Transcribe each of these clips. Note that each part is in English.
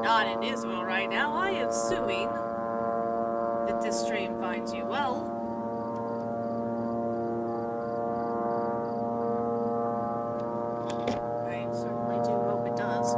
not in Israel right now, I am assuming that this stream finds you well. I certainly do hope it does.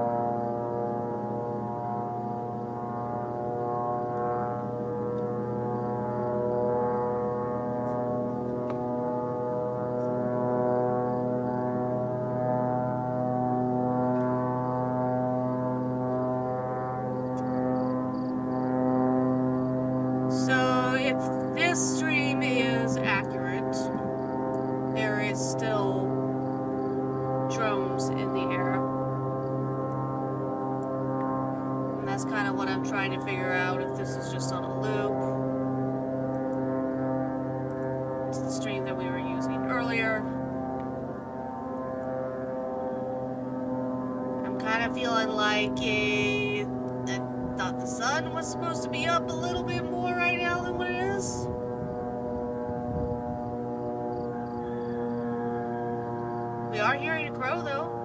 So, if this stream is accurate, there is still drones in the air. And that's kind of what I'm trying to figure out, if this is just on a loop. It's the stream that we were using earlier. I'm kind of feeling like I thought the sun was supposed to be up a little bit more right now than what it is. We are hearing a crow, though.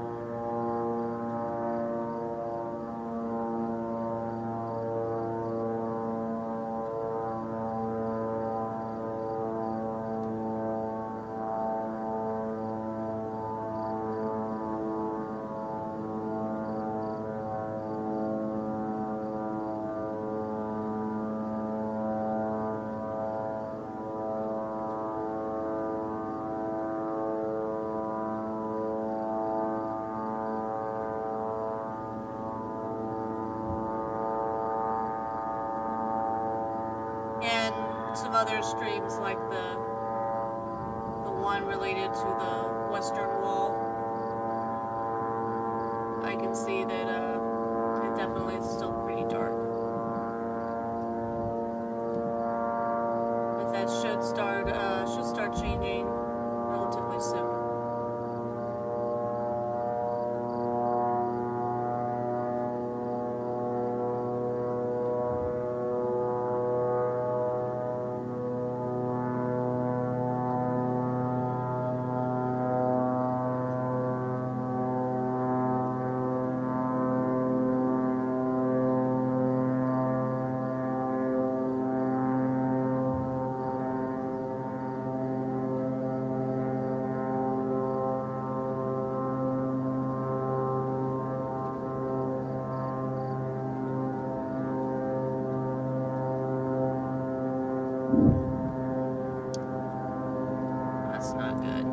And some other streams like the one related to the Western Wall. I can see that it definitely is still pretty dark. But that should start changing relatively soon. That's not good.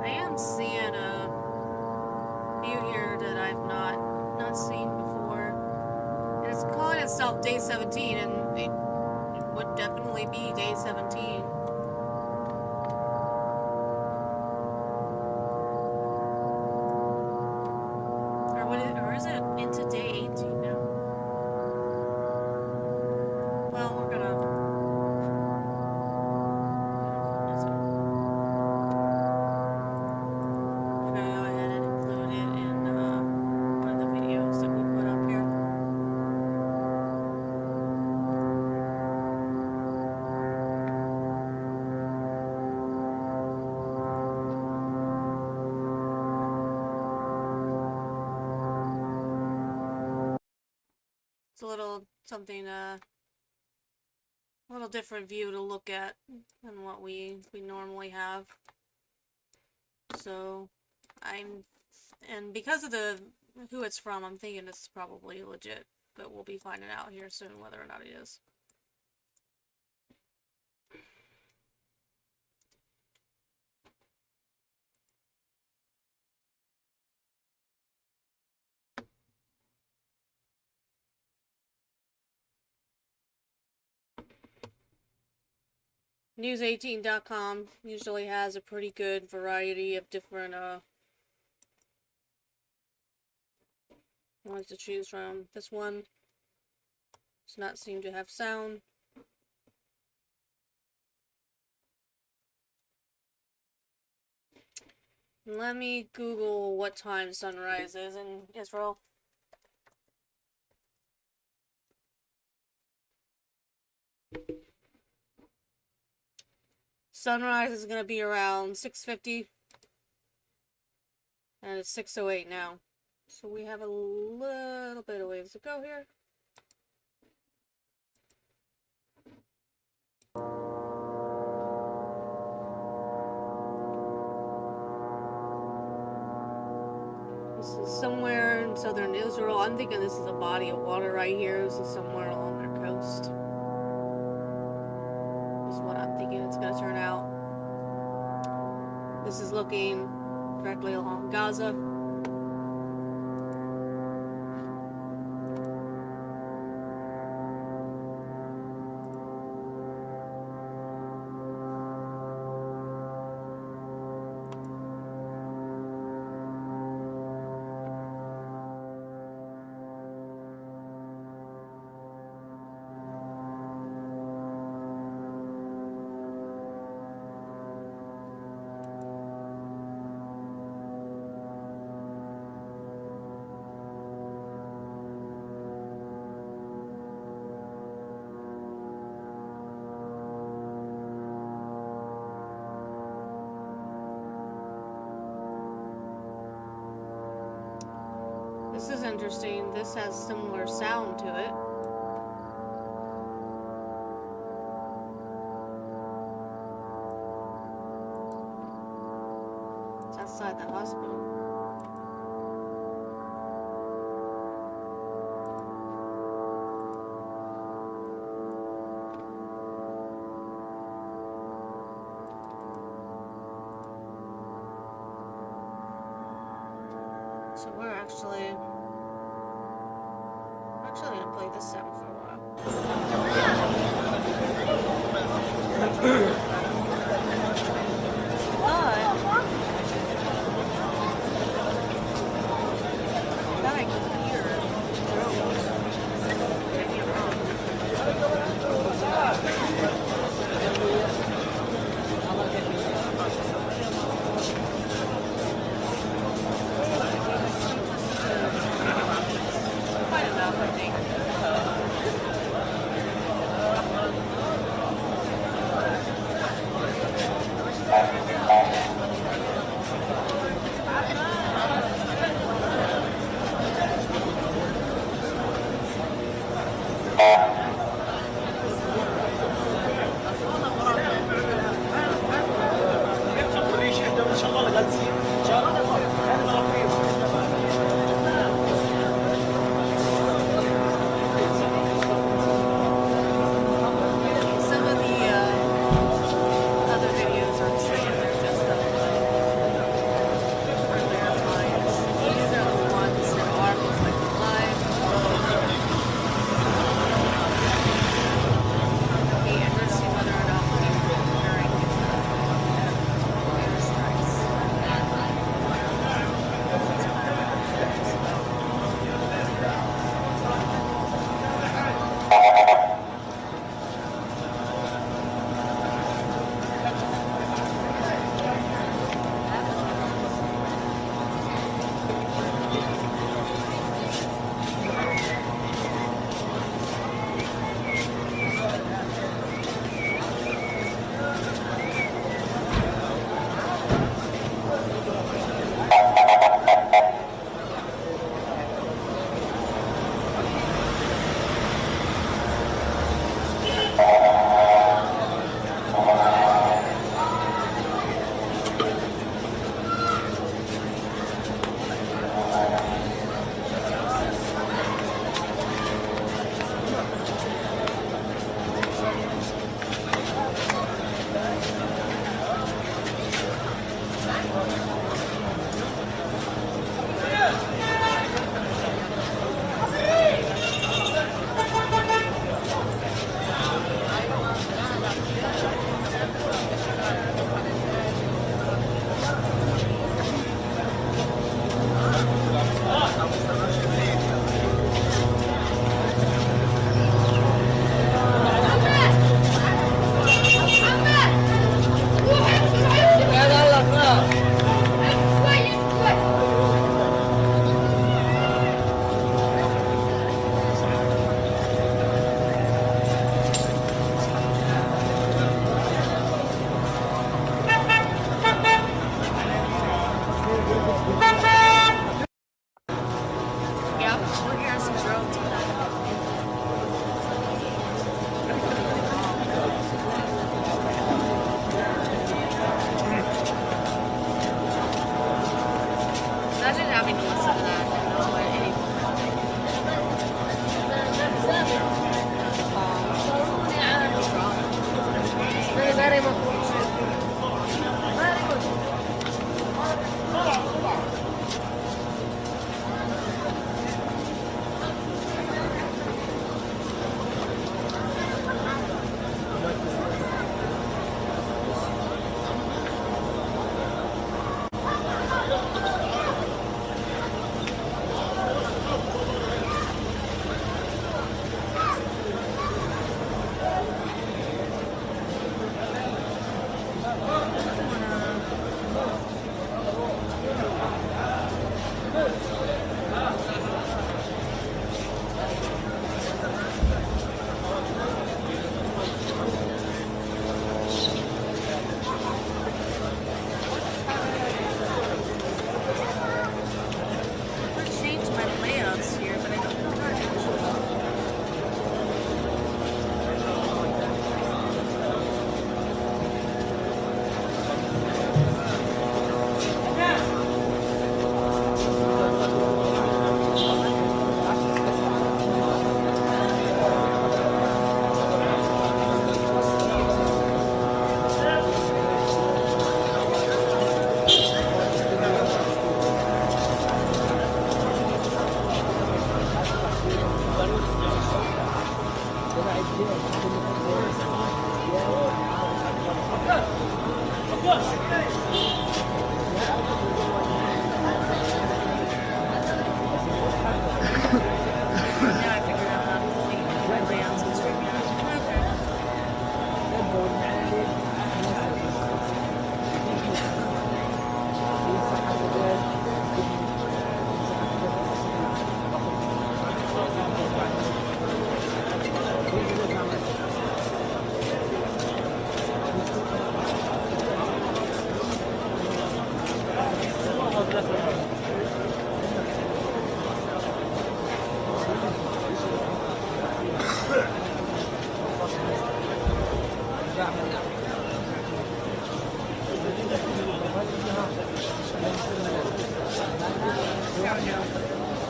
I am seeing a view here that I've not seen before. And it's calling itself Day 17, and it would definitely be Day 17. Or is it into Day 18 now? Well, we're gonna go ahead and include it in one of the videos that we put up here. It's a little something, a little different view to look at than what we normally have. So and because of the who it's from. I'm thinking it's probably legit, but we'll be finding out here soon whether or not it is. News18.com usually has a pretty good variety of different ones to choose from. This one does not seem to have sound. Let me Google what time sunrise is in Israel. Sunrise is going to be around 6:50, and it's 6:08 now. So we have a little bit of ways to go here. This is somewhere in southern Israel. I'm thinking this is a body of water right here. This is somewhere along their coast. This is what I'm thinking it's going to turn out. This is looking directly along Gaza. This is interesting. This has similar sound to it. It's outside the hospital. So we're actually gonna play this sound for a while. But I can hear drones. Maybe I'm wrong. Quite enough, I think. Some of the other videos are saying they're just earlier times. These are the ones that are most likely live.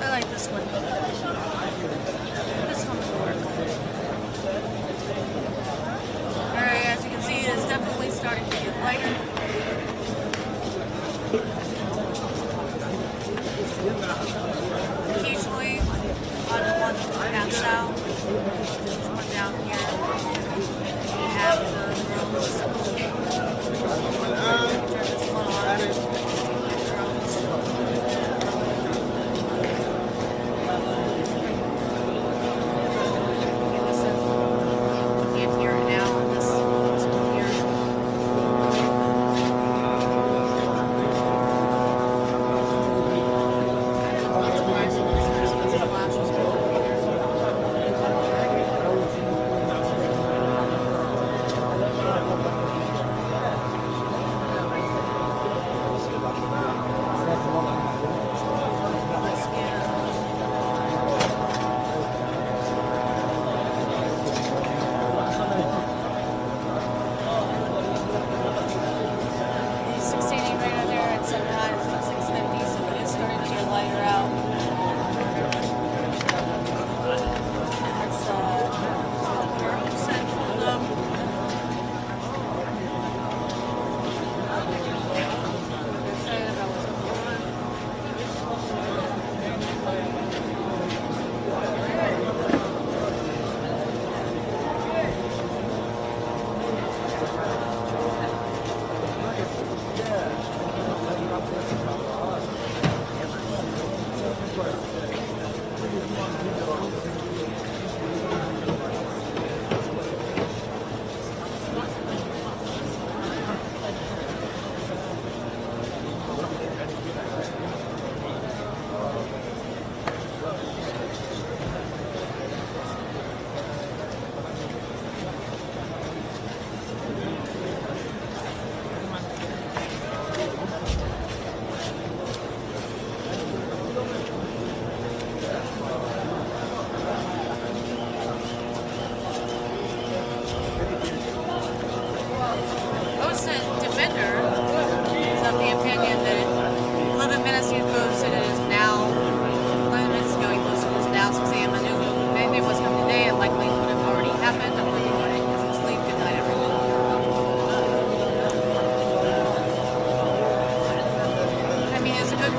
I like this one. This one would work. Alright, as you can see, it is definitely starting to get lighter. Occasionally, on the one pass out, there's one down here. We have the drones. Turn this one on. The drones.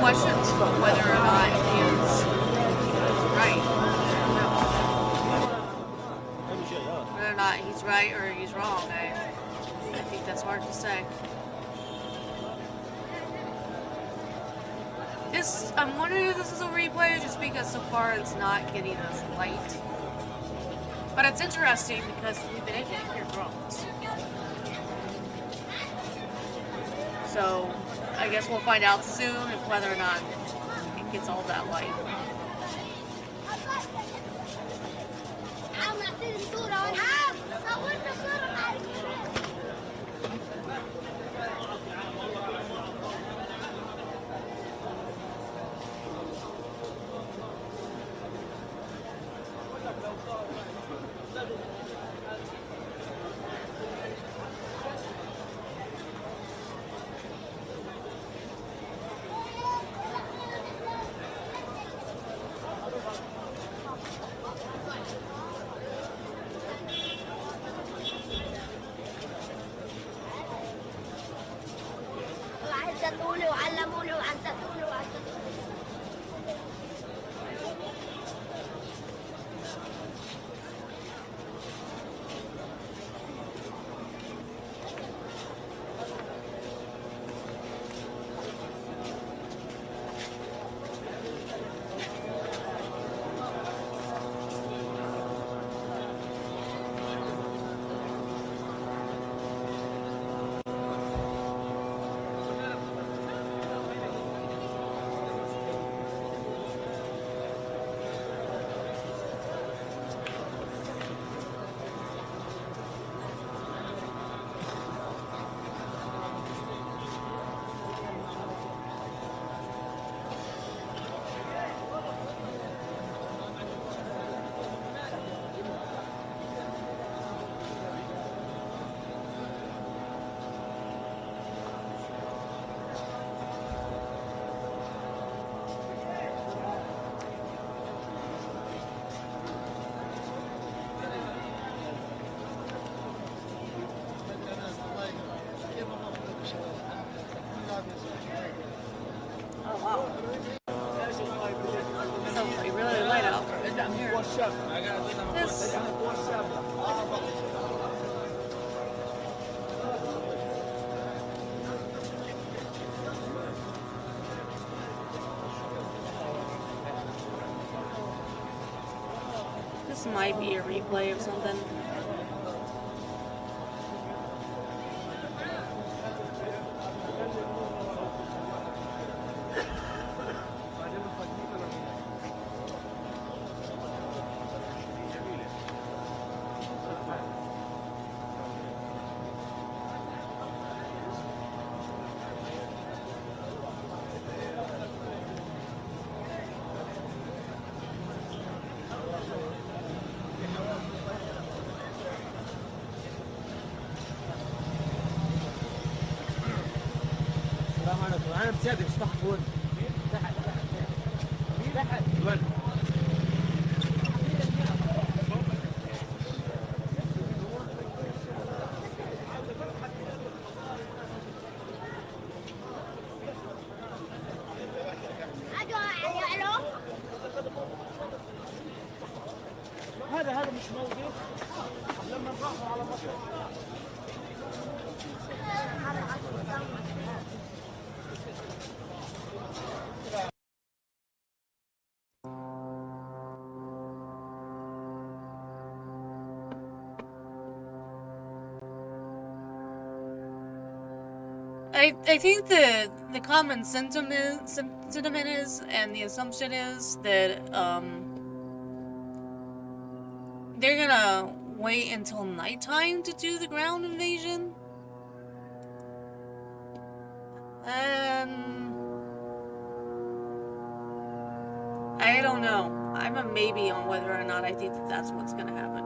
Questions about whether or not he is right. Whether or not he's right or he's wrong, I think that's hard to say. I'm wondering if this is a replay just because so far it's not getting as light. But it's interesting because we've been able to hear drones. So I guess we'll find out soon if whether or not it gets all that light. This... This might be a replay of something. انا مسافر استحفظ هذا مش موجود لما نروحوا على مصر. I think the common sentiment is, and the assumption is that they're gonna wait until nighttime to do the ground invasion. I don't know. I'm a maybe on whether or not I think that that's what's gonna happen.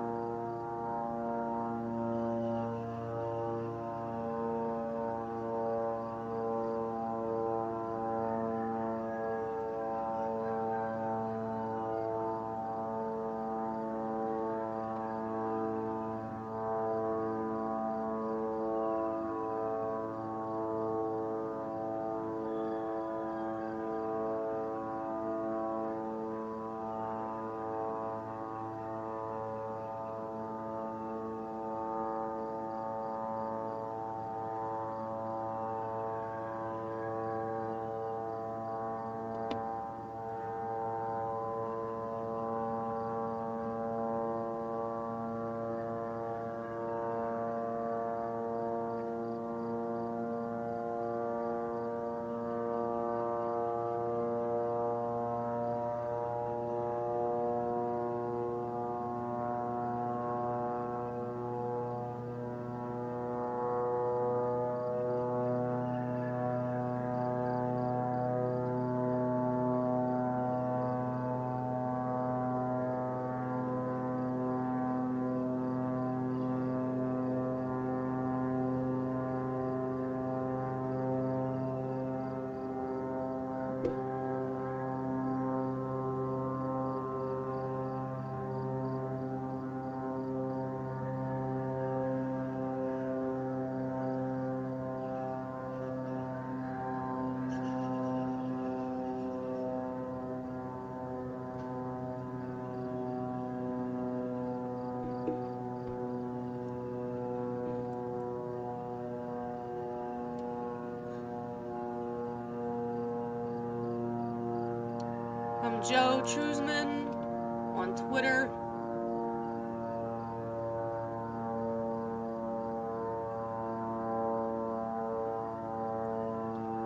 From Joe Truzman on Twitter.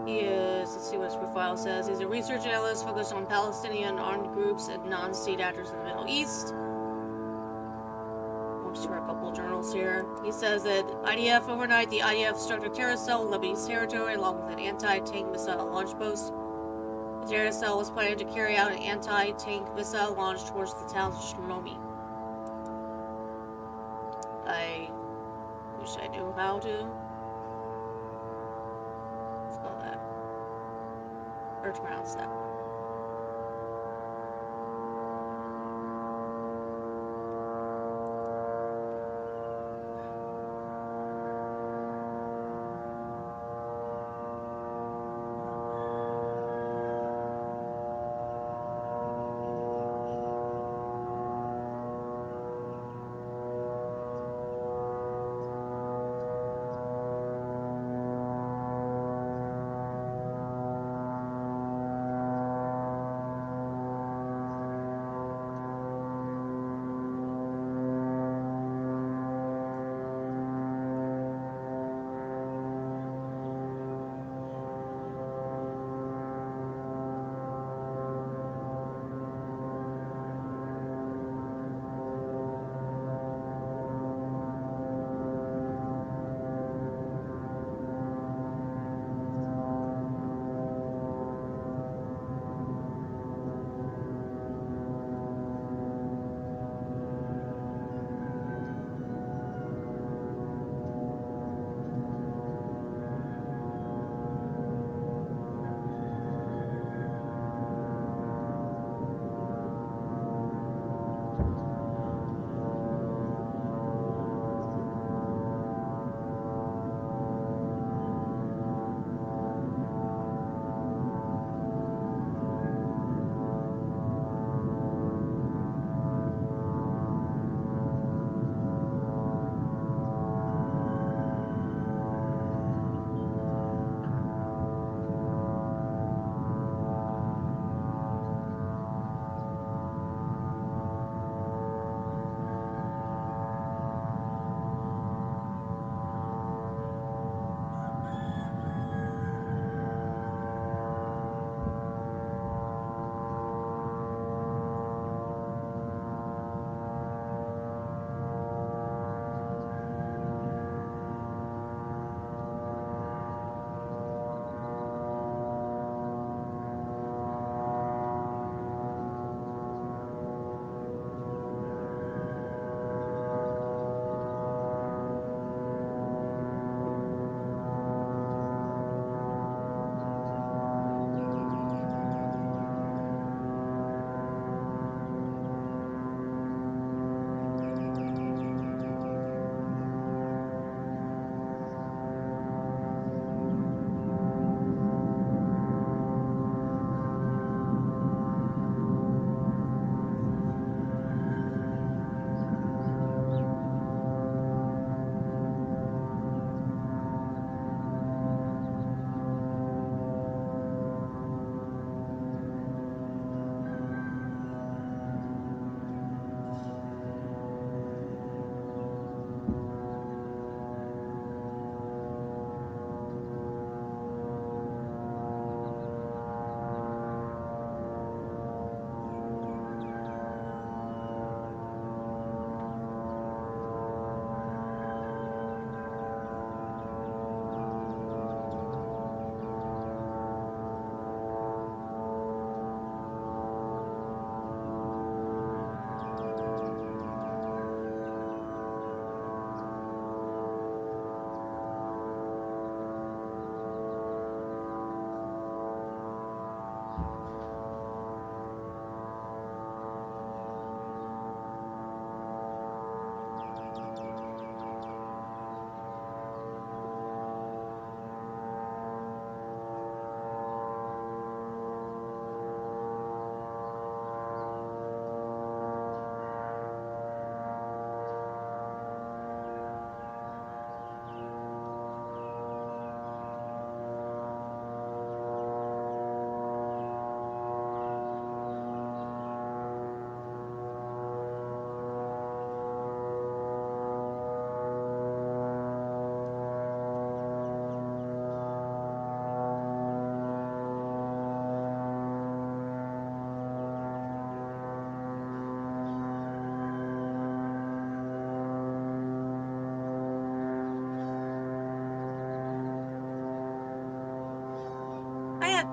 He is, let's see what his profile says. He's a research analyst focused on Palestinian armed groups and non-state actors in the Middle East. I'll just read a couple of journals here. He says that overnight, the IDF struck a terrorist cell in Lebanese territory along with an anti-tank missile launch post. The terrorist cell was planning to carry out an anti-tank missile launch towards the town of Shlomi. I wish I knew how to spell that. Or to pronounce that.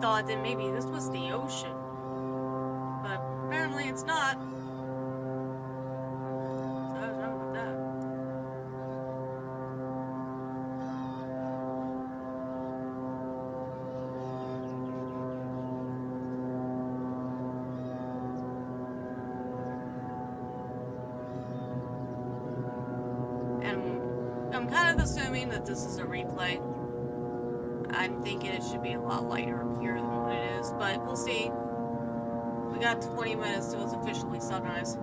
thought that maybe this was the ocean. But apparently it's not. So I was wrong with that. And I'm kind of assuming that this is a replay. I'm thinking it should be a lot lighter up here than what it is, but we'll see. We got 20 minutes till it's officially sunrise.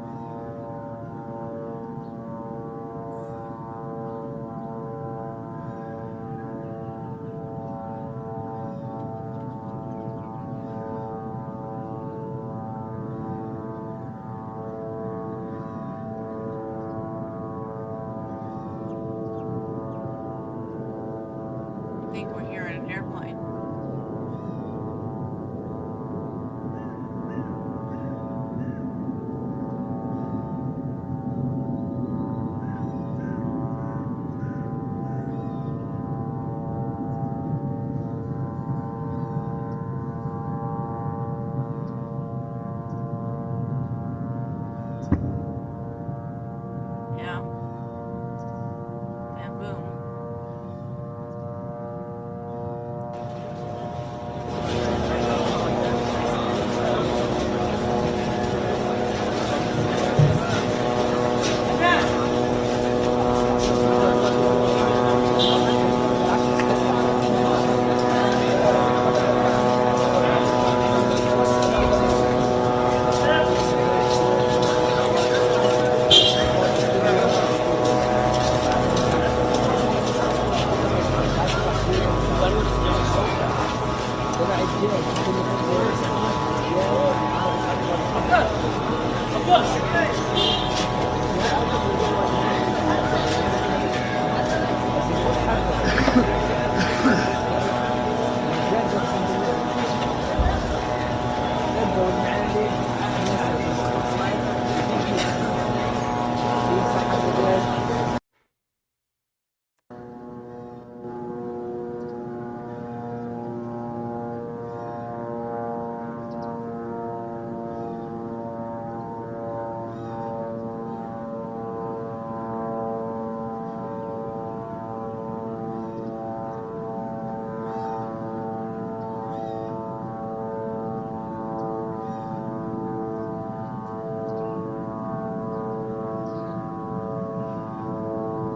I think we're here in an airplane. Yeah. And boom.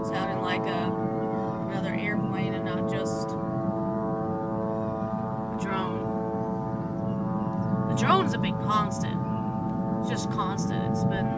Sounding like another airplane and not just a drone. The drones have been constant. It's just constant. It's been...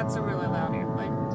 that's a really loud airplane.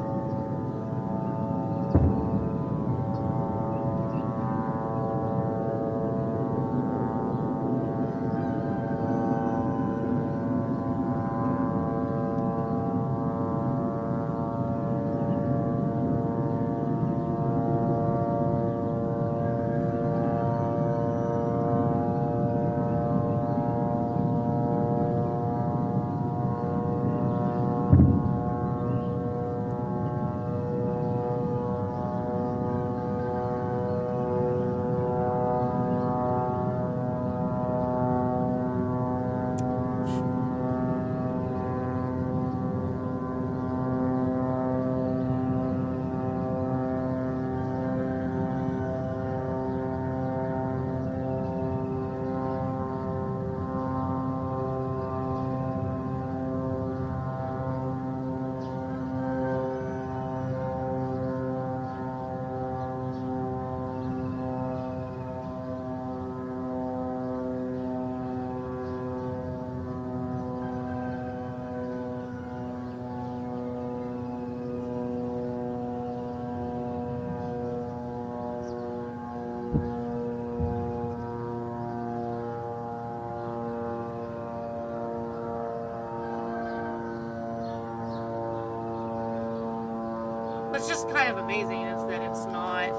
What's just kind of amazing is that it's not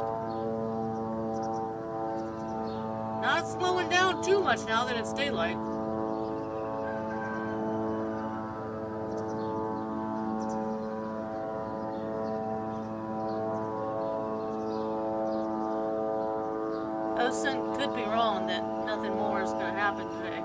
slowing down too much now that it's daylight. Osen could be wrong that nothing more is going to happen today.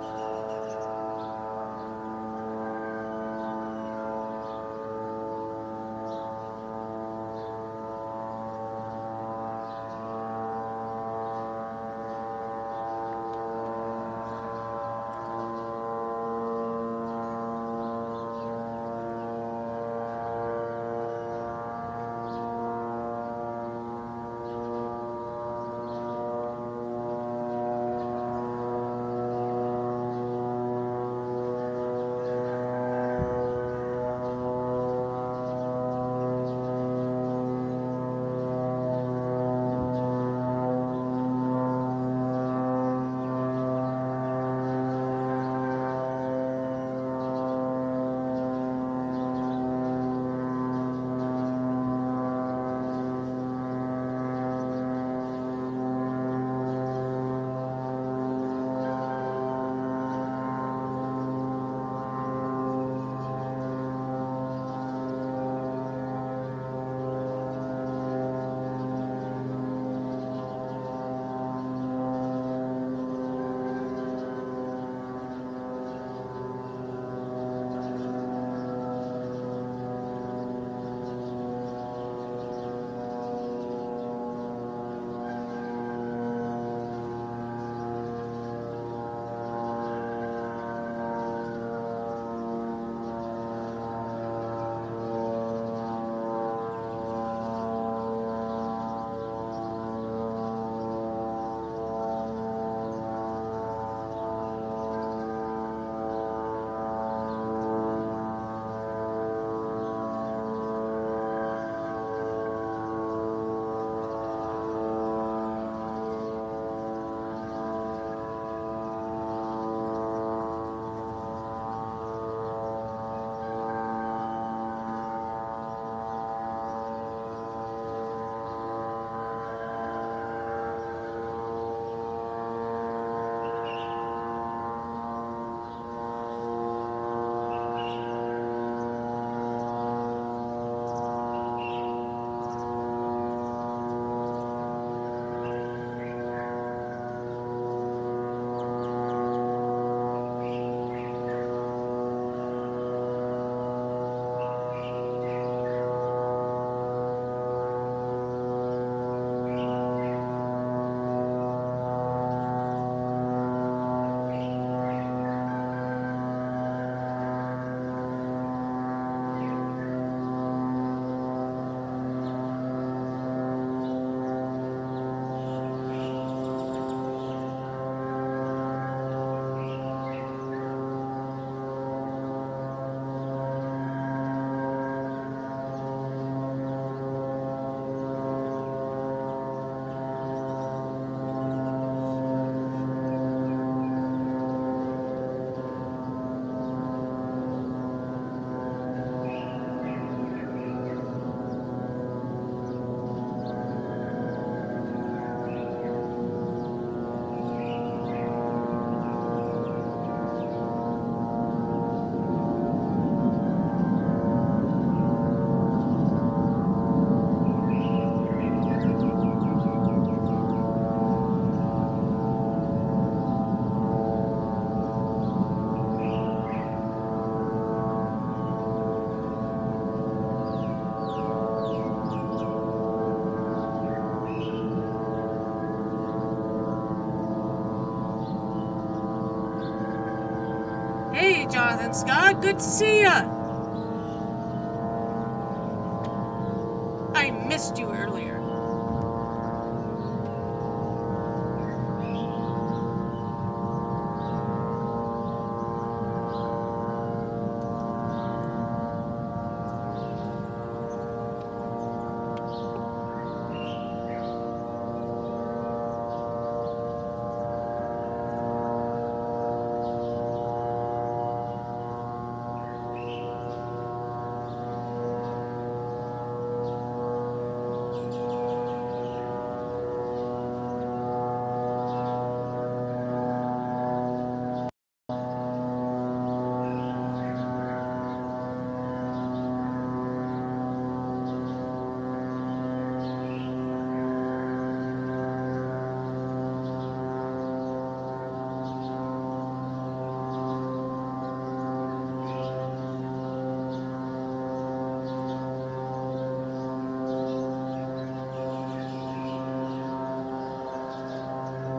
Jonathan Scott. Good to see ya. I missed you earlier.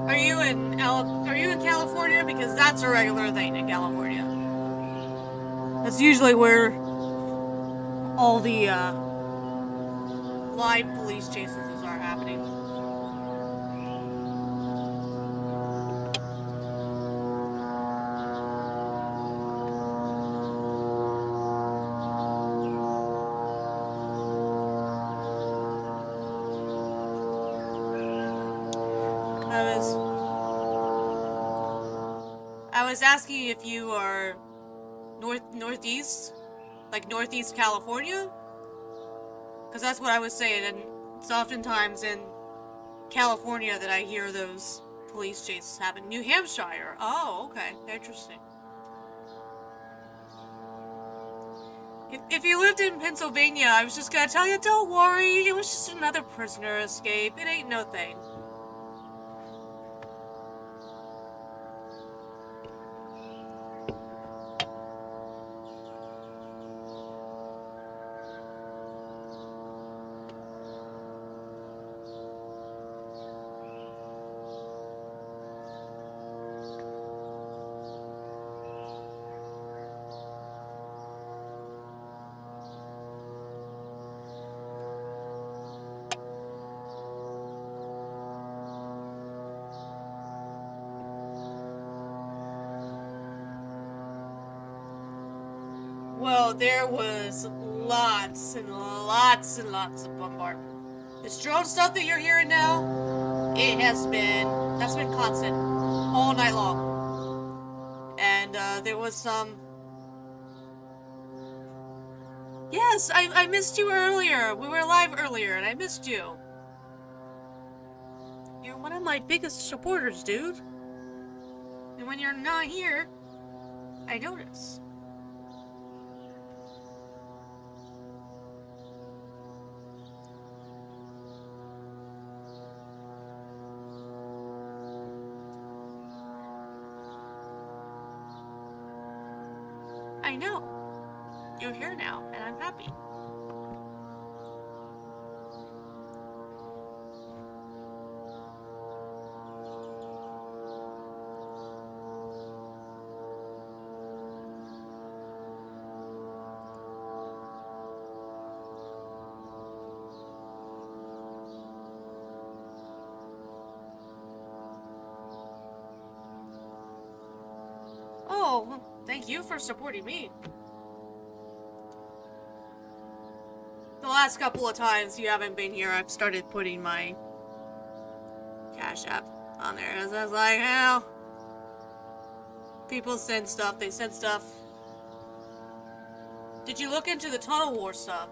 Are you in California? Because that's a regular thing in California. That's usually where all the live police chases are happening. I was asking if you are northeast, like Northeast California, because that's what I was saying, and it's oftentimes in California that I hear those police chases happen. New Hampshire. Oh, okay, interesting. If you lived in Pennsylvania, I was just gonna tell you, don't worry, it was just another prisoner escape. It ain't no thing. Well, there was lots and lots and lots of bombardment. This drone stuff that you're hearing now, that's been constant all night long. And there was some. Yes, I missed you earlier. We were live earlier, and I missed you. You're one of my biggest supporters, dude. And when you're not here, I notice. I know. You're here now, and I'm happy. Oh, well, thank you for supporting me. The last couple of times you haven't been here, I've started putting my Cash App on there. As I was like, hell, people send stuff, they send stuff. Did you look into the Tunnel War stuff?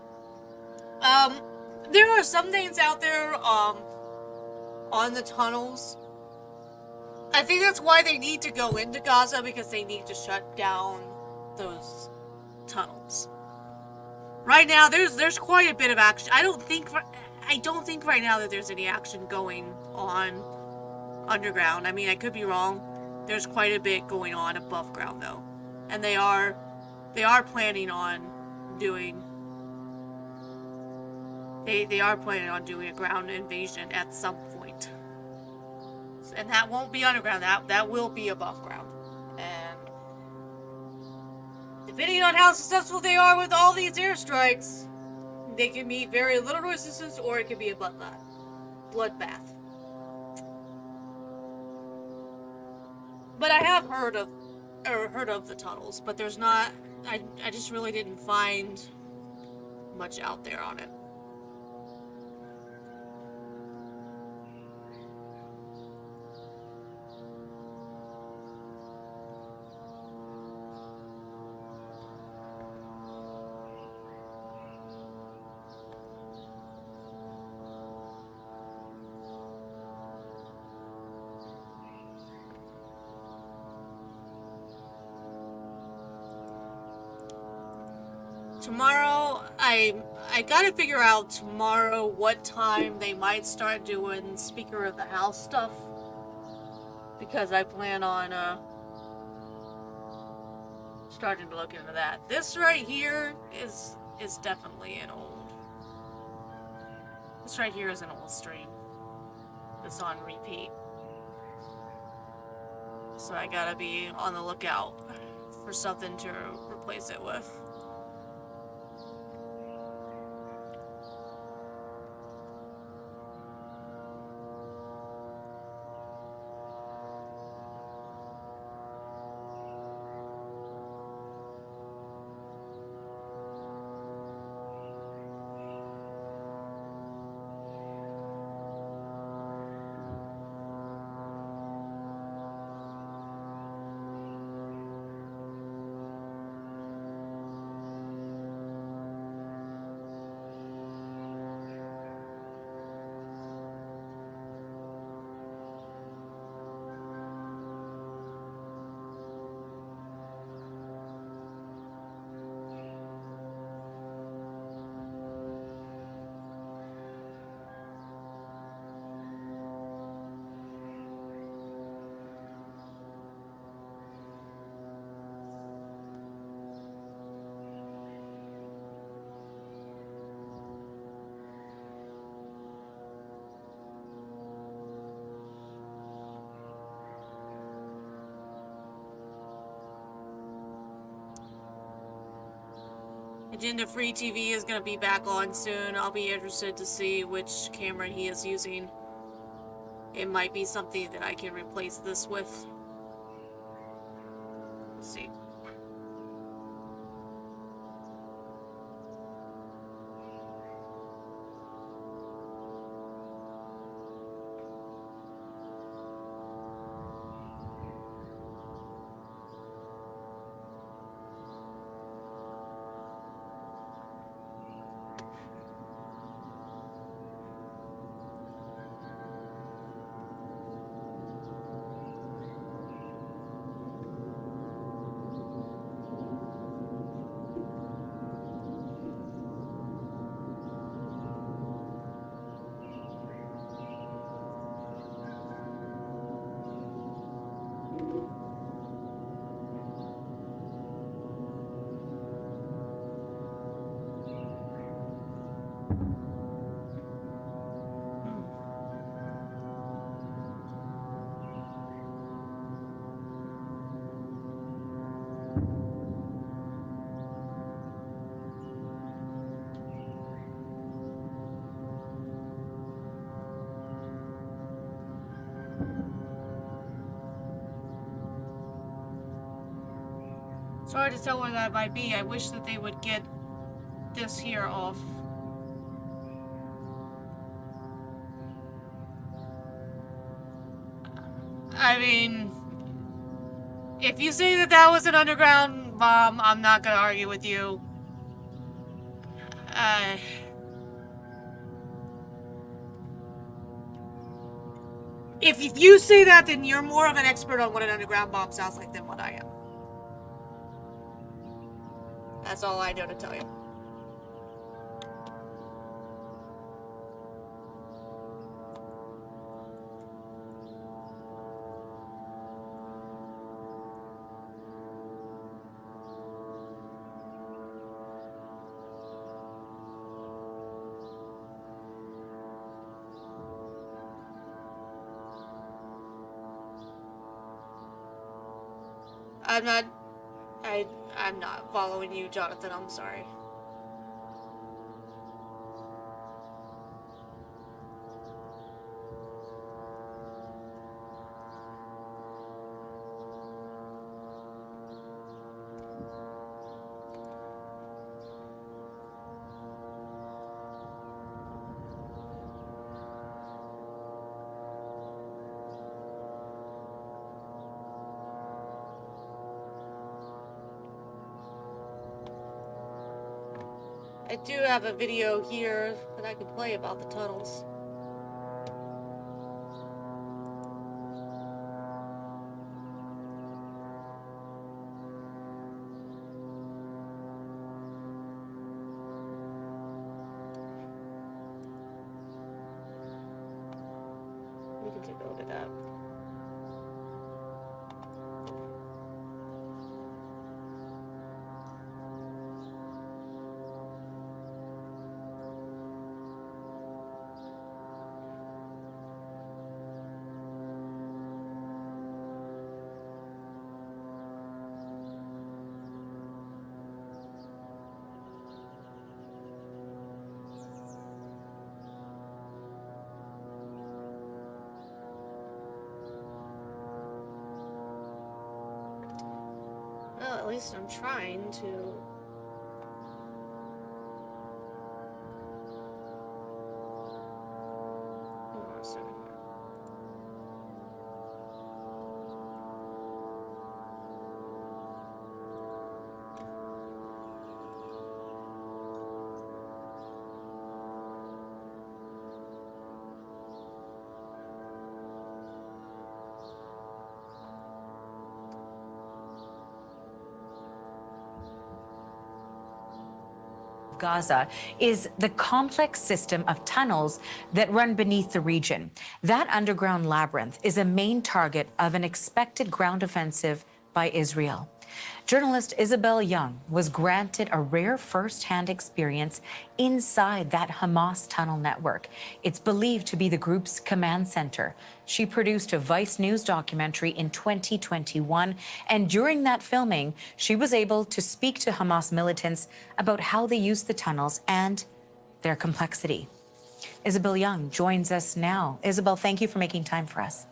There are some things out there, on the tunnels. I think that's why they need to go into Gaza, because they need to shut down those tunnels. Right now, there's quite a bit of action. I don't think right now that there's any action going on underground. I mean, I could be wrong. There's quite a bit going on above ground, though, and they are planning on doing. They are planning on doing a ground invasion at some point. And that won't be underground, that will be above ground. And Depending on how successful they are with all these airstrikes, they can meet very little resistance, or it could be a bloodbath. But I have heard of the tunnels, but there's not. I just really didn't find much out there on it. Tomorrow, I gotta figure out tomorrow what time they might start doing Speaker of the House stuff, because I plan on starting to look into that. This right here is definitely an old. This right here is an old stream. It's on repeat, so I gotta be on the lookout for something to replace it with. Agenda Free TV is going to be back on soon. I'll be interested to see which camera he is using. It might be something that I can replace this with. Let's see. It's hard to tell where that might be. I wish that they would get this here off. I mean, if you say that that was an underground bomb, I'm not gonna argue with you. If you say that, then you're more of an expert on what an underground bomb sounds like than what I am. That's all I know to tell you. I'm not following you, Jonathan. I'm sorry. I do have a video here that I can play about the tunnels. We can take a look at that. Well, at least I'm trying to. Hold on a second here. Gaza is the complex system of tunnels that run beneath the region. That underground labyrinth is a main target of an expected ground offensive by Israel. Journalist Isabel Young was granted a rare first-hand experience inside that Hamas tunnel network. It's believed to be the group's command center. She produced a Vice News documentary in 2021, and during that filming, she was able to speak to Hamas militants about how they use the tunnels and their complexity. Isabel Young joins us now. Isabel, thank you for making time for us.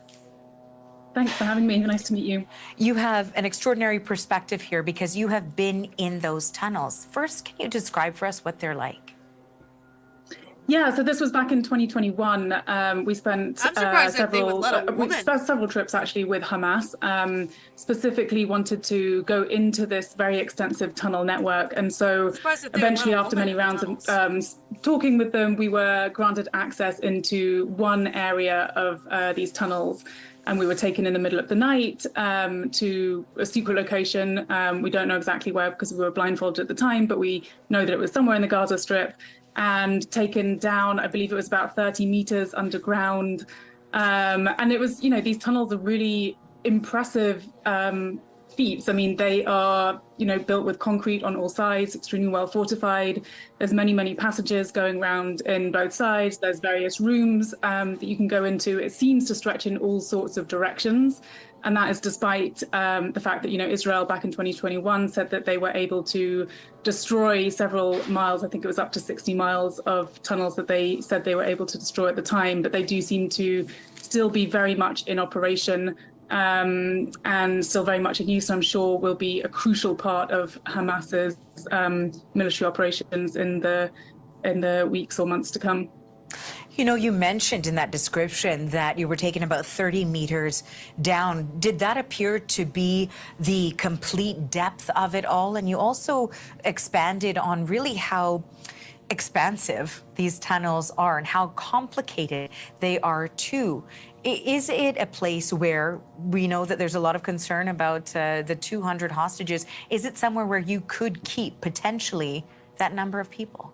Thanks for having me. Nice to meet you. You have an extraordinary perspective here because you have been in those tunnels. First, can you describe for us what they're like? Yeah, so this was back in 2021. We spent several trips actually with Hamas. Specifically wanted to go into this very extensive tunnel network. And so eventually after many rounds of talking with them, we were granted access into one area of these tunnels. And we were taken in the middle of the night to a secret location. We don't know exactly where because we were blindfolded at the time, but we know that it was somewhere in the Gaza Strip, and taken down, I believe it was about 30 meters underground. And it was, you know, these tunnels are really impressive feats. I mean, they are, you know, built with concrete on all sides, extremely well fortified. There's many passages going around in both sides. There's various rooms that you can go into. It seems to stretch in all sorts of directions. And that is despite the fact that, you know, Israel back in 2021 said that they were able to destroy several miles. I think it was up to 60 miles of tunnels that they said they were able to destroy at the time. But they do seem to still be very much in operation. And still very much in use, I'm sure will be a crucial part of Hamas's military operations in the weeks or months to come. You know, you mentioned in that description that you were taken about 30 meters down. Did that appear to be the complete depth of it all? And you also expanded on really how expansive these tunnels are and how complicated they are too. Is it a place where we know that there's a lot of concern about the 200 hostages? Is it somewhere where you could keep potentially that number of people?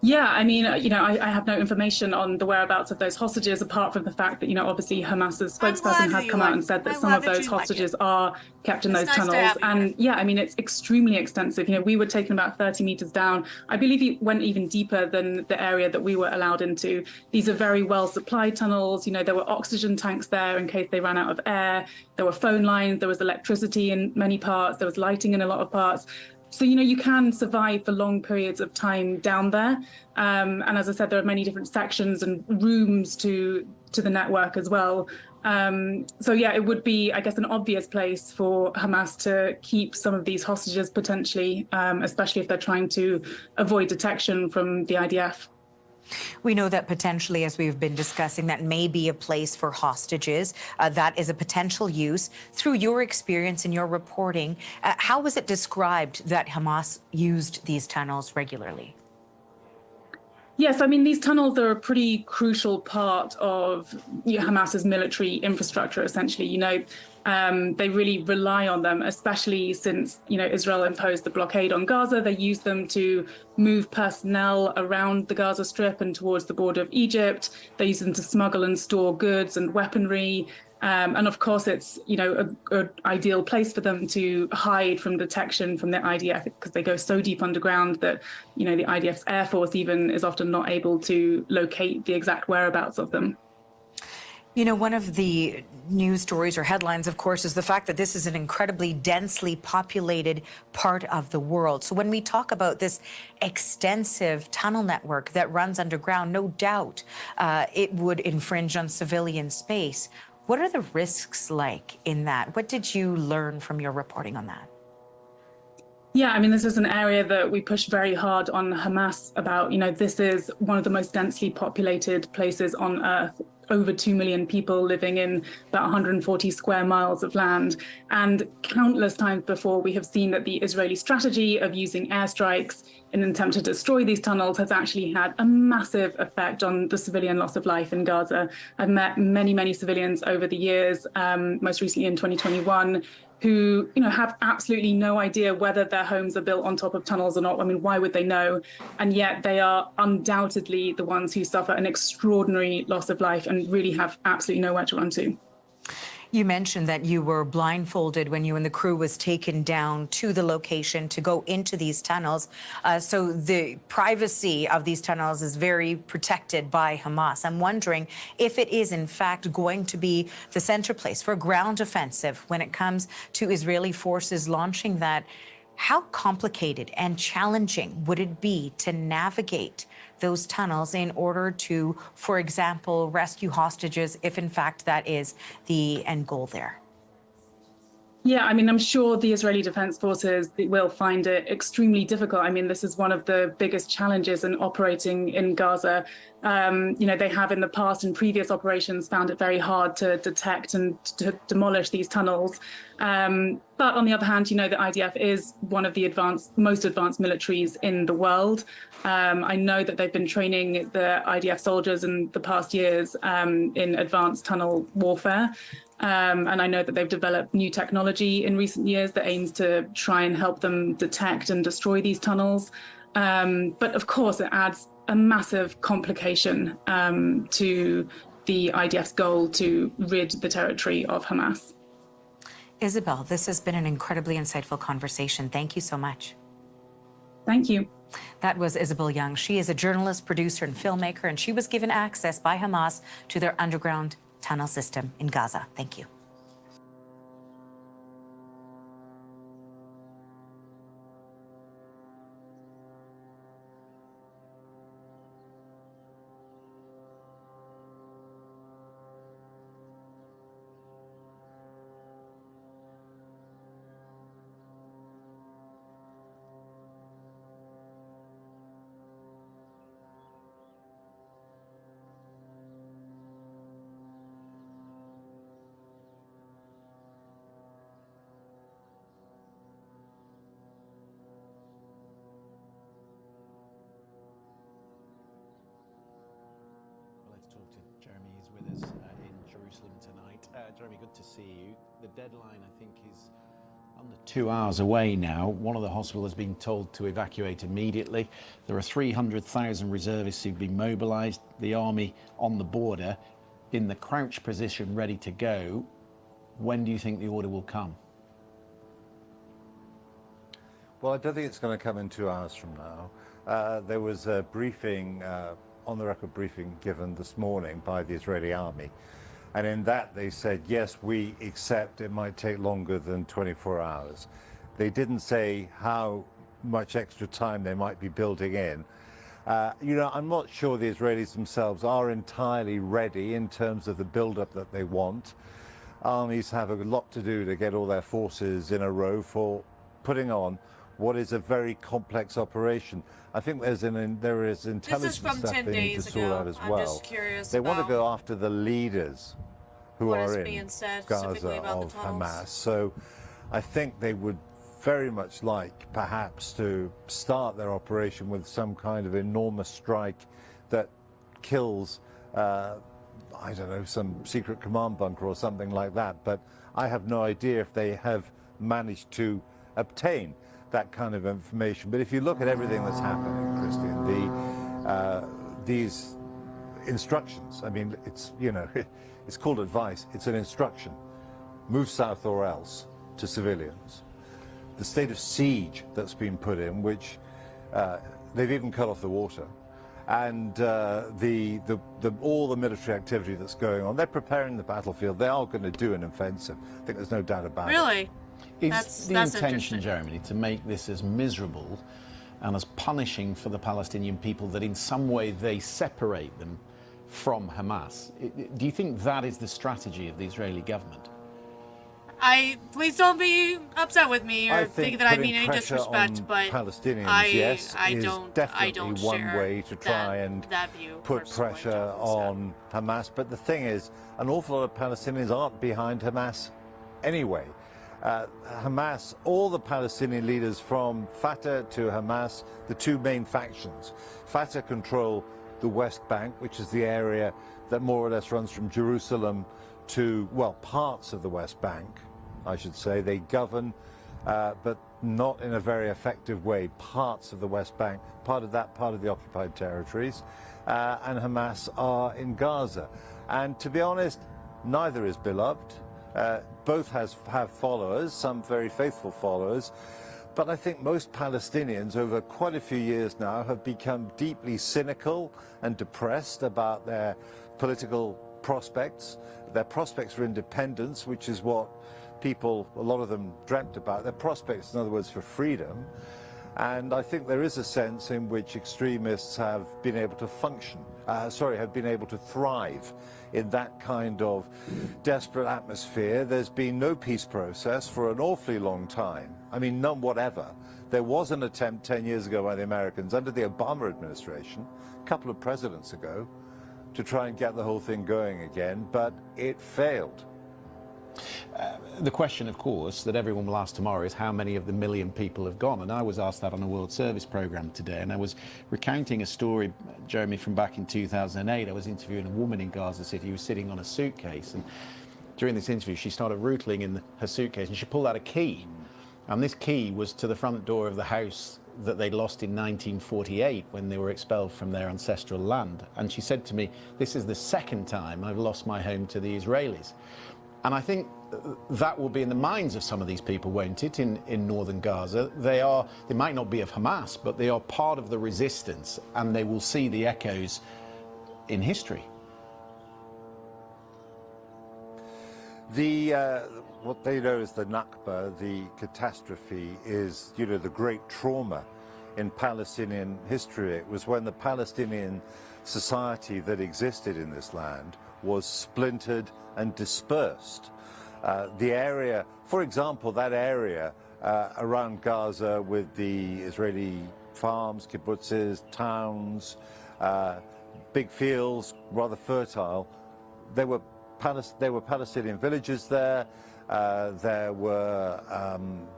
Yeah, I mean, I have no information on the whereabouts of those hostages, apart from the fact that, obviously Hamas's I'm glad spokesperson that has you come out like and said that I'm some glad of that those you like it. hostages are kept in It's those nice to tunnels. have you And here. yeah, I mean, it's extremely extensive. We were taken about 30 meters down. I believe he went even deeper than the area that we were allowed into. These are very well supplied tunnels. There were oxygen tanks there in case they ran out of air. There were phone lines. There was electricity in many parts. There was lighting in a lot of parts. So, you can survive for long periods of time down there. And as I said, there are many different sections and rooms to the network as well. So yeah, it would be, I guess, an obvious place for Hamas to keep some of these hostages potentially, especially if they're trying to avoid detection from the IDF. We know that potentially, as we've been discussing, that may be a place for hostages. That is a potential use. Through your experience and your reporting, how was it described that Hamas used these tunnels regularly? Yes, I mean, these tunnels are a pretty crucial part of Hamas's military infrastructure, essentially. They really rely on them, especially since, Israel imposed the blockade on Gaza. They use them to move personnel around the Gaza Strip and towards the border of Egypt. They use them to smuggle and store goods and weaponry. And of course, it's, a ideal place for them to hide from detection from the IDF because they go so deep underground that, the IDF's Air Force even is often not able to locate the exact whereabouts of them. One of the news stories or headlines, of course, is the fact that this is an incredibly densely populated part of the world. So when we talk about this extensive tunnel network that runs underground, no doubt it would infringe on civilian space. What are the risks like in that? What did you learn from your reporting on that? Yeah, I mean, this is an area that we push very hard on Hamas about. This is one of the most densely populated places on Earth. Over 2 million people living in about 140 square miles of land. And countless times before, we have seen that the Israeli strategy of using airstrikes in an attempt to destroy these tunnels has actually had a massive effect on the civilian loss of life in Gaza. I've met many, many civilians over the years, most recently in 2021, who have absolutely no idea whether their homes are built on top of tunnels or not. I mean, why would they know? And yet they are undoubtedly the ones who suffer an extraordinary loss of life and really have absolutely nowhere to run to. You mentioned that you were blindfolded when you and the crew was taken down to the location to go into these tunnels. So the privacy of these tunnels is very protected by Hamas. I'm wondering if it is, in fact, going to be the center place for a ground offensive when it comes to Israeli forces launching that. How complicated and challenging would it be to navigate those tunnels in order to, for example, rescue hostages, if in fact that is the end goal there? Yeah, I mean, I'm sure the Israeli Defense Forces will find it extremely difficult. I mean, this is one of the biggest challenges in operating in Gaza. They have in the past in previous operations found it very hard to detect and to demolish these tunnels. But on the other hand, the IDF is one of the most advanced militaries in the world. I know that they've been training the IDF soldiers in the past years in advanced tunnel warfare. And I know that they've developed new technology in recent years that aims to try and help them detect and destroy these tunnels. But of course, it adds a massive complication to the IDF's goal to rid the territory of Hamas. Isabel, this has been an incredibly insightful conversation. Thank you so much. Thank you. That was Isabel Young. She is a journalist, producer, and filmmaker, and she was given access by Hamas to their underground tunnel system in Gaza. Thank you. With us in Jerusalem tonight. Jeremy, good to see you. The deadline, I think, is under 2 hours away now. One of the hospitals has been told to evacuate immediately. There are 300,000 reservists who've been mobilised. The army on the border in the crouch position, ready to go. When do you think the order will come? Well, I don't think it's going to come in 2 hours from now. There was a briefing, on-the-record briefing given this morning by the Israeli army. And in that they said, yes, we accept it might take longer than 24 hours. They didn't say how much extra time they might be building in. I'm not sure the Israelis themselves are entirely ready in terms of the build-up that they want. Armies have a lot to do to get all their forces in a row for putting on what is a very complex operation. I think there is intelligence stuff they need to sort out as well. I'm just curious they want to go after the leaders who are in Gaza of Hamas. So I think they would very much like perhaps to start their operation with some kind of enormous strike that kills, I don't know, some secret command bunker or something like that. But I have no idea if they have managed to obtain that kind of information. But if you look at everything that's happening, Christian, these instructions, I mean, it's, it's called advice, it's an instruction. Move south or else to civilians. The state of siege that's been put in, which they've even cut off the water, and all the military activity that's going on, they're preparing the battlefield. They are going to do an offensive. I think there's no doubt about it. Really? Is the intention, Jeremy, to make this as miserable and as punishing for the Palestinian people that in some way they separate them from Hamas? Do you think that is the strategy of the Israeli government? Please don't be upset with me or think that I mean any disrespect, but Palestinians, I don't don't one share way to try and that view put pressure on Hamas. But the thing is, an awful lot of Palestinians aren't behind Hamas anyway. Hamas, all the Palestinian leaders from Fatah to Hamas, the two main factions. Fatah control the West Bank, which is the area that more or less runs from Jerusalem to, well, parts of the West Bank, I should say. They govern, but not in a very effective way, parts of the West Bank, part of the occupied territories, and Hamas are in Gaza. And to be honest, neither is beloved. Both have followers, some very faithful followers, but I think most Palestinians over quite a few years now have become deeply cynical and depressed about their political prospects, their prospects for independence, which is what people, a lot of them, dreamt about, their prospects, in other words, for freedom. And I think there is a sense in which extremists have been able to have been able to thrive in that kind of desperate atmosphere. There's been no peace process for an awfully long time. I mean, none whatever. There was an attempt 10 years ago by the Americans under the Obama administration, a couple of presidents ago, to try and get the whole thing going again, but it failed. The question, of course, that everyone will ask tomorrow is how many of the million people have gone. And I was asked that on a World Service programme today. And I was recounting a story, Jeremy, from back in 2008. I was interviewing a woman in Gaza City who was sitting on a suitcase. And during this interview, she started rootling in her suitcase and she pulled out a key. And this key was to the front door of the house that they'd lost in 1948 when they were expelled from their ancestral land. And she said to me, "This is the second time I've lost my home to the Israelis." And I think that will be in the minds of some of these people, won't it, in northern Gaza? They might not be of Hamas, but they are part of the resistance, and they will see the echoes in history. What they know as the Nakba, the catastrophe, is, the great trauma in Palestinian history. It was when the Palestinian society that existed in this land was splintered and dispersed. The area, for example, that area around Gaza with the Israeli farms, kibbutzes, towns, big fields, rather fertile, there were Palestinian villages there. There were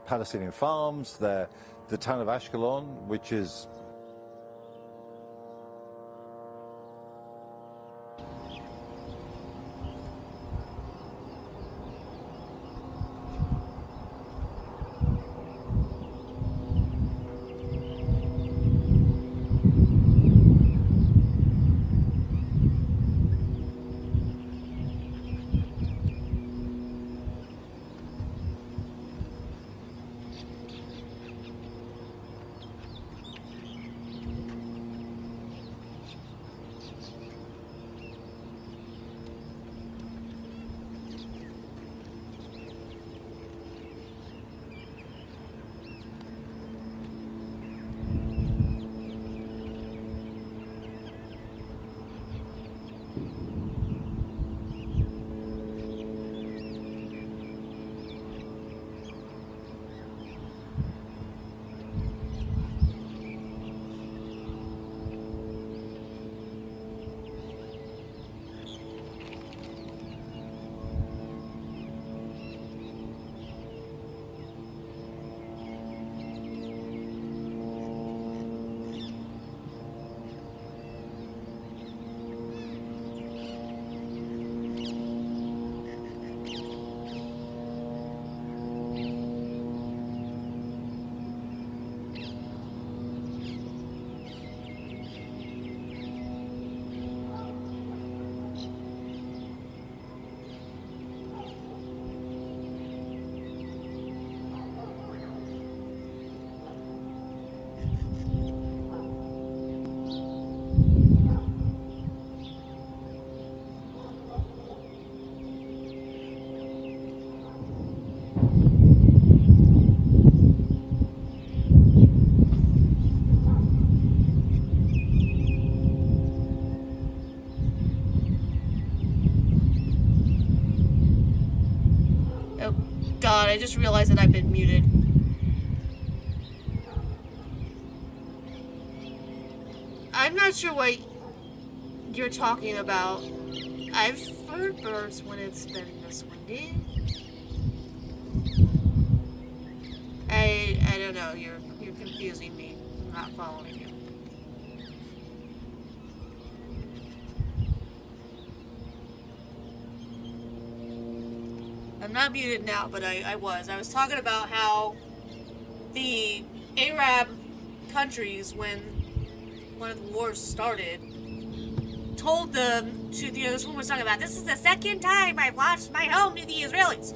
Palestinian farms. The town of Ashkelon, which is I just realized that I've been muted. I'm not sure what you're talking about. I've heard birds when it's been this windy. I don't know, you're confusing me. I'm not following you. I'm not muted now, but I was. I was talking about how the Arab countries, when one of the wars started, told them to, this woman was talking about, this is the second time I've lost my home to the Israelis.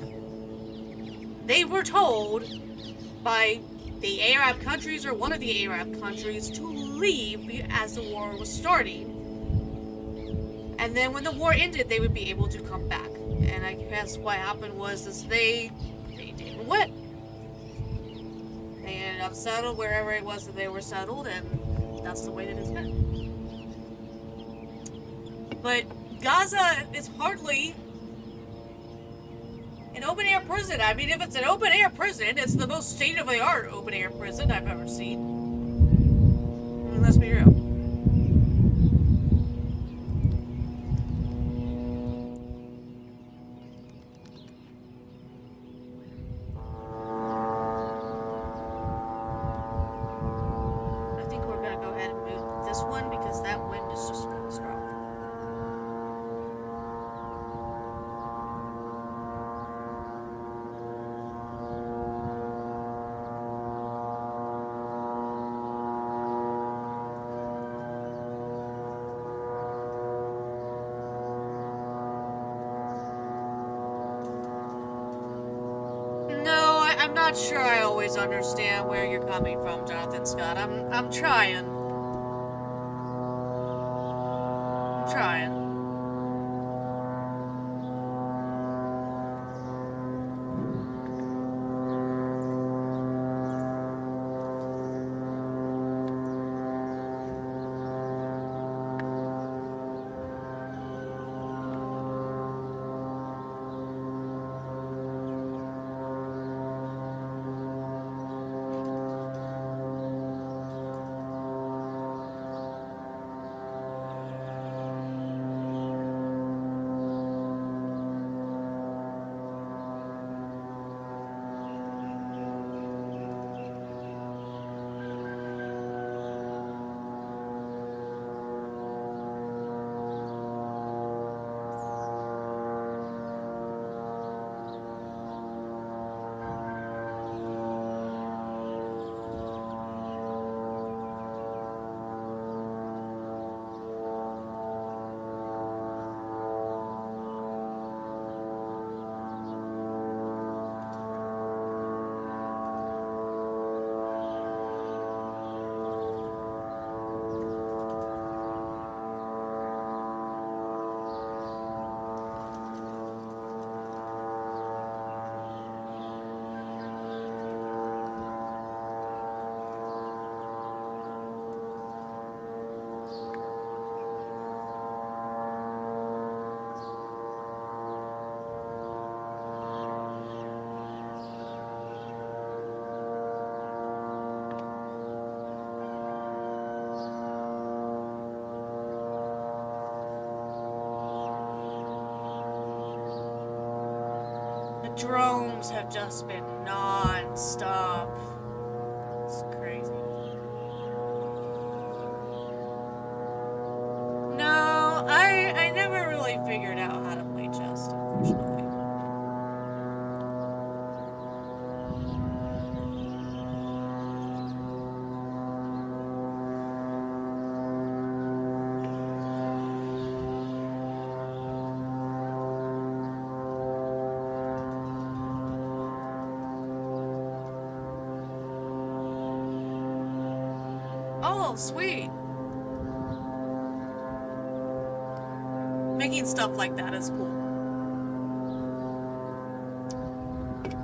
They were told by the Arab countries or one of the Arab countries to leave as the war was starting. And then when the war ended, they would be able to come back. And I guess what happened was they didn't win. They ended up settled wherever it was that they were settled, and that's the way that it's been. But Gaza is hardly an open-air prison. I mean, if it's an open-air prison, it's the most state-of-the-art open-air prison I've ever seen. I mean, let's be real. I think we're gonna go ahead and move this one because that wind is just really strong. I'm not sure I always understand where you're coming from, Jonathan Scott. I'm trying. I'm trying. Drones have just been non-stop. It's crazy. No, I never really figured out how to play chess, unfortunately. Oh, sweet. Making stuff like that is cool.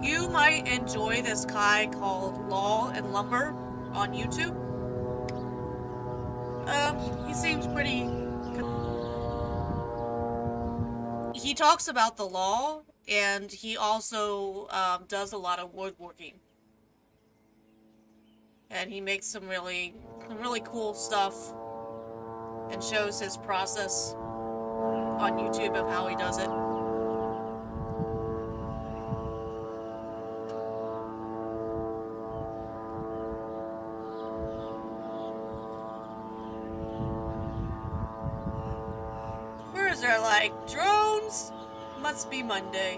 You might enjoy this guy called Law and Lumber on YouTube. He seems pretty... He talks about the law and he also does a lot of woodworking. And he makes some really cool stuff and shows his process on YouTube of how he does it. Birds are like, drones? Must be Monday.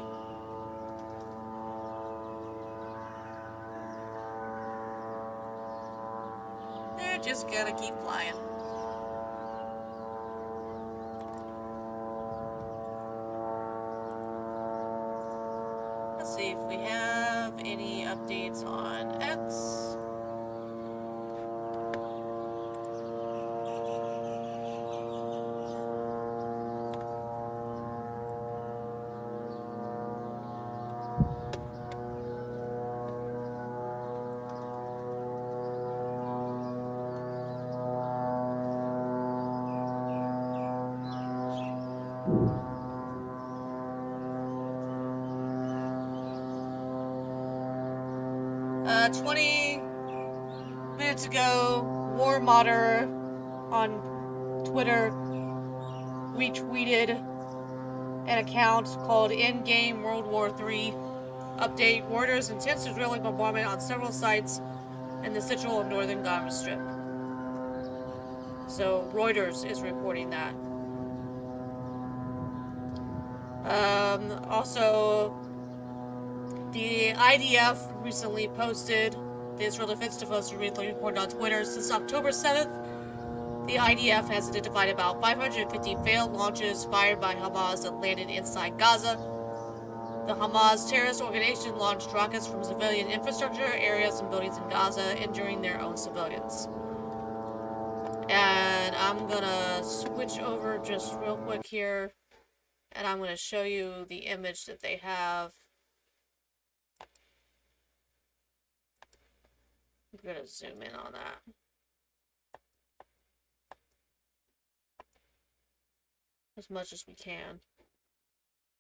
They're just gonna keep flying. Let's see if we have any updates on X. Uh, 20 minutes ago, War Modder on Twitter retweeted an account called In-Game World War III Update. Reuters intense Israeli bombardment on several sites in the central and northern Gaza Strip. So Reuters is reporting that. Also, the IDF recently posted, the Israel Defense Forces recently reported on Twitter, since October 7th, the IDF has identified about 550 failed launches fired by Hamas that landed inside Gaza. The Hamas terrorist organization launched rockets from civilian infrastructure, areas, and buildings in Gaza, injuring their own civilians. And I'm gonna switch over just real quick here, and I'm gonna show you the image that they have. I'm gonna zoom in on that. As much as we can.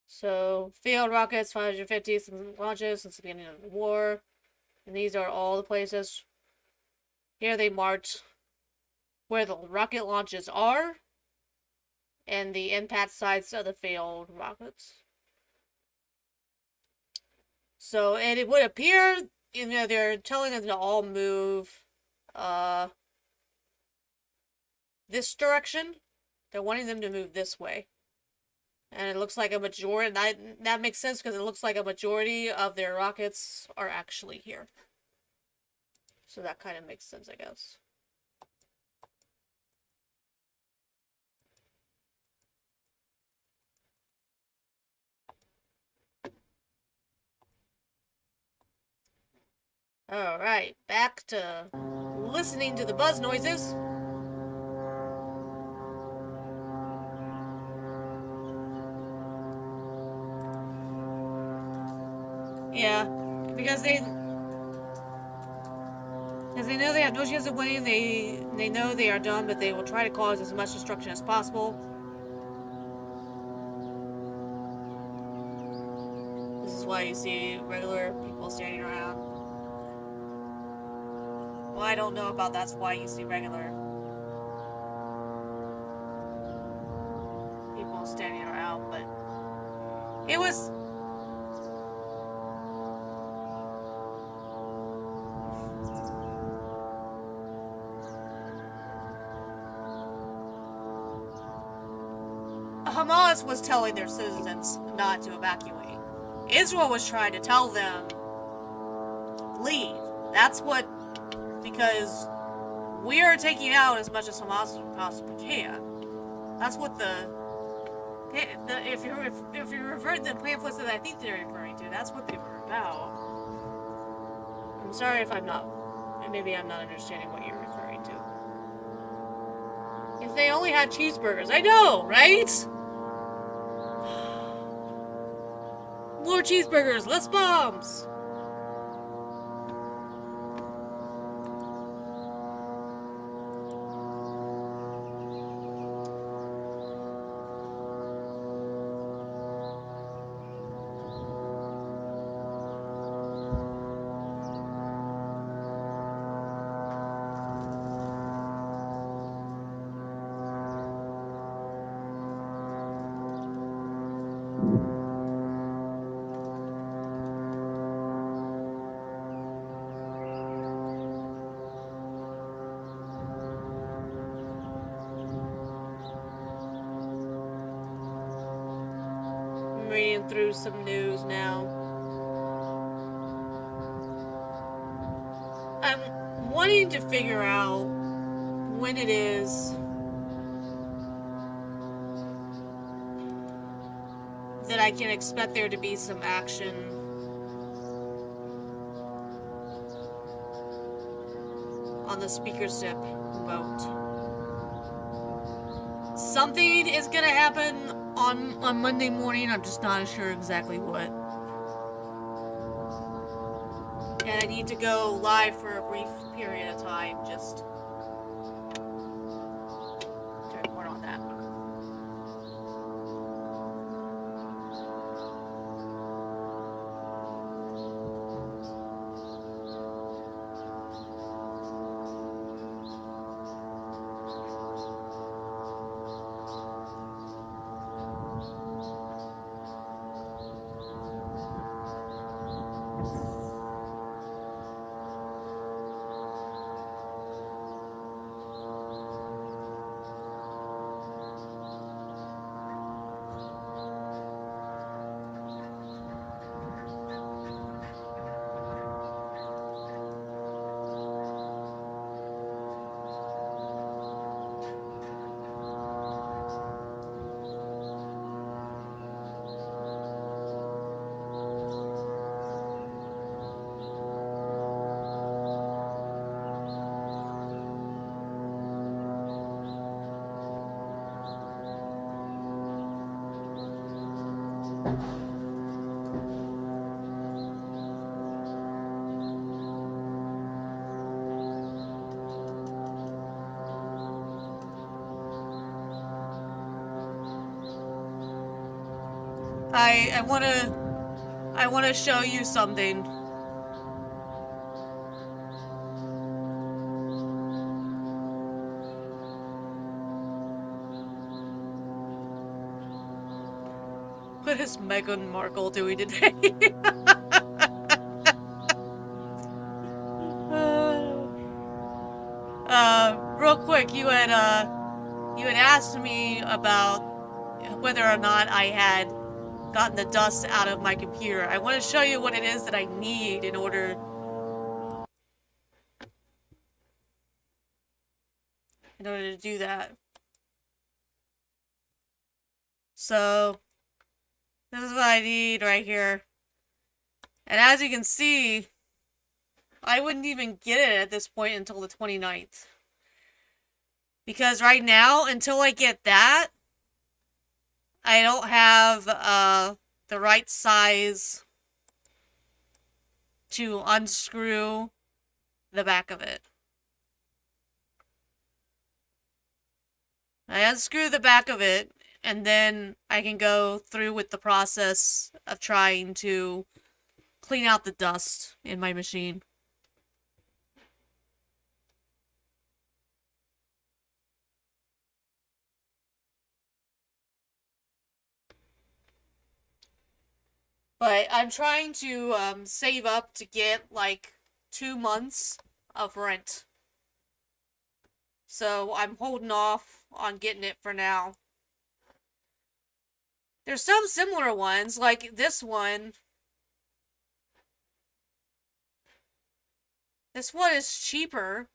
So, field rockets, 550 launches since the beginning of the war. And these are all the places. Here they marked where the rocket launches are. And the impact sites of the failed rockets. So, and it would appear, you know, they're telling them to all move this direction. They're wanting them to move this way. And it looks like a majority, that makes sense because it looks like a majority of their rockets are actually here. So that kind of makes sense, I guess. Alright, back to listening to the buzz noises. Yeah, because they know they have no chance of winning. They know they are done, but they will try to cause as much destruction as possible. This is why you see regular people standing around. Well, I don't know about that's why you see regular people standing around, but it was. Hamas was telling their citizens not to evacuate. Israel was trying to tell them, leave. That's what, because we are taking out as much as Hamas possibly can. That's what if you revert the pamphlets that I think they're referring to, that's what they were about. I'm sorry if I'm not, maybe I'm not understanding what you're referring to. If they only had cheeseburgers, I know, right? More cheeseburgers, less bombs! reading through some news now. I'm wanting to figure out when it is that I can expect there to be some action on the speakership vote. Something is gonna happen on Monday morning. I'm just not sure exactly what. And I need to go live for a brief period of time just to report on that. I wanna show you something. What is Meghan Markle doing today? Real quick, you had asked me about whether or not I had gotten the dust out of my computer. I want to show you what it is that I need in order to do that. So this is what I need right here. And as you can see, I wouldn't even get it at this point until the 29th. Because right now, until I get that, I don't have the right size to unscrew the back of it. I unscrew the back of it, and then I can go through with the process of trying to clean out the dust in my machine. But I'm trying to save up to get like 2 months of rent. So I'm holding off on getting it for now. There's some similar ones, like this one. This one is cheaper,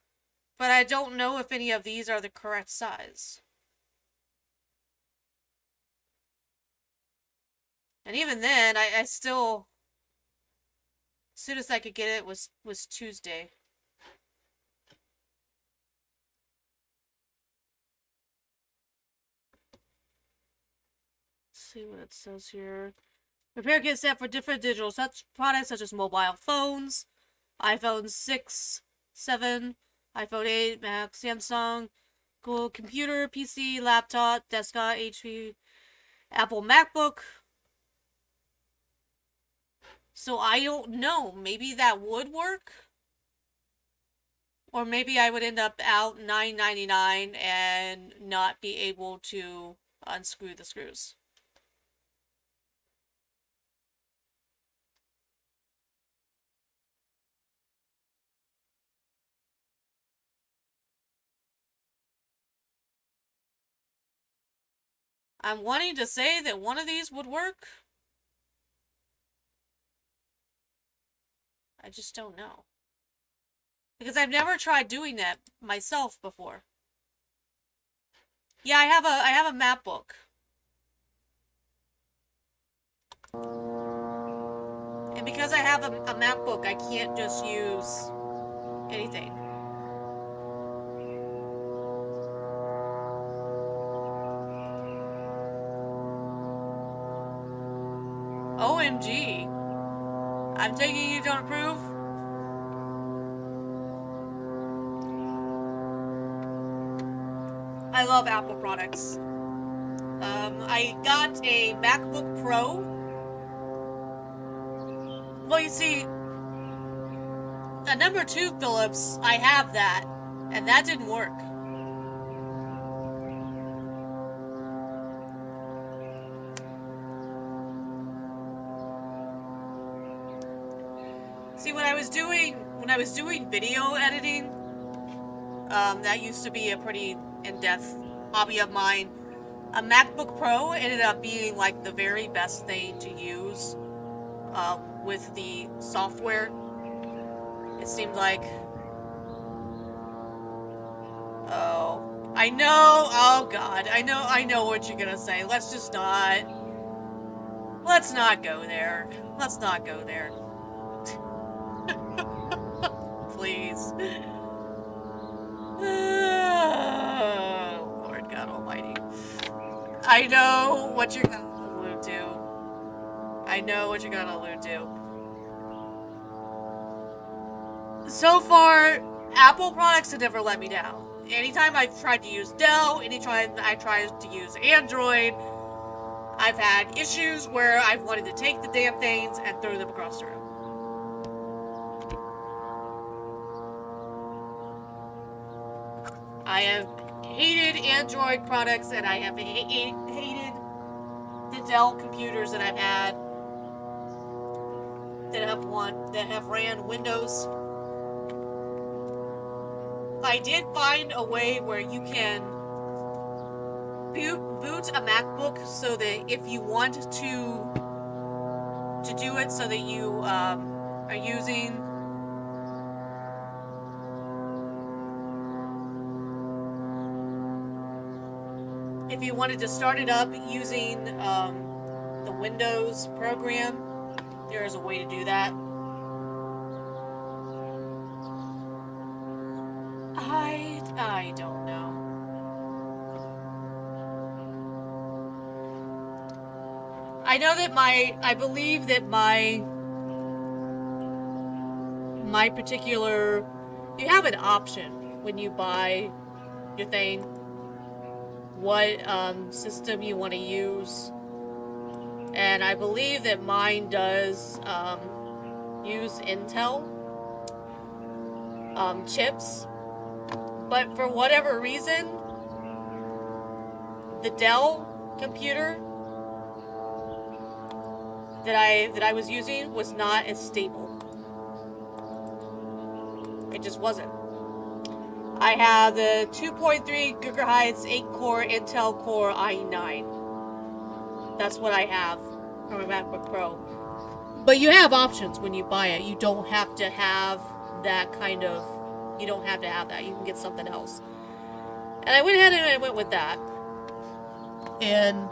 but I don't know if any of these are the correct size. And even then, I still, as soon as I could get it was Tuesday. Let's see what it says here. Repair kit set for different digital products such as mobile phones, iPhone 6, 7, iPhone 8, Mac, Samsung, Google computer, PC, laptop, desktop, HP, Apple MacBook. So I don't know. Maybe that would work. Or maybe I would end up out $9.99 and not be able to unscrew the screws. I'm wanting to say that one of these would work. I just don't know. Because I've never tried doing that myself before. Yeah, I have a MacBook. And because I have a MacBook, I can't just use anything. OMG. I'm taking you don't approve? I love Apple products. I got a MacBook Pro. Well, you see, a number 2 Philips, I have that, and that didn't work. See, when I was doing video editing, that used to be a pretty in-depth hobby of mine. A MacBook Pro ended up being like the very best thing to use with the software. It seemed like, oh, I know, oh God, I know what you're gonna say. Let's not go there. Let's not go there. Please. Oh, Lord God Almighty. I know what you're gonna allude to. I know what you're gonna allude to. So far, Apple products have never let me down. Anytime I've tried to use Dell, anytime I tried to use Android, I've had issues where I've wanted to take the damn things and throw them across the room. I have hated Android products, and I have hated the Dell computers that I've had that have ran Windows. I did find a way where you can boot a MacBook so that if you want to do it so that you are using if you wanted to start it up using the Windows program, there is a way to do that. I don't know. I know that I believe that my particular, you have an option when you buy your thing, what system you want to use, and I believe that mine does use Intel chips, but for whatever reason, the Dell computer that I was using was not as stable. It just wasn't. I have the 2.3 gigahertz 8-core Intel Core i9. That's what I have from a MacBook Pro. But you have options when you buy it. You don't have to have that kind of... You don't have to have that. You can get something else. And I went ahead and I went with that. And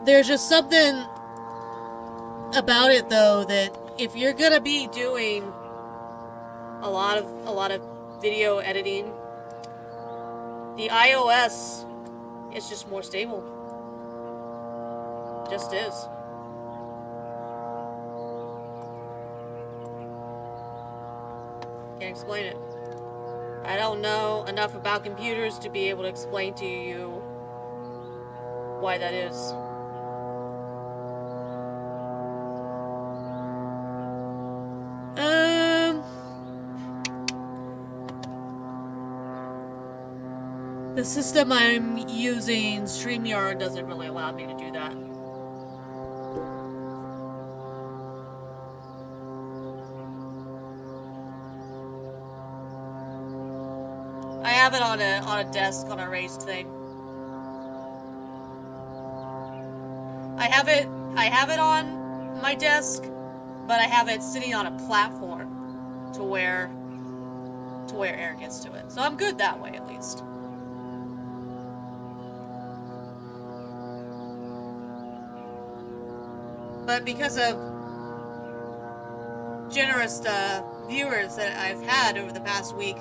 there's just something about it, though, that if you're gonna be doing a lot of video editing, the iOS is just more stable. Just is. Can't explain it. I don't know enough about computers to be able to explain to you why that is. The system I'm using, StreamYard, doesn't really allow me to do that. I have it on a desk, on a raised thing. I have it on my desk, but I have it sitting on a platform to where air gets to it. So I'm good that way, at least. But because of generous viewers that I've had over the past week,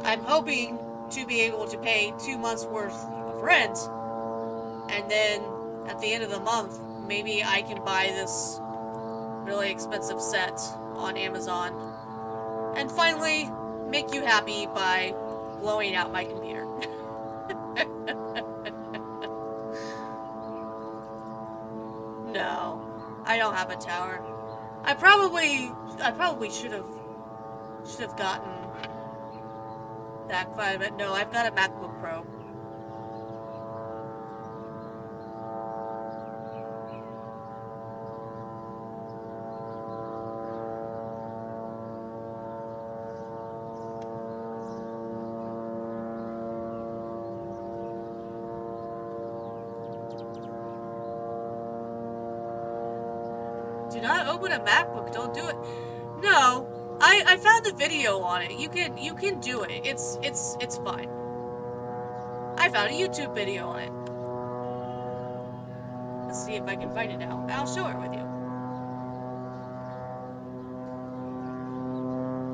I'm hoping to be able to pay 2 months worth of rent, and then at the end of the month, maybe I can buy this really expensive set on Amazon and finally make you happy by blowing out my computer. No, I don't have a tower. I probably should have gotten that fine, but no, I've got a MacBook Pro. Do not open a MacBook, don't do it. No, I found the video on it. You can do it. It's fine. I found a YouTube video on it. Let's see if I can find it now. I'll show it with you.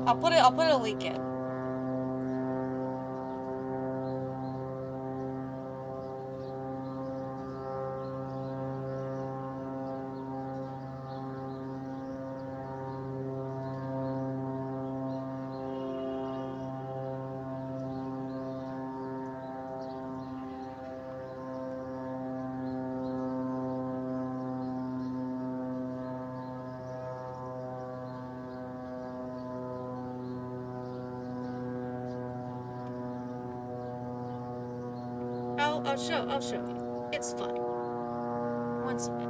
I'll put a link in. I'll show you. It's fine. One second.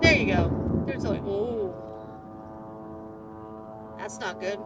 There you go. There's like, ooh. That's not good.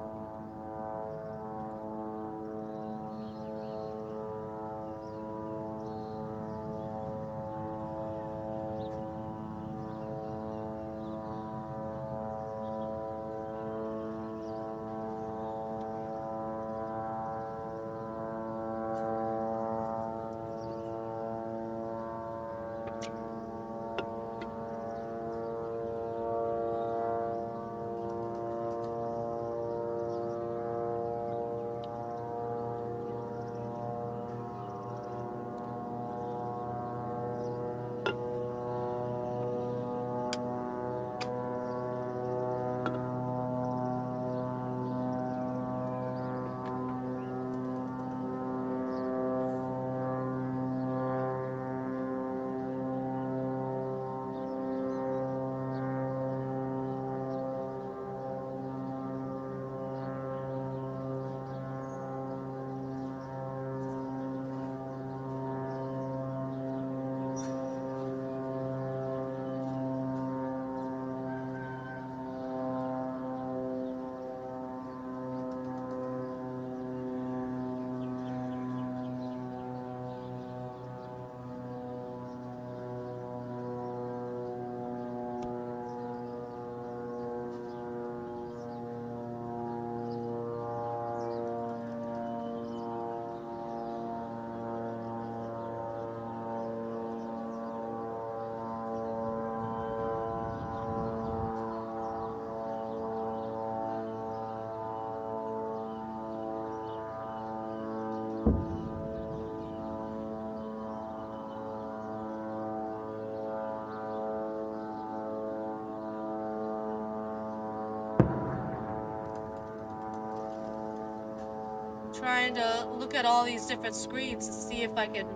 Trying to look at all these different screens to see if I can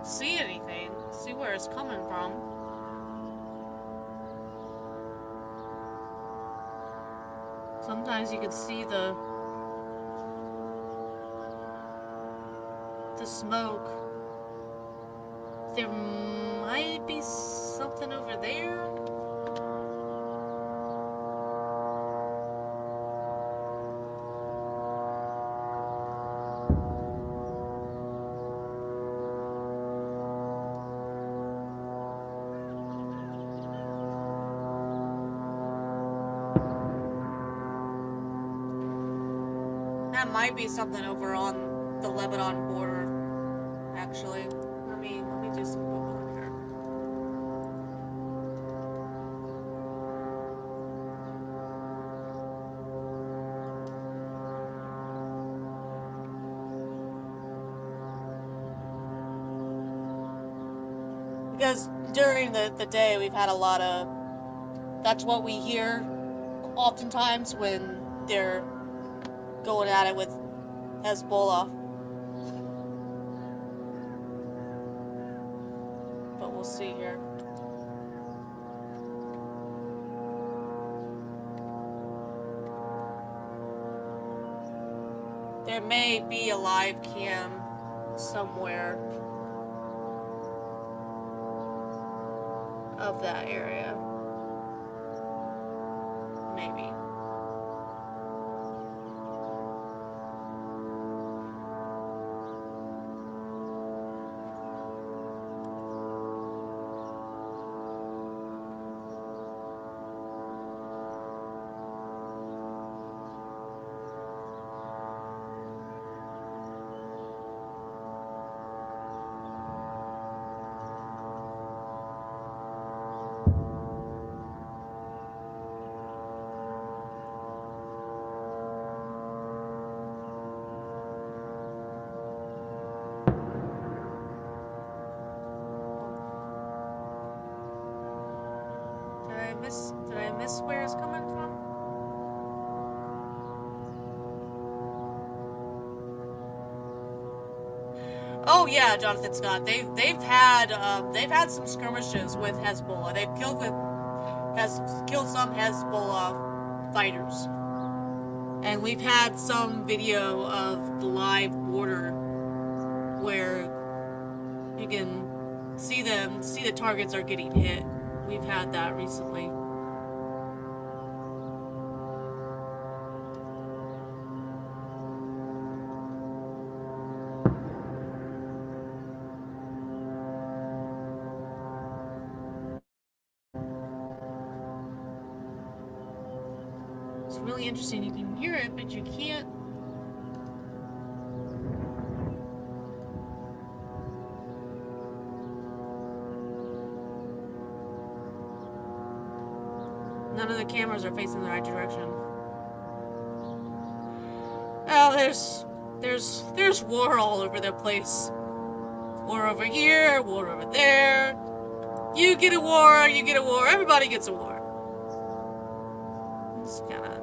see anything, see where it's coming from. Sometimes you can see the smoke There might be something over there. That might be something over on the Lebanon border, actually. Let me do some Googling here. Because during the day we've had a lot of, that's what we hear oftentimes when they're going at it with Hezbollah. But we'll see here. There may be a live cam somewhere of that area. Maybe. Did I miss where it's coming from? Oh yeah, Jonathan Scott. They've had some skirmishes with Hezbollah. They've killed some Hezbollah fighters, and we've had some video of the live border where you can see the targets are getting hit. We've had that recently. It's really interesting. You can hear it, but you can't. None of the cameras are facing the right direction. Oh, there's war all over the place. War over here, war over there. You get a war, you get a war, everybody gets a war. It's kind of...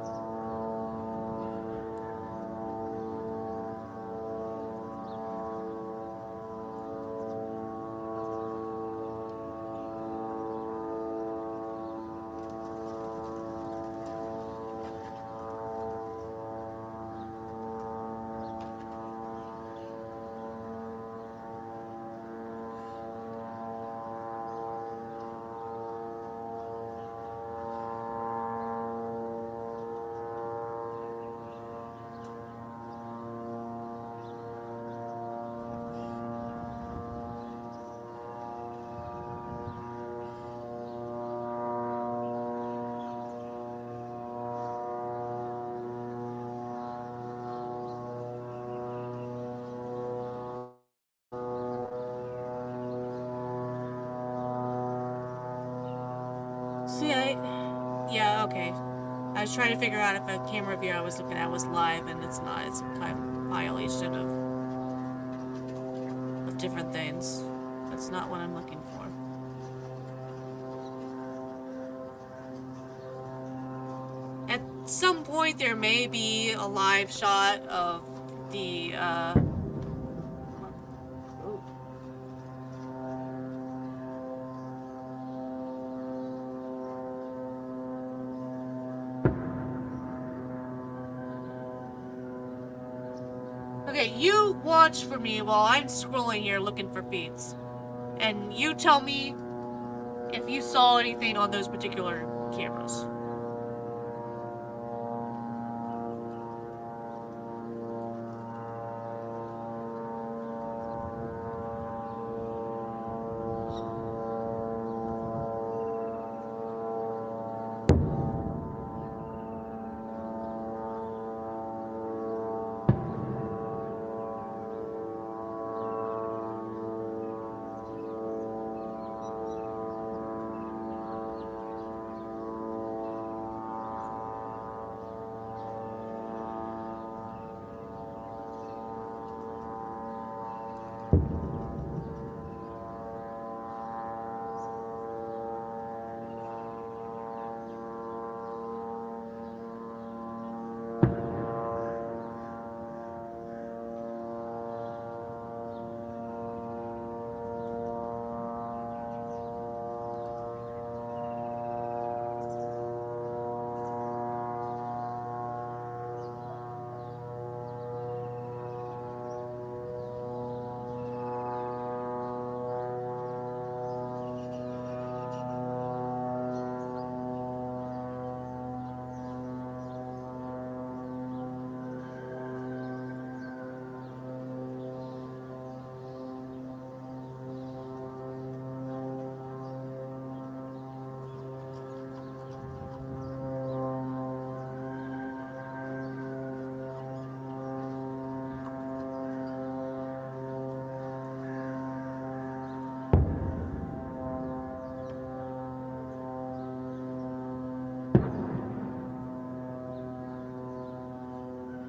See, yeah, okay. I was trying to figure out if a camera view I was looking at was live, and it's not. It's some kind of violation of different things. That's not what I'm looking for. At some point, there may be a live shot of the, Okay, you watch for me while I'm scrolling here looking for beats. And you tell me if you saw anything on those particular cameras.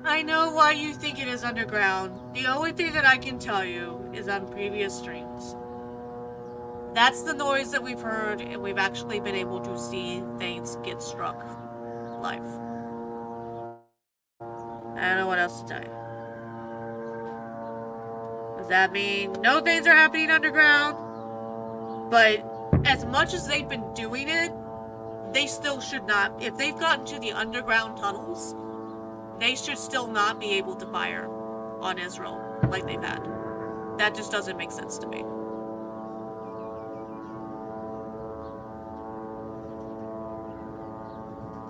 I know why you think it is underground. The only thing that I can tell you is on previous streams. That's the noise that we've heard, and we've actually been able to see things get struck live. I don't know what else to tell you. Does that mean no things are happening underground? But as much as they've been doing it, they still should not. If they've gotten to the underground tunnels, they should still not be able to fire on Israel like they've had. That just doesn't make sense to me.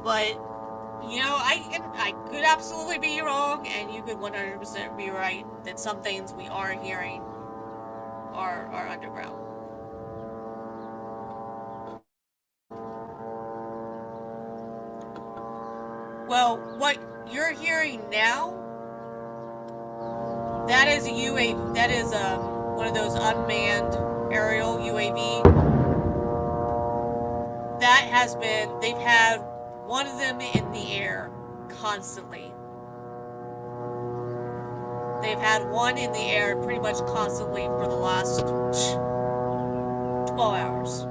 But, you know, I could absolutely be wrong, and you could 100% be right that some things we are hearing are underground. Well, what you're hearing now, that is a UAV. That is one of those unmanned aerial UAV. That has been, they've had one of them in the air constantly. They've had one in the air pretty much constantly for the last 12 hours.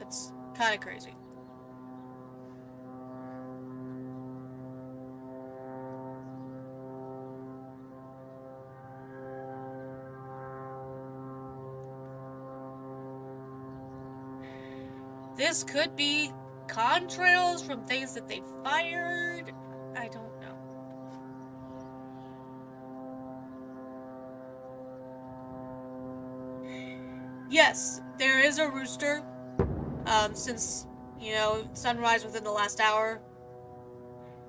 It's kind of crazy. This could be contrails from things that they fired. I don't know. Yes, there is a rooster. Since, you know, sunrise within the last hour.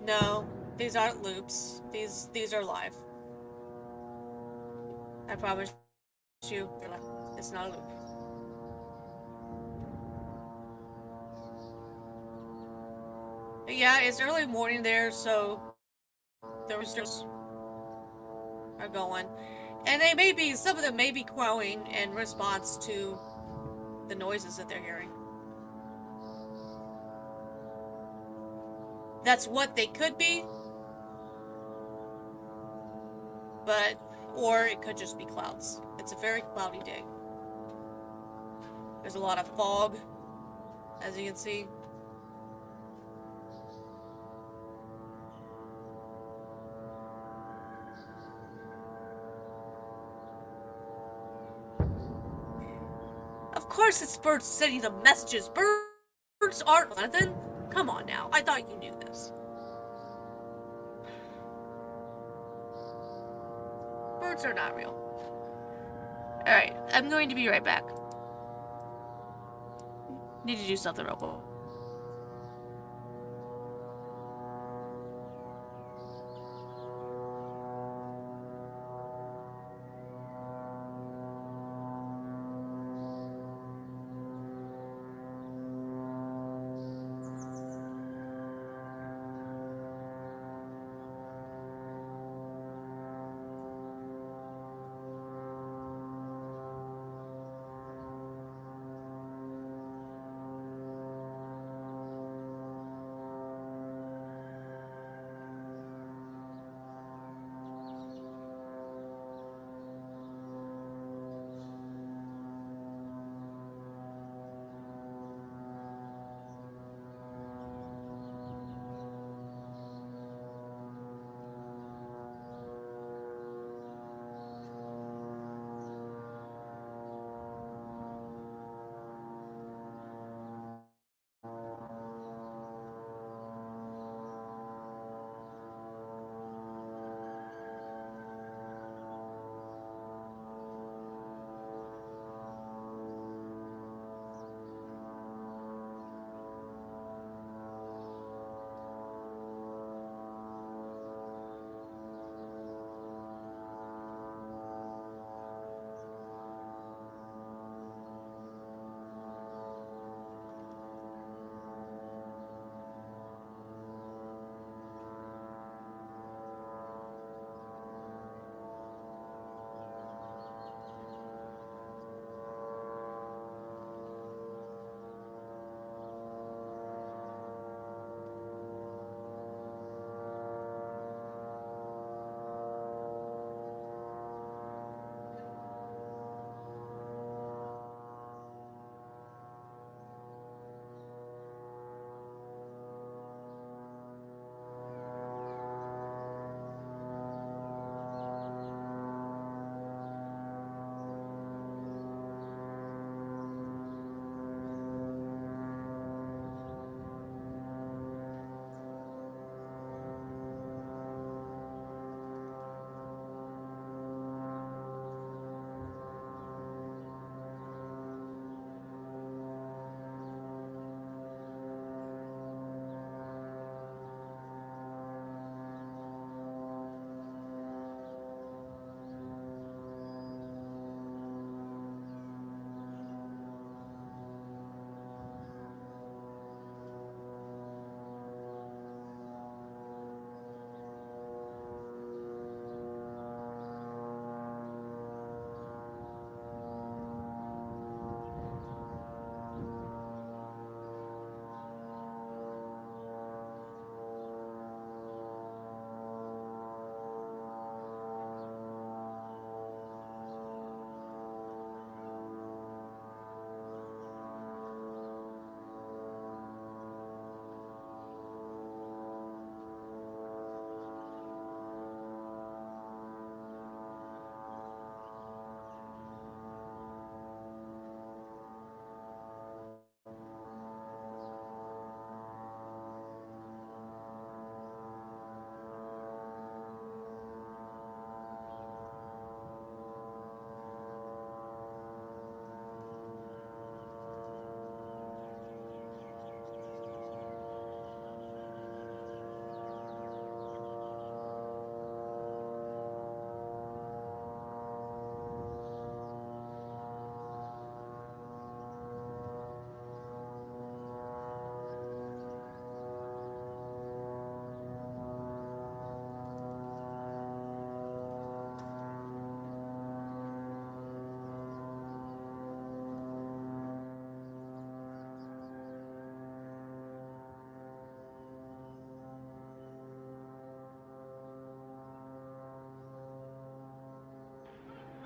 No, these aren't loops. These are live. I promise you, it's not a loop. But yeah, it's early morning there, so the roosters are going. And they may be, some of them may be crowing in response to the noises that they're hearing. That's what they could be. But, or it could just be clouds. It's a very cloudy day. There's a lot of fog, as you can see. Of course it's birds sending the messages. Birds aren't Jonathan. Come on now. I thought you knew this. robots are not real. Alright, I'm going to be right back. Need to do something real quick.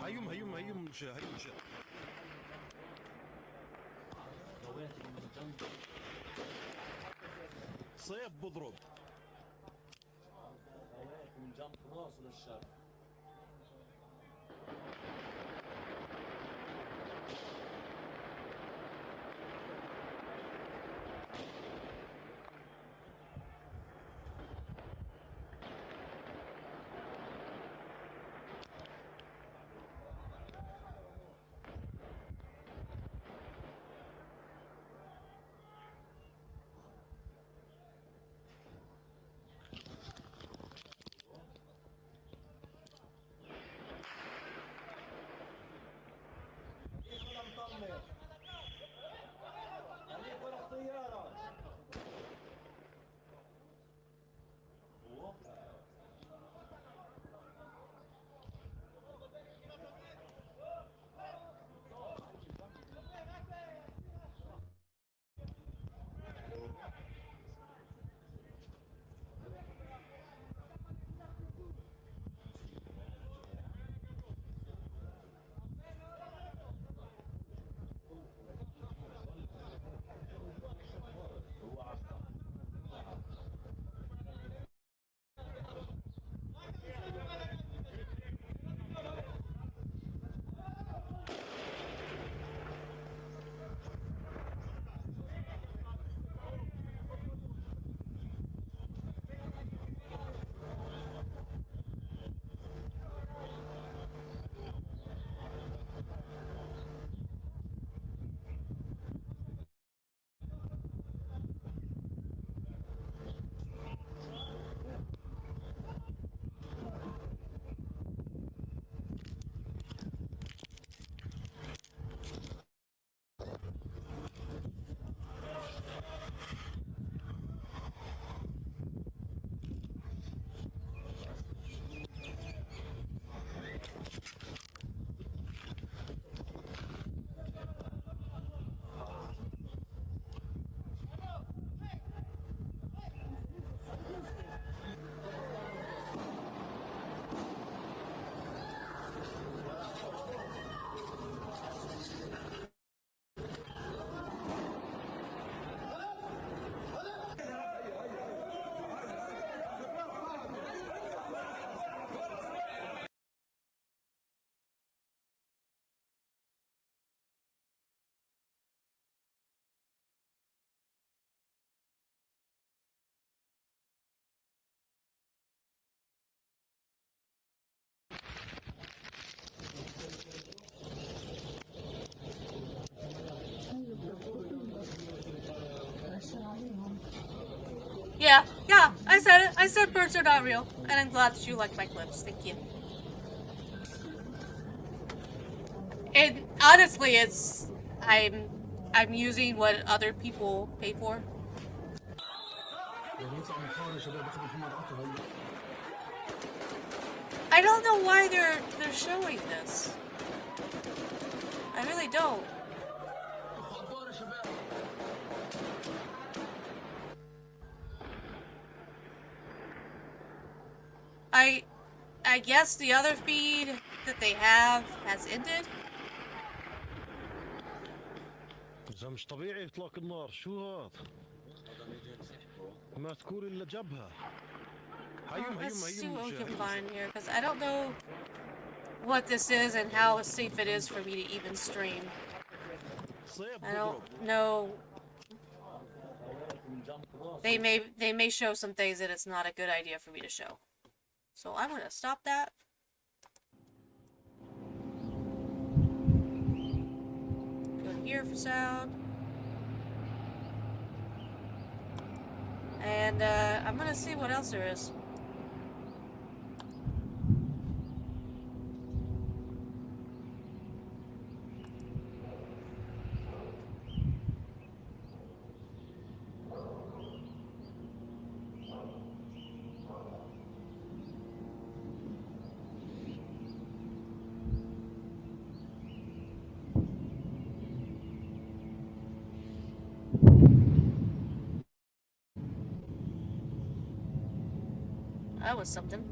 هيوم صيب بضرب من جنب راسه للشرق. Yeah, I said it. I said birds are not real, and I'm glad that you like my clips. Thank you. And honestly, I'm using what other people pay for. I don't know why they're showing this. I really don't. I guess the other feed that they have has ended. إذا مش طبيعي إطلاق النار شو هذا؟ ما تكون إلا جبهة. Let's see what we can find here, because I don't know what this is and how safe it is for me to even stream. I don't know. They may show some things that it's not a good idea for me to show. So I'm gonna stop that. Go to here for sound. And I'm gonna see what else there is. That was something.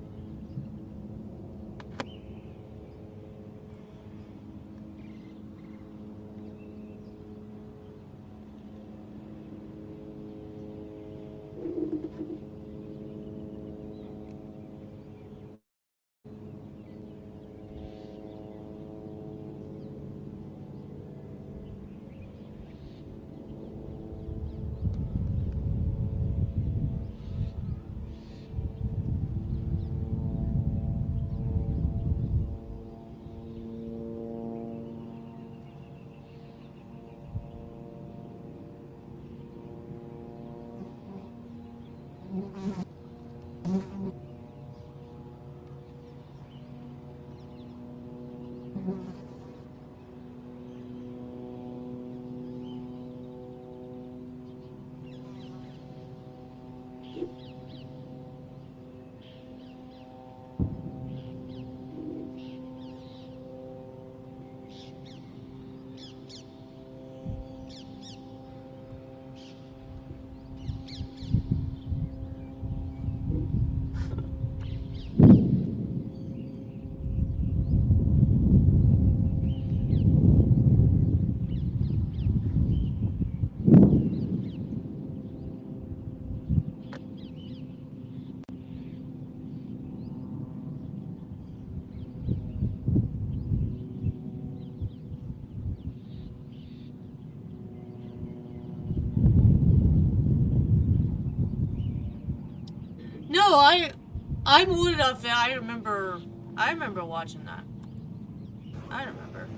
No, I'm old enough that I remember watching that. I remember.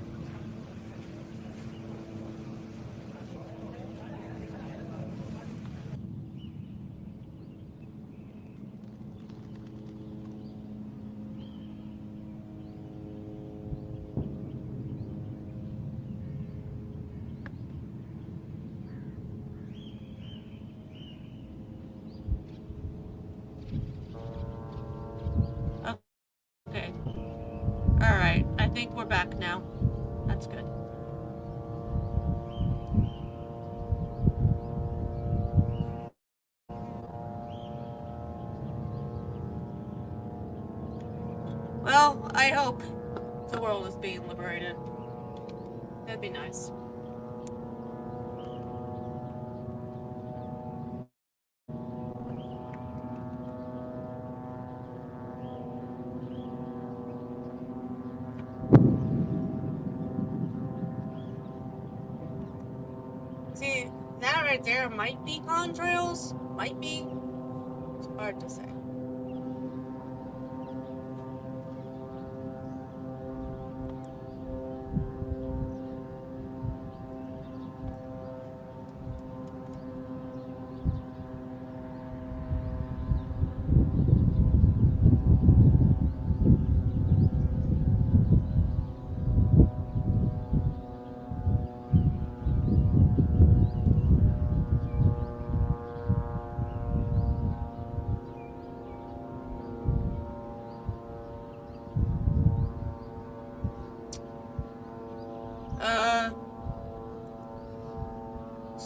Okay. Alright, I think we're back now. That's good. Well, I hope the world is being liberated. That'd be nice. See, that right there might be contrails. Might be. It's hard to say.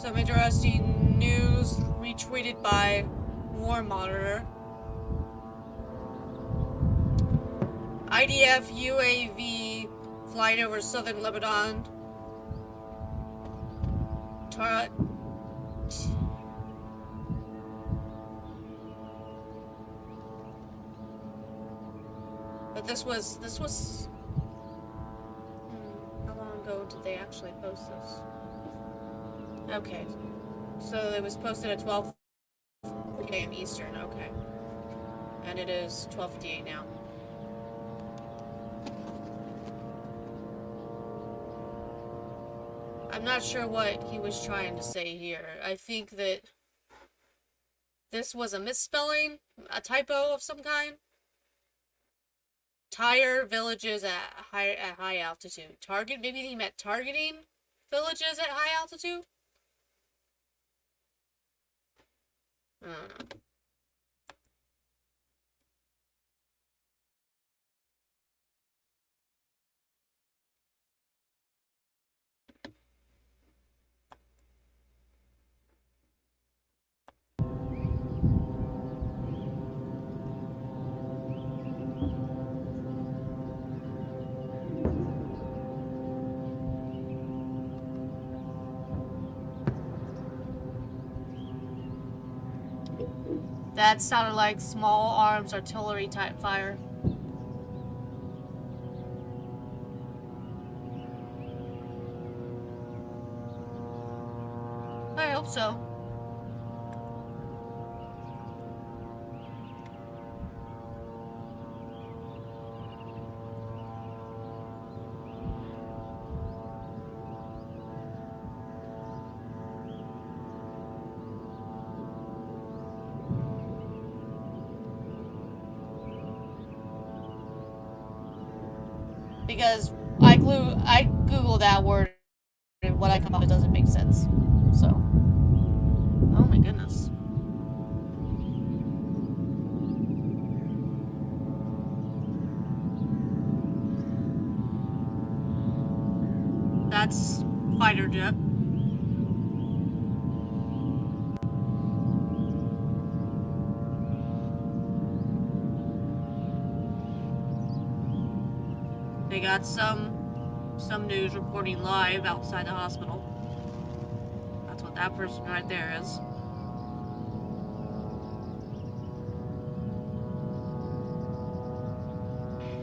Some interesting news retweeted by War Monitor. IDF UAV flying over southern Lebanon. But this was how long ago did they actually post this? Okay, so it was posted at 12 a.m. Eastern. Okay, and it is 12:58 now. I'm not sure what he was trying to say here. I think that this was a misspelling, a typo of some kind. Tire villages at high altitude. Target, maybe he meant targeting villages at high altitude? I don't know. That sounded like small arms artillery type fire. I hope so. Because I Google that word and what I come up with doesn't make sense. So, oh my goodness. That's fighter jet. They got some news reporting live outside the hospital. That's what that person right there is.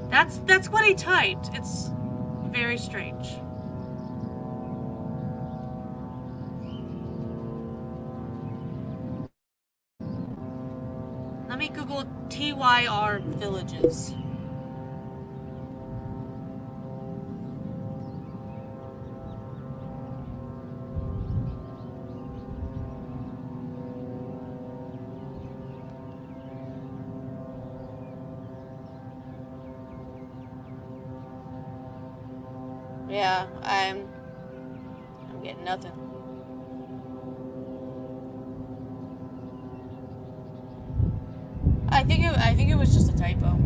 That's what he typed. It's very strange. Let me Google TYR villages. Yeah, I'm getting nothing. I think it was just a typo.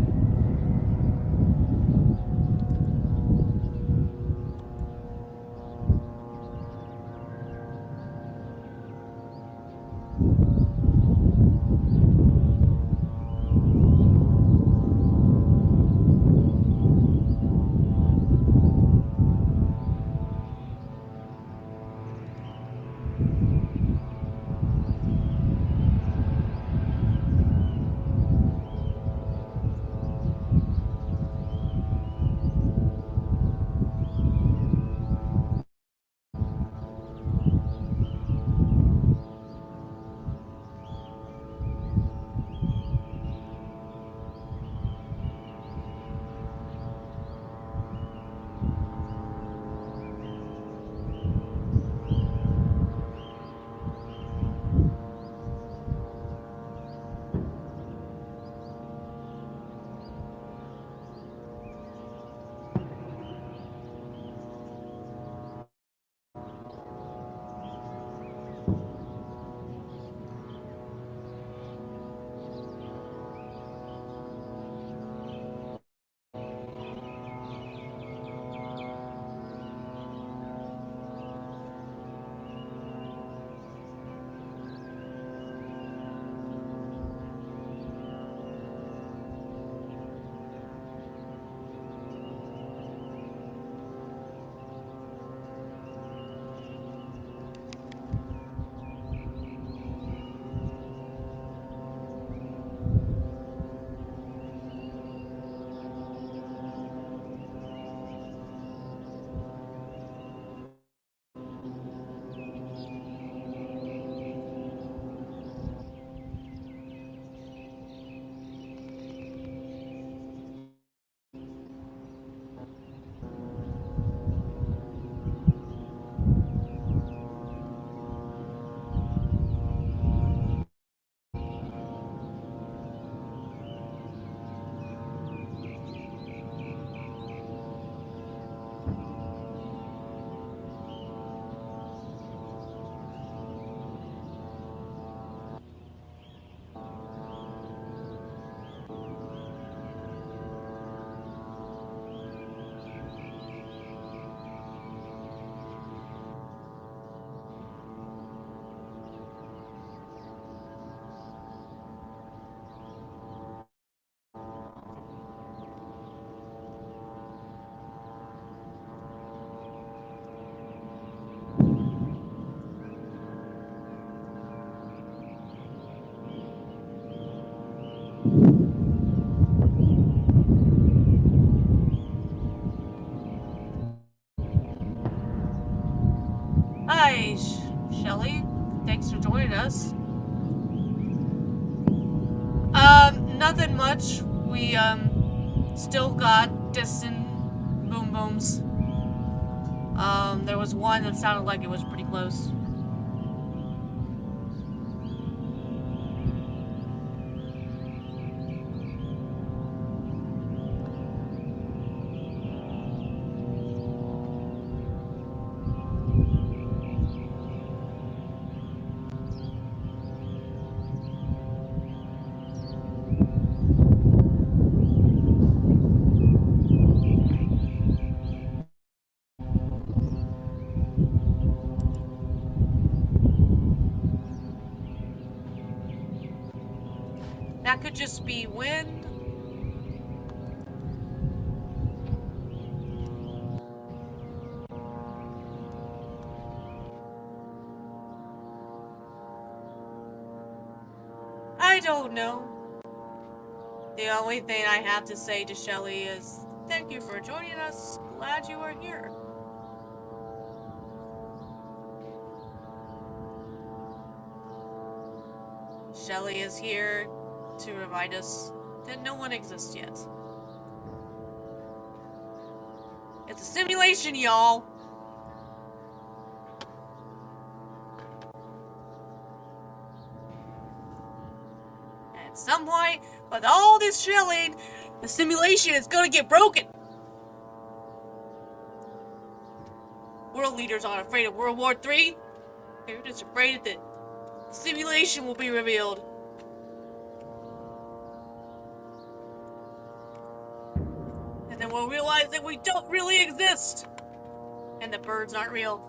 Hi, Shelly. Thanks for joining us. Nothing much. We, still got distant boom booms. There was one that sounded like it was pretty close. That could just be wind. I don't know. The only thing I have to say to Shelly is thank you for joining us. Glad you are here. Shelly is here to remind us that no one exists yet. It's a simulation, y'all. And at some point, with all this shelling, the simulation is gonna get broken. World leaders aren't afraid of World War III. They're just afraid that the simulation will be revealed. And then we'll realize that we don't really exist. And the birds aren't real.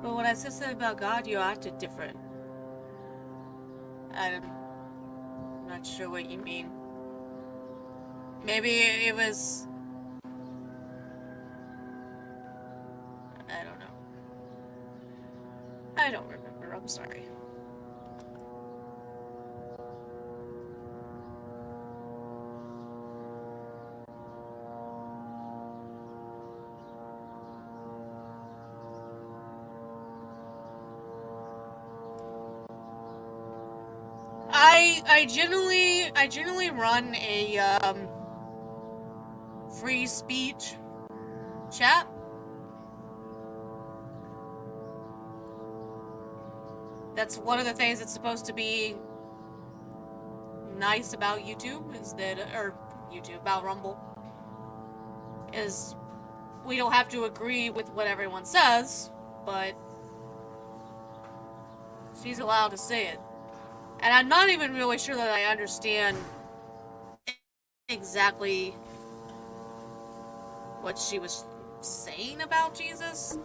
But when I said something about God, you acted different. I'm not sure what you mean. Maybe it was... I don't know. I don't remember, I'm sorry. I generally run a free speech chat. That's one of the things that's supposed to be nice about YouTube is that, or YouTube, about Rumble, is we don't have to agree with what everyone says, but she's allowed to say it. And I'm not even really sure that I understand exactly what she was saying about Jesus.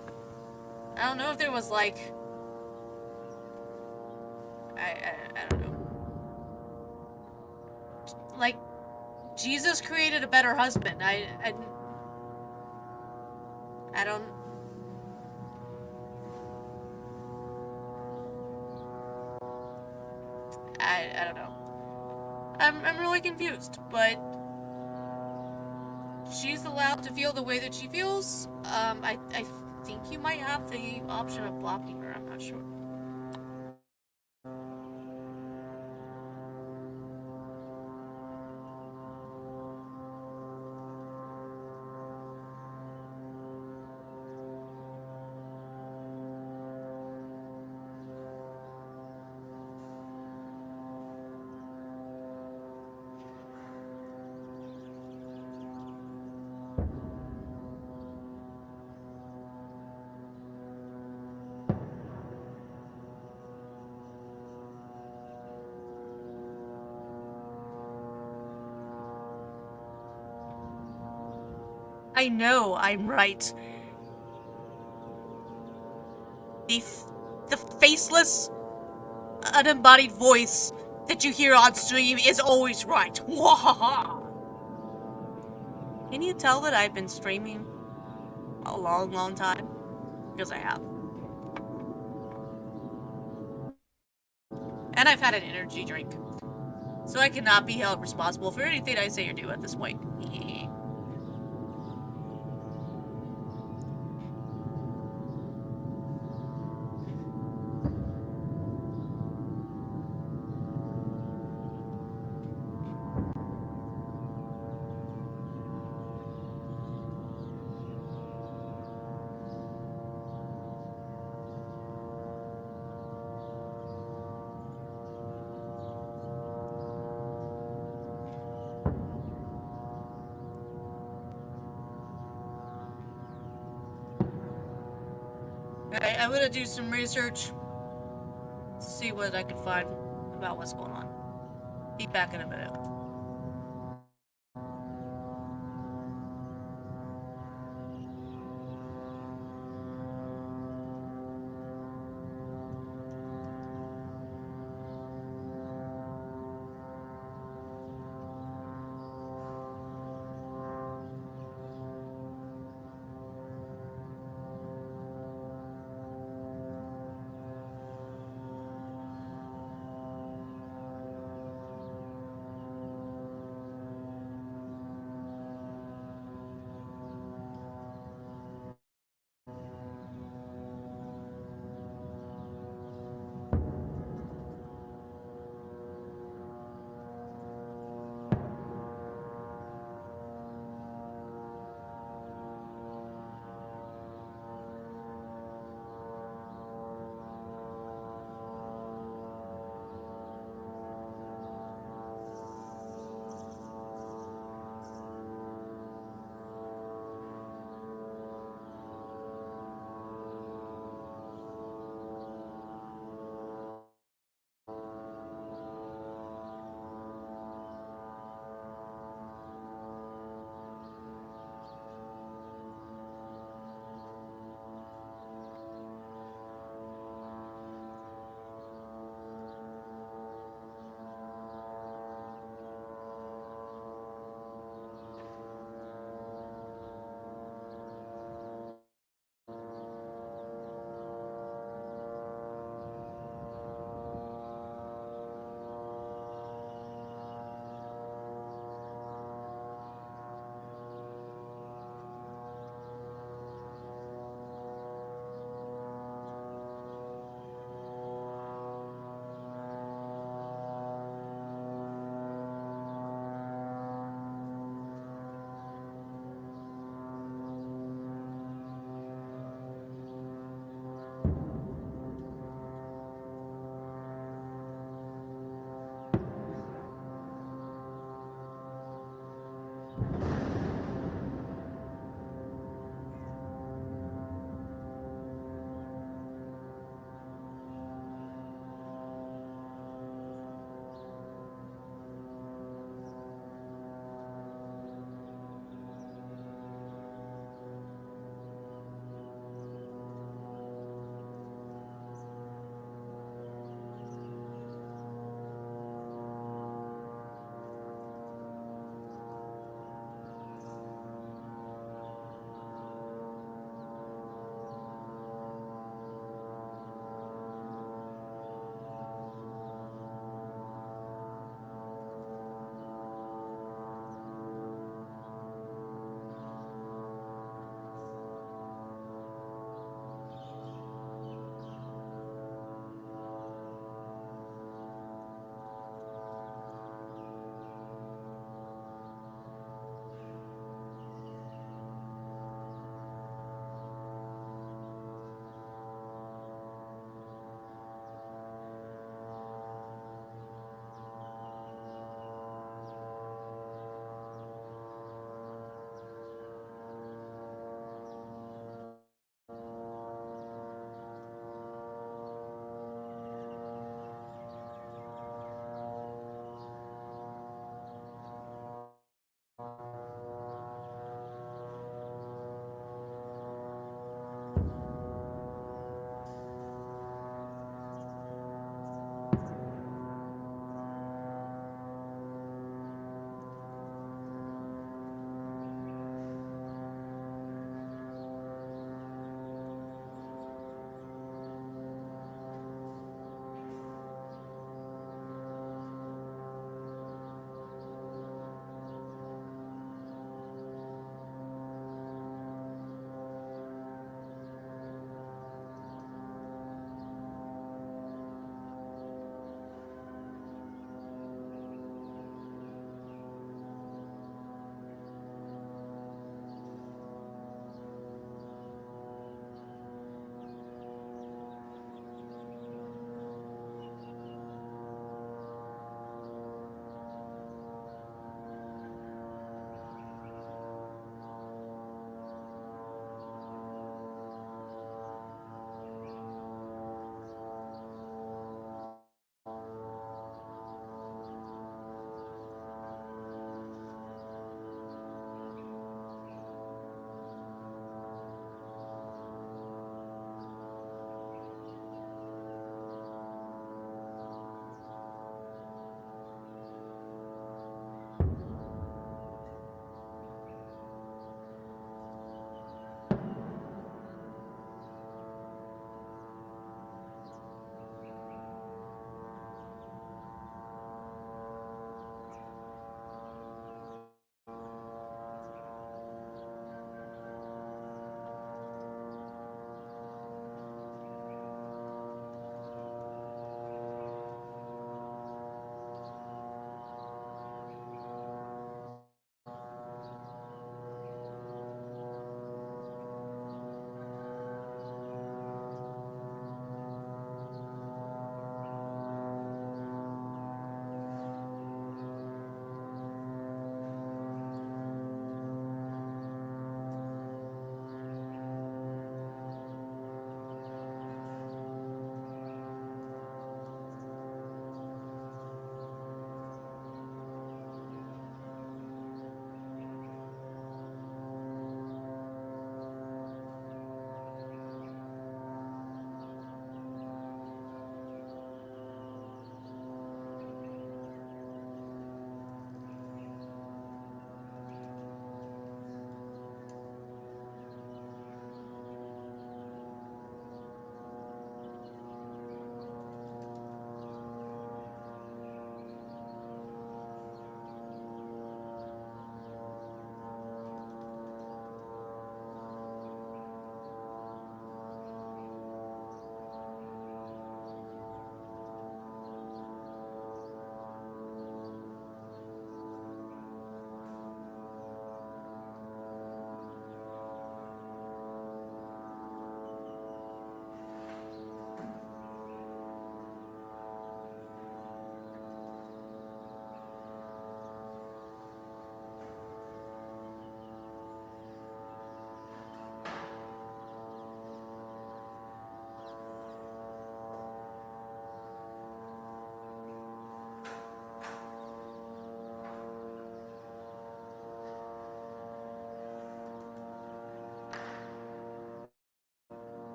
I don't know if there was like... I don't know. Like, Jesus created a better husband. I don't... I don't know. I'm really confused, but she's allowed to feel the way that she feels. I think you might have the option of blocking her, I'm not sure. I know I'm right. The faceless, unembodied voice that you hear on stream is always right. Wahaha! Can you tell that I've been streaming a long, long time? Because I have. And I've had an energy drink. So I cannot be held responsible for anything I say or do at this point. Alright, I'm gonna do some research to see what I can find about what's going on. Be back in a minute.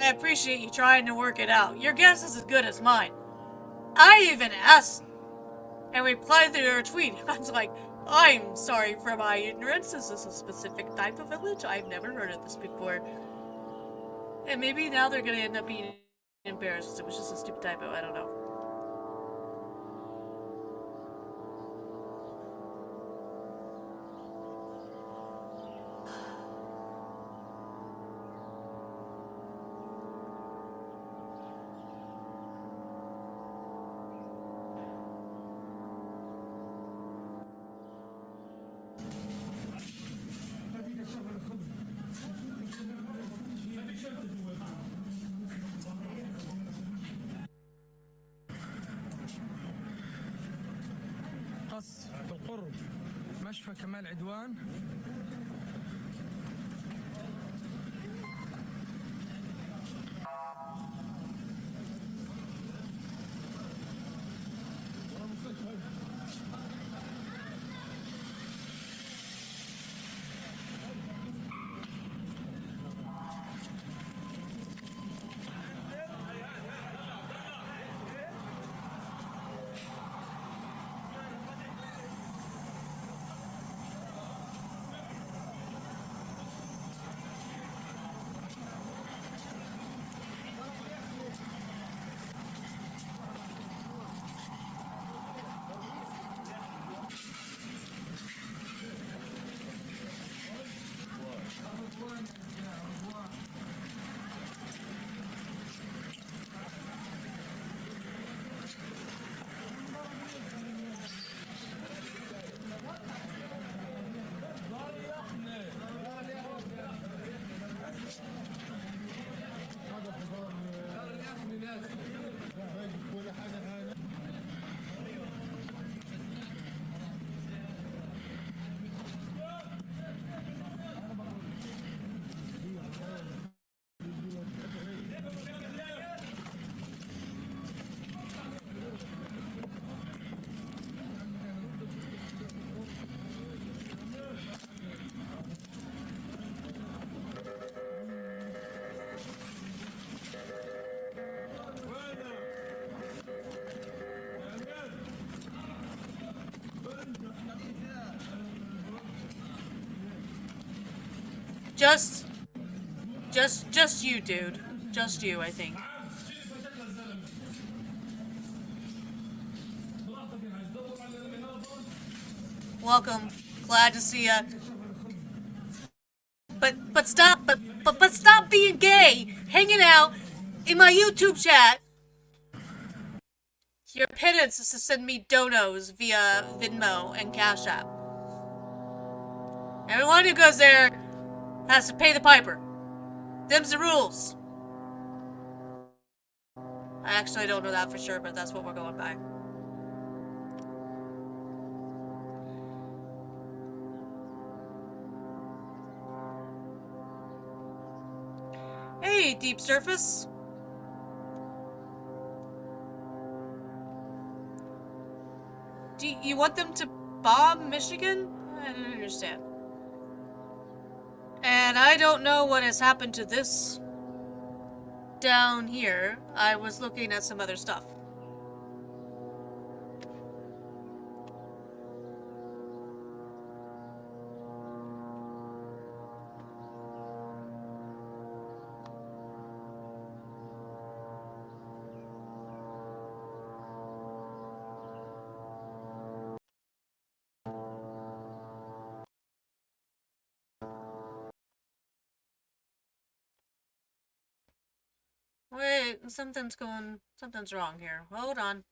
I appreciate you trying to work it out. Your guess is as good as mine. I even asked and replied to your tweet. I was like, I'm sorry for my ignorance. Is this a specific type of village? I've never heard of this before. And maybe now they're gonna end up being embarrassed because it was just a stupid typo. I don't know. قصف بالقرب مشفى كمال عدوان. Just you, dude. Just you, I think. Welcome. Glad to see ya. But stop being gay, hanging out in my YouTube chat. Your penance is to send me donos via Venmo and Cash App. Everyone who goes there has to pay the piper. Them's the rules. I actually don't know that for sure, but that's what we're going by. Hey, Deep Surface. Do you want them to bomb Michigan? I don't understand. And I don't know what has happened to this down here. I was looking at some other stuff. Wait, something's wrong here. Hold on.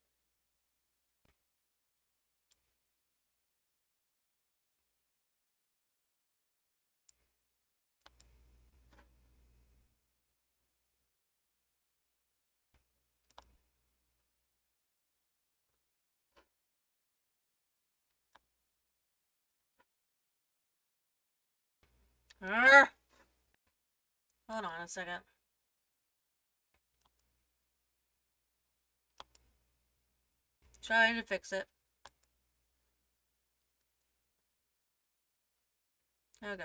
Hold on a second. Trying to fix it. There we go.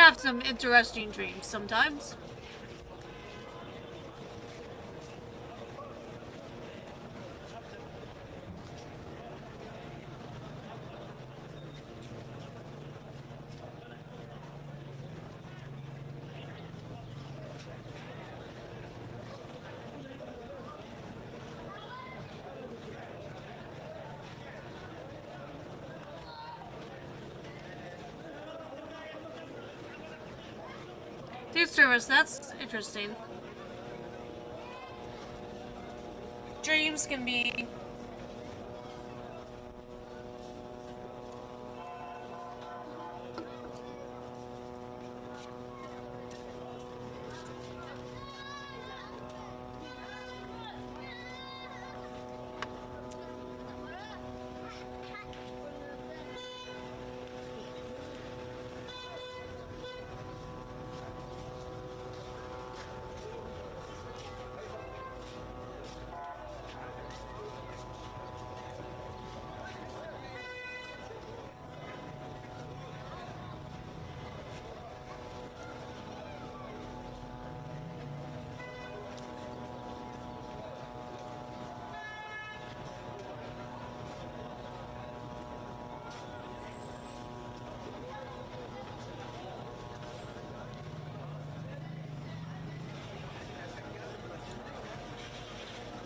have some interesting dreams sometimes. Food service, that's interesting. Dreams can be...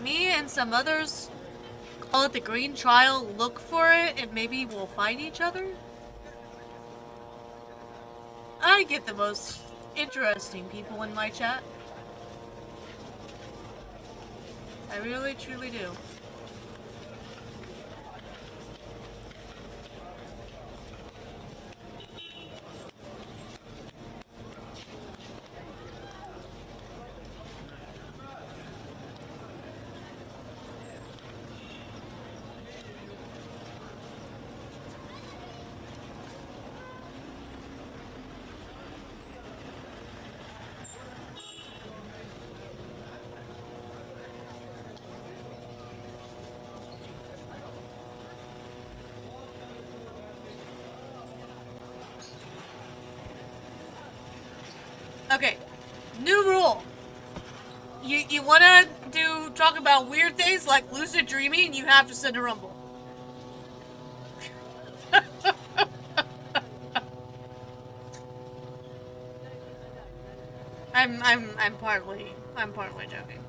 Me and some others call it the green trial, look for it, and maybe we'll find each other? I get the most interesting people in my chat. I really, truly do. Okay, new rule. You wanna talk about weird things like lucid dreaming, you have to send a rumble. I'm partly joking.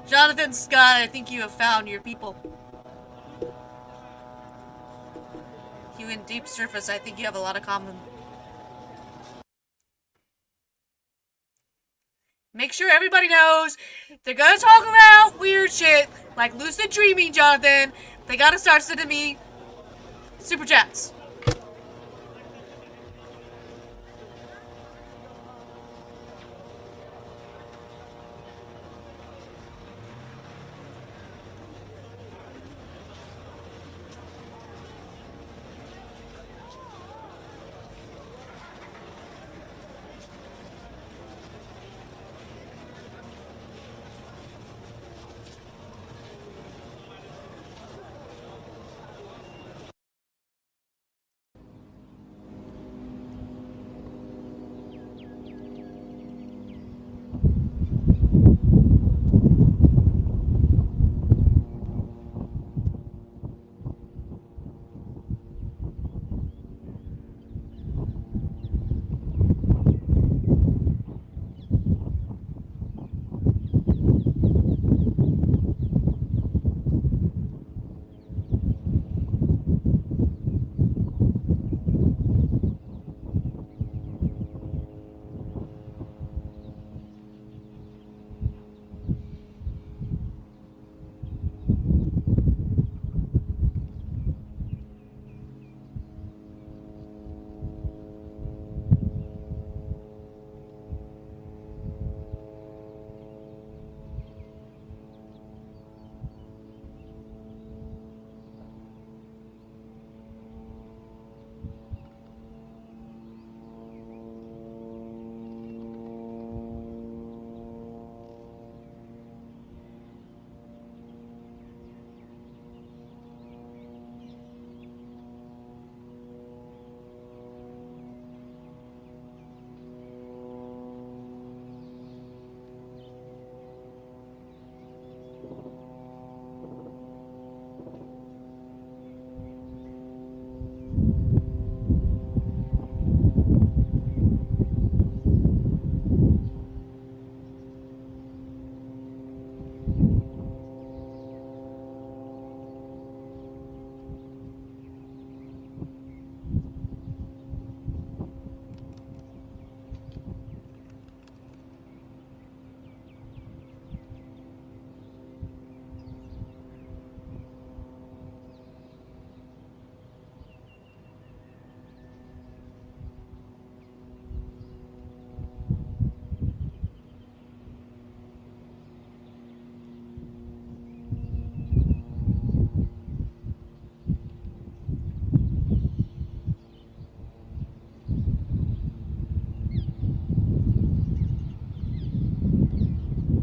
Jonathan Scott, I think you have found your people. You and Deep Surface, I think you have a lot of common. Make sure everybody knows they're gonna talk about weird shit like lucid dreaming, Jonathan. They gotta start sending me super chats.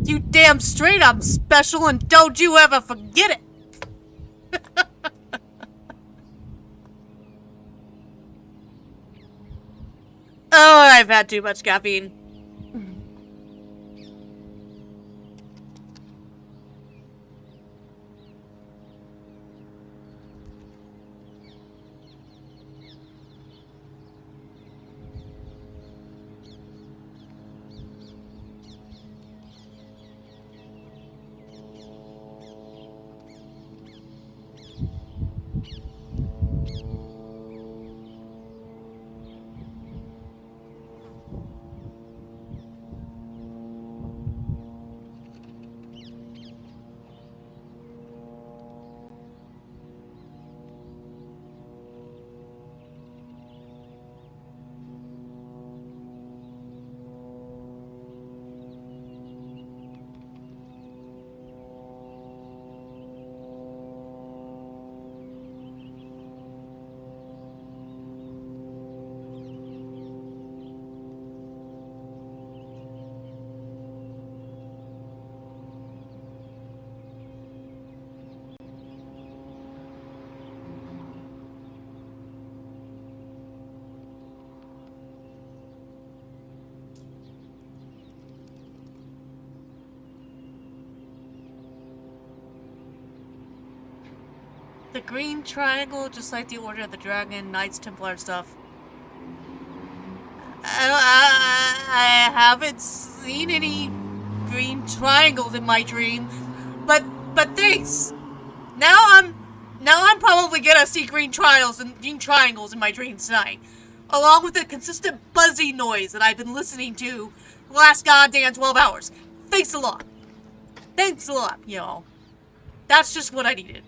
You damn straight I'm special, and don't you ever forget it! Oh, I've had too much caffeine. The green triangle, just like the Order of the Dragon, Knights Templar stuff. I haven't seen any green triangles in my dream, but thanks. Now I'm probably gonna see green triangles in my dreams tonight, along with the consistent buzzy noise that I've been listening to the last goddamn 12 hours. Thanks a lot. Thanks a lot, y'all. That's just what I needed.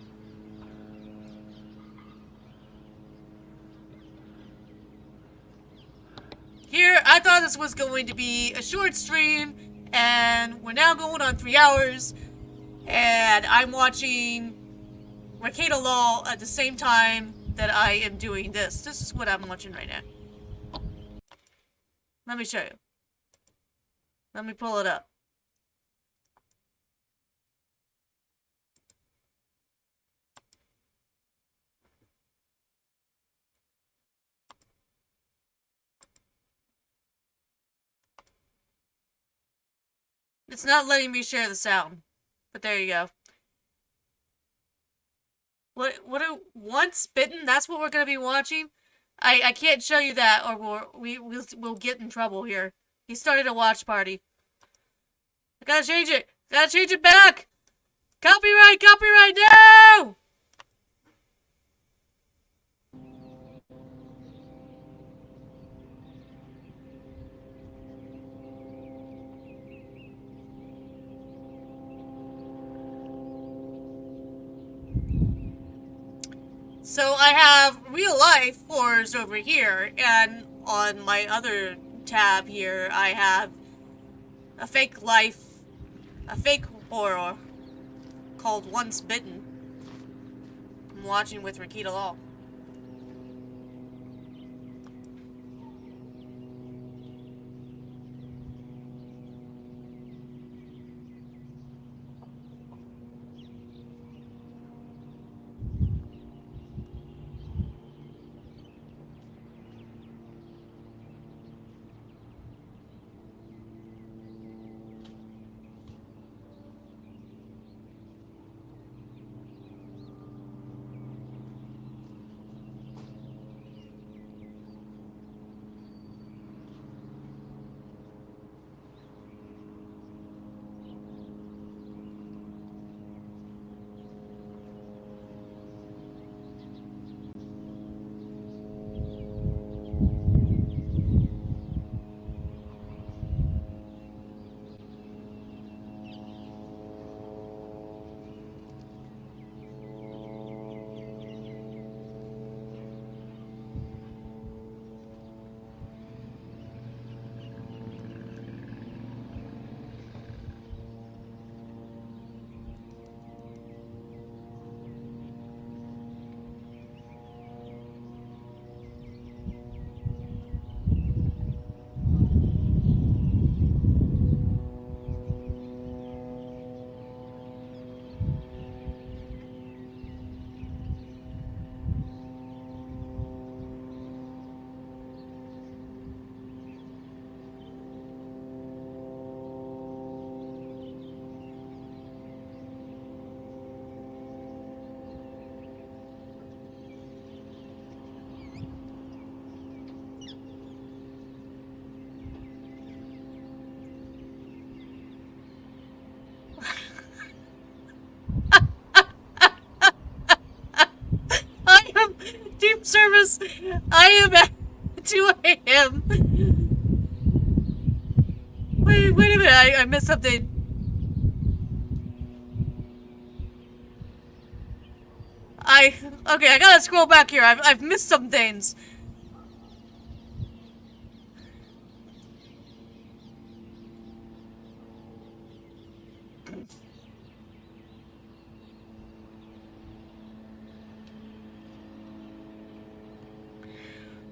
Here, I thought this was going to be a short stream, and we're now going on 3 hours, and I'm watching Rekieta Law at the same time that I am doing this. This is what I'm watching right now. Let me show you. Let me pull it up. It's not letting me share the sound, but there you go. Once Bitten? That's what we're gonna be watching? I can't show you that, or we'll get in trouble here. He started a watch party. I gotta change it. Gotta change it back. Copyright, copyright, no! So I have real life horrors over here, and on my other tab here, I have a fake horror called Once Bitten. I'm watching with Rekieta Law. I am at 2 a.m. Wait a minute, I missed something. Okay, I gotta scroll back here. I've missed some things.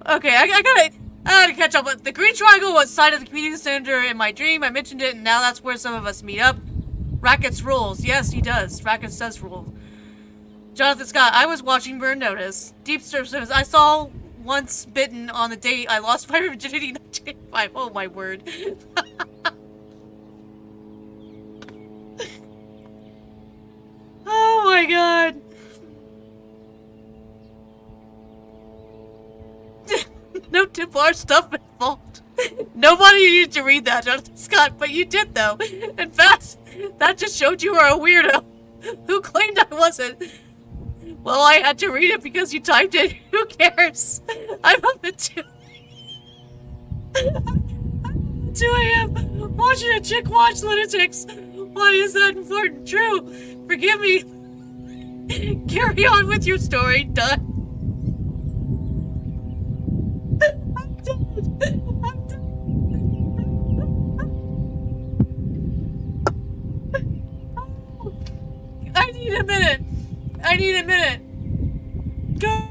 Okay, I gotta catch up. The Green Triangle was side of the community center in my dream. I mentioned it, and now that's where some of us meet up. Rackets rules. Yes, he does. Rackets does rule. Jonathan Scott, I was watching Burn Notice. Deep Service. I saw once bitten on the date I lost my virginity in 1985. Oh my word. Oh my god. No Templar stuff involved. Nobody needed to read that, Jonathan Scott, but you did though. In fact, that just showed you were a weirdo who claimed I wasn't. Well, I had to read it because you typed it. Who cares? I'm up at 2 a.m. watching a chick watch lunatics. Why is that important? True. Forgive me. Carry on with your story. Done. I'm dead. I'm dead. I need a minute. I need a minute. Go.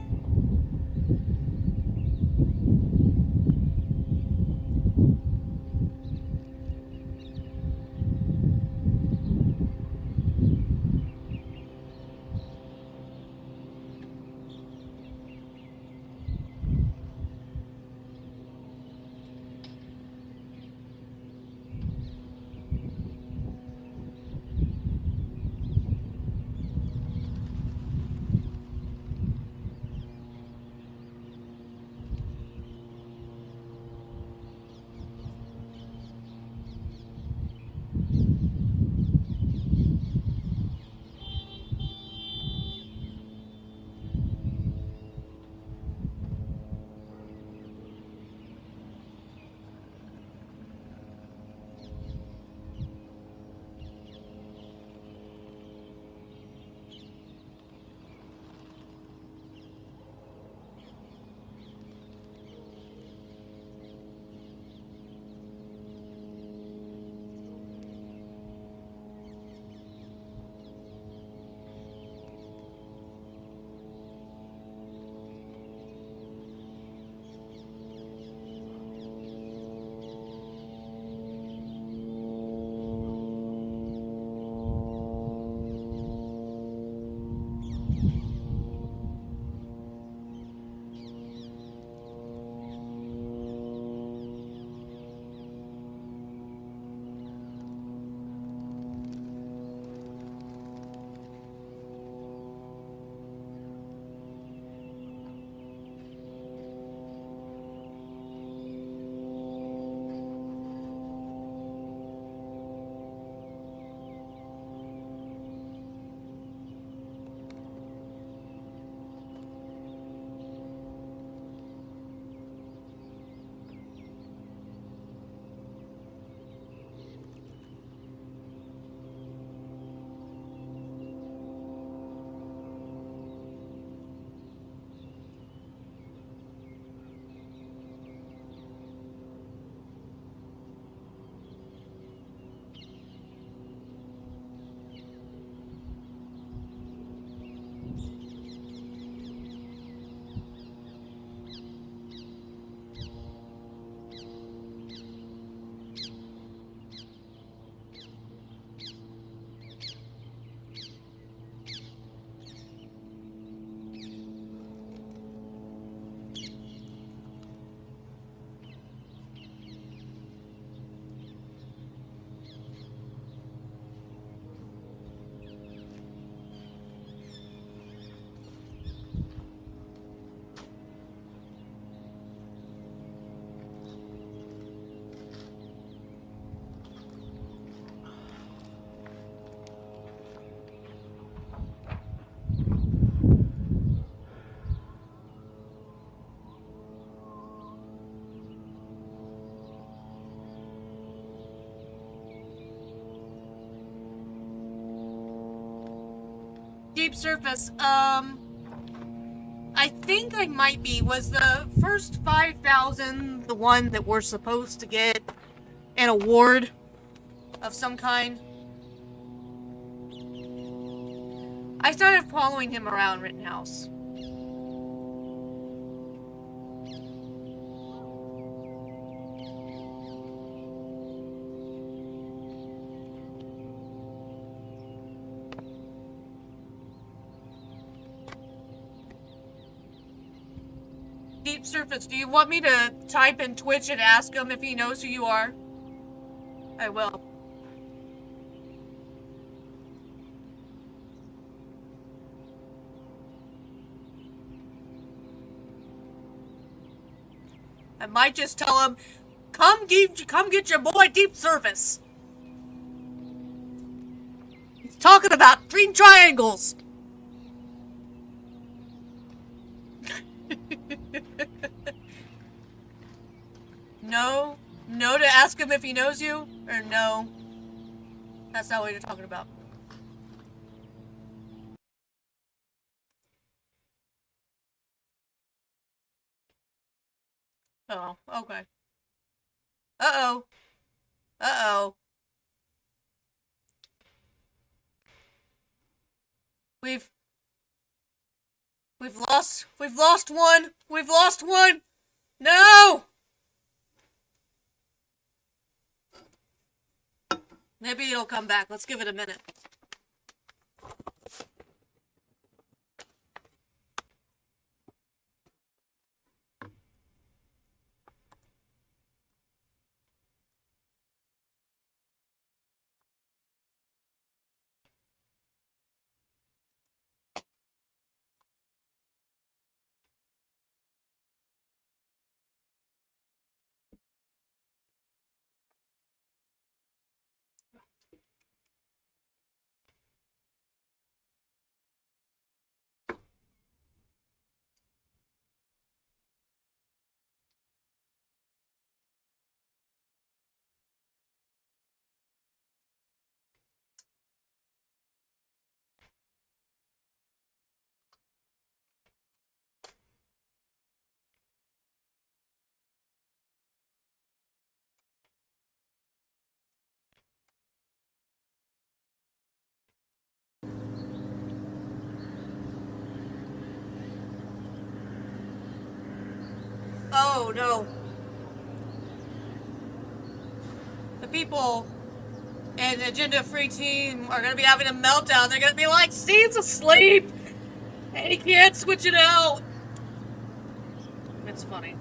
deep surface. I think I might be. Was the first 5,000 the one that we're supposed to get an award of some kind? I started following him around Rittenhouse. Deep surface, do you want me to type in Twitch and ask him if he knows who you are? I will. I might just tell him, come get your boy Deep Surface. He's talking about green triangles. No to ask him if he knows you? Or no? That's not what you're talking about. Oh, okay. Uh-oh. Uh-oh. We've lost one. We've lost one. No! Maybe it'll come back. Let's give it a minute. Oh, no. The people in Agenda Free Team are gonna be having a meltdown. They're gonna be like, Steve's asleep! And he can't switch it out! It's funny.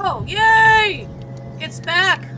Oh, yay! It's back!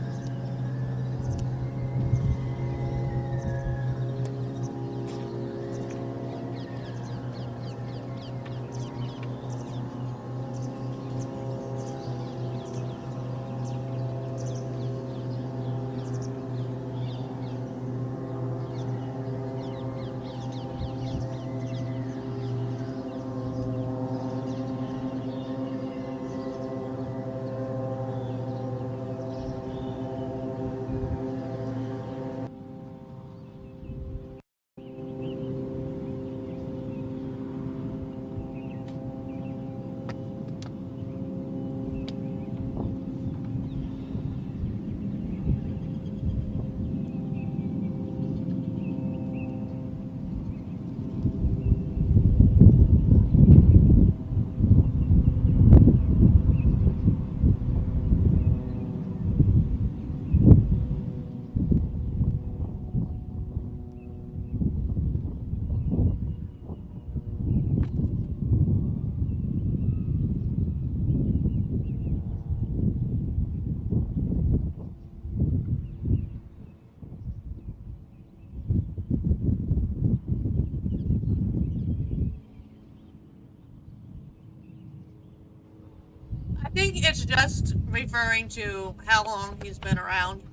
I think it's just referring to how long he's been around.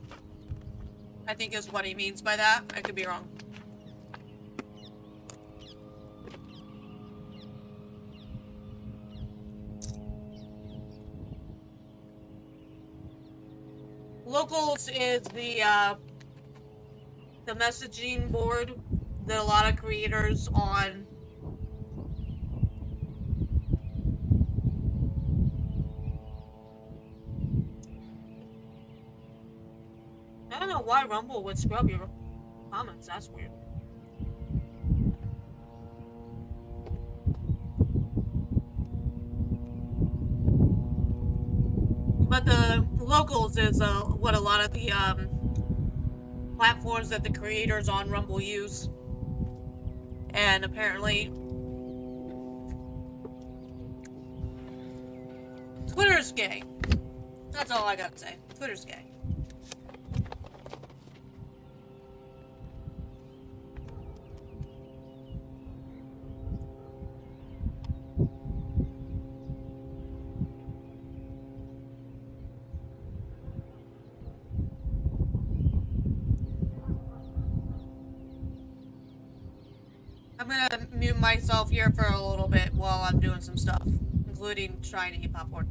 I think is what he means by that. I could be wrong. Locals is the messaging board that a lot of creators on I don't know why Rumble would scrub your comments. That's weird. But the locals is what a lot of the platforms that the creators on Rumble use. And apparently Twitter's gay. That's all I gotta say. Twitter's gay. I'm gonna mute myself here for a little bit while I'm doing some stuff, including trying to eat popcorn.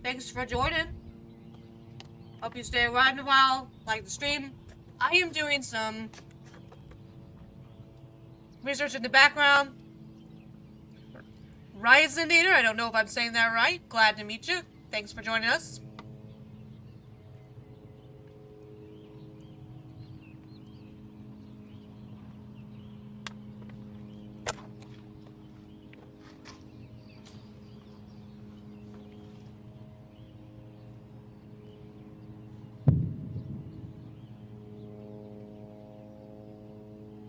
Thanks for joining. Hope you stay around a while, like the stream. I am doing some research in the background. Ryzenator, I don't know if I'm saying that right. Glad to meet you. Thanks for joining us.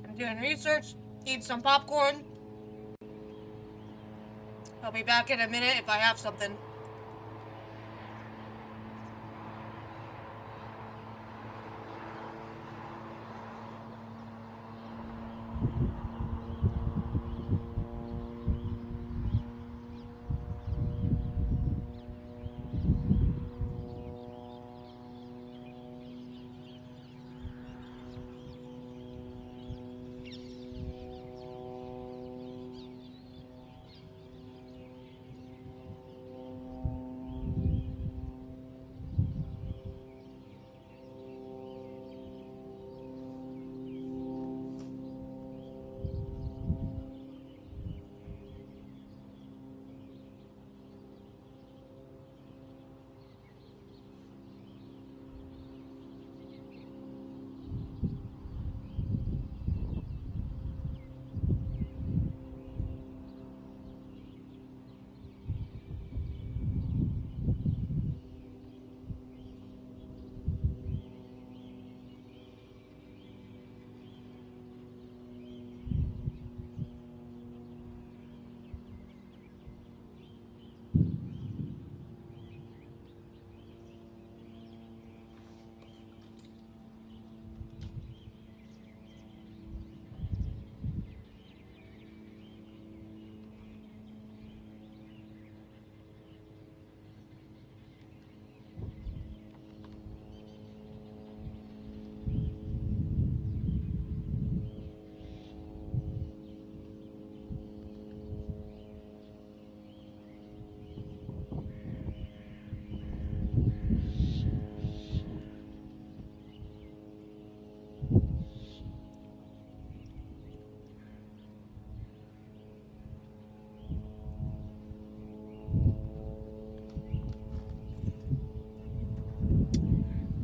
I'm doing research. Eat some popcorn. I'll be back in a minute if I have something.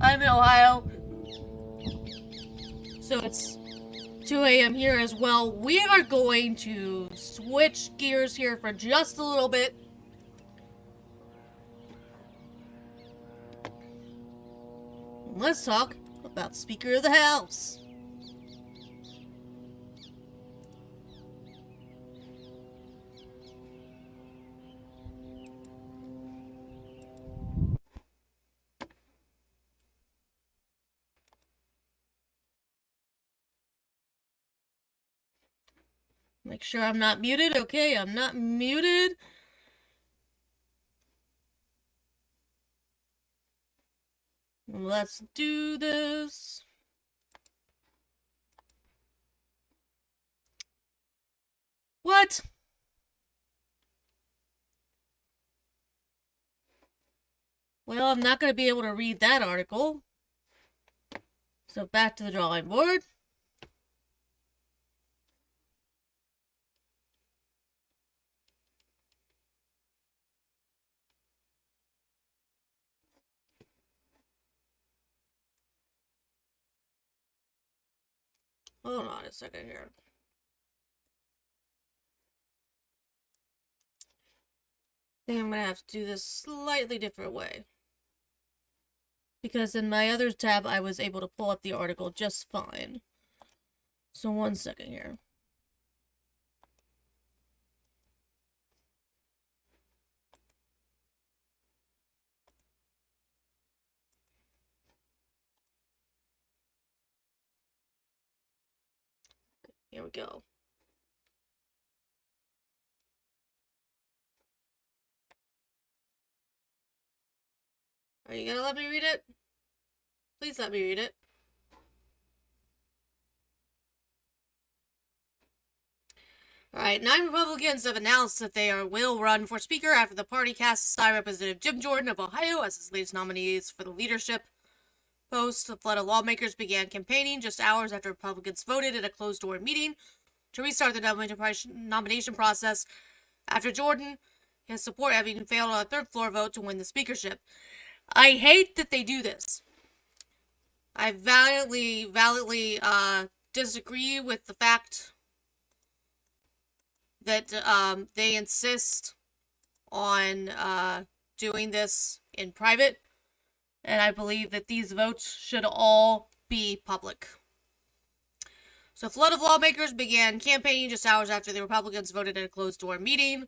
I'm in Ohio, so it's 2 a.m. here as well. We are going to switch gears here for just a little bit. Let's talk about Speaker of the House. Make sure I'm not muted. Okay, I'm not muted. Let's do this. What? Well, I'm not going to be able to read that article. So back to the drawing board. Hold on a second here. I think I'm gonna have to do this slightly different way. Because in my other tab, I was able to pull up the article just fine. So 1 second here. Here we go. Are you gonna let me read it? Please let me read it. All right, 9 Republicans have announced that they will run for Speaker after the party cast aside Representative Jim Jordan of Ohio as its latest nominees for the leadership post. A flood of lawmakers began campaigning just hours after Republicans voted at a closed-door meeting to restart the nomination process after Jordan, his support having failed on a third-floor vote to win the speakership. I hate that they do this. I valiantly disagree with the fact that they insist on doing this in private, and I believe that these votes should all be public. So, a flood of lawmakers began campaigning just hours after the Republicans voted at a closed-door meeting,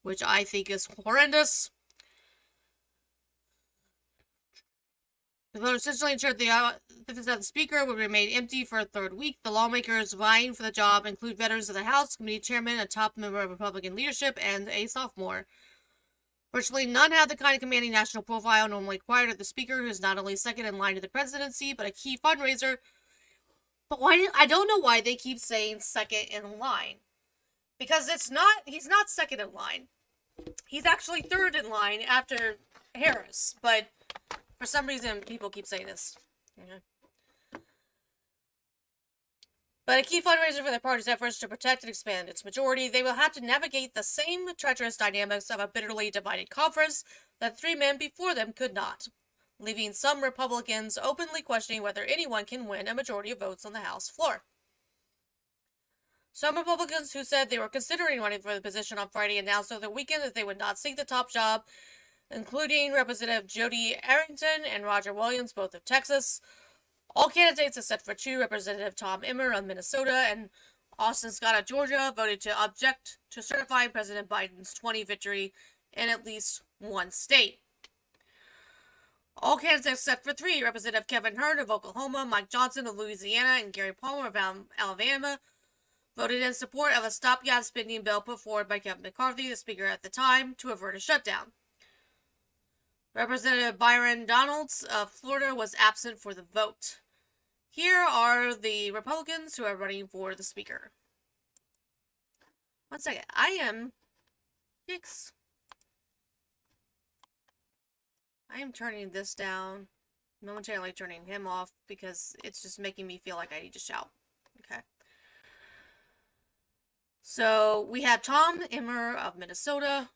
which I think is horrendous. The vote essentially ensured the office of the Speaker would remain empty for a third week. The lawmakers vying for the job include veterans of the House, committee chairman, a top member of Republican leadership, and a sophomore. Virtually none have the kind of commanding national profile normally required of the Speaker, who is not only second in line to the presidency, but a key fundraiser. But I don't know why they keep saying second in line. Because he's not second in line. He's actually third in line after Harris, but for some reason, people keep saying this. Okay. But a key fundraiser for the party's efforts to protect and expand its majority, they will have to navigate the same treacherous dynamics of a bitterly divided conference that 3 men before them could not, leaving some Republicans openly questioning whether anyone can win a majority of votes on the House floor. Some Republicans who said they were considering running for the position on Friday announced over the weekend that they would not seek the top job, including Representative Jody Arrington and Roger Williams, both of Texas. All candidates except for 2, Representative Tom Emmer of Minnesota and Austin Scott of Georgia, voted to object to certifying President Biden's 2020 victory in at least one state. All candidates except for 3, Representative Kevin Hurd of Oklahoma, Mike Johnson of Louisiana, and Gary Palmer of Alabama, voted in support of a stopgap spending bill put forward by Kevin McCarthy, the Speaker at the time, to avert a shutdown. Representative Byron Donalds of Florida was absent for the vote. Here are the Republicans who are running for the Speaker. One second. I am turning this down, momentarily turning him off, because it's just making me feel like I need to shout. Okay. So, we have Tom Emmer of Minnesota.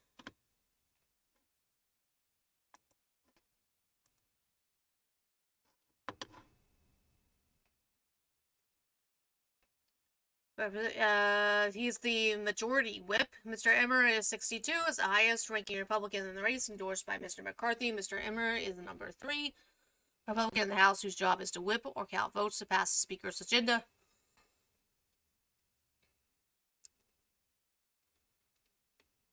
He's the majority whip. Mr. Emmer is 62, is the highest ranking Republican in the race, endorsed by Mr. McCarthy. Mr. Emmer is number 3 Republican in the House, whose job is to whip or count votes to pass the Speaker's agenda.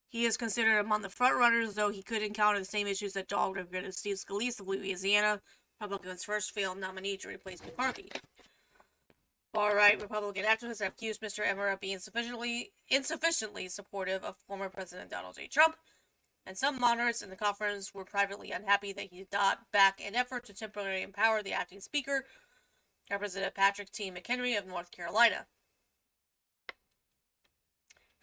He is considered among the frontrunners, though he could encounter the same issues that dogged Representative Steve Scalise of Louisiana, Republicans' first failed nominee to replace McCarthy. Far-right Republican activists have accused Mr. Emmer of being insufficiently supportive of former President Donald J. Trump, and some moderates in the conference were privately unhappy that he did not back an effort to temporarily empower the acting Speaker, Representative Patrick T. McHenry of North Carolina.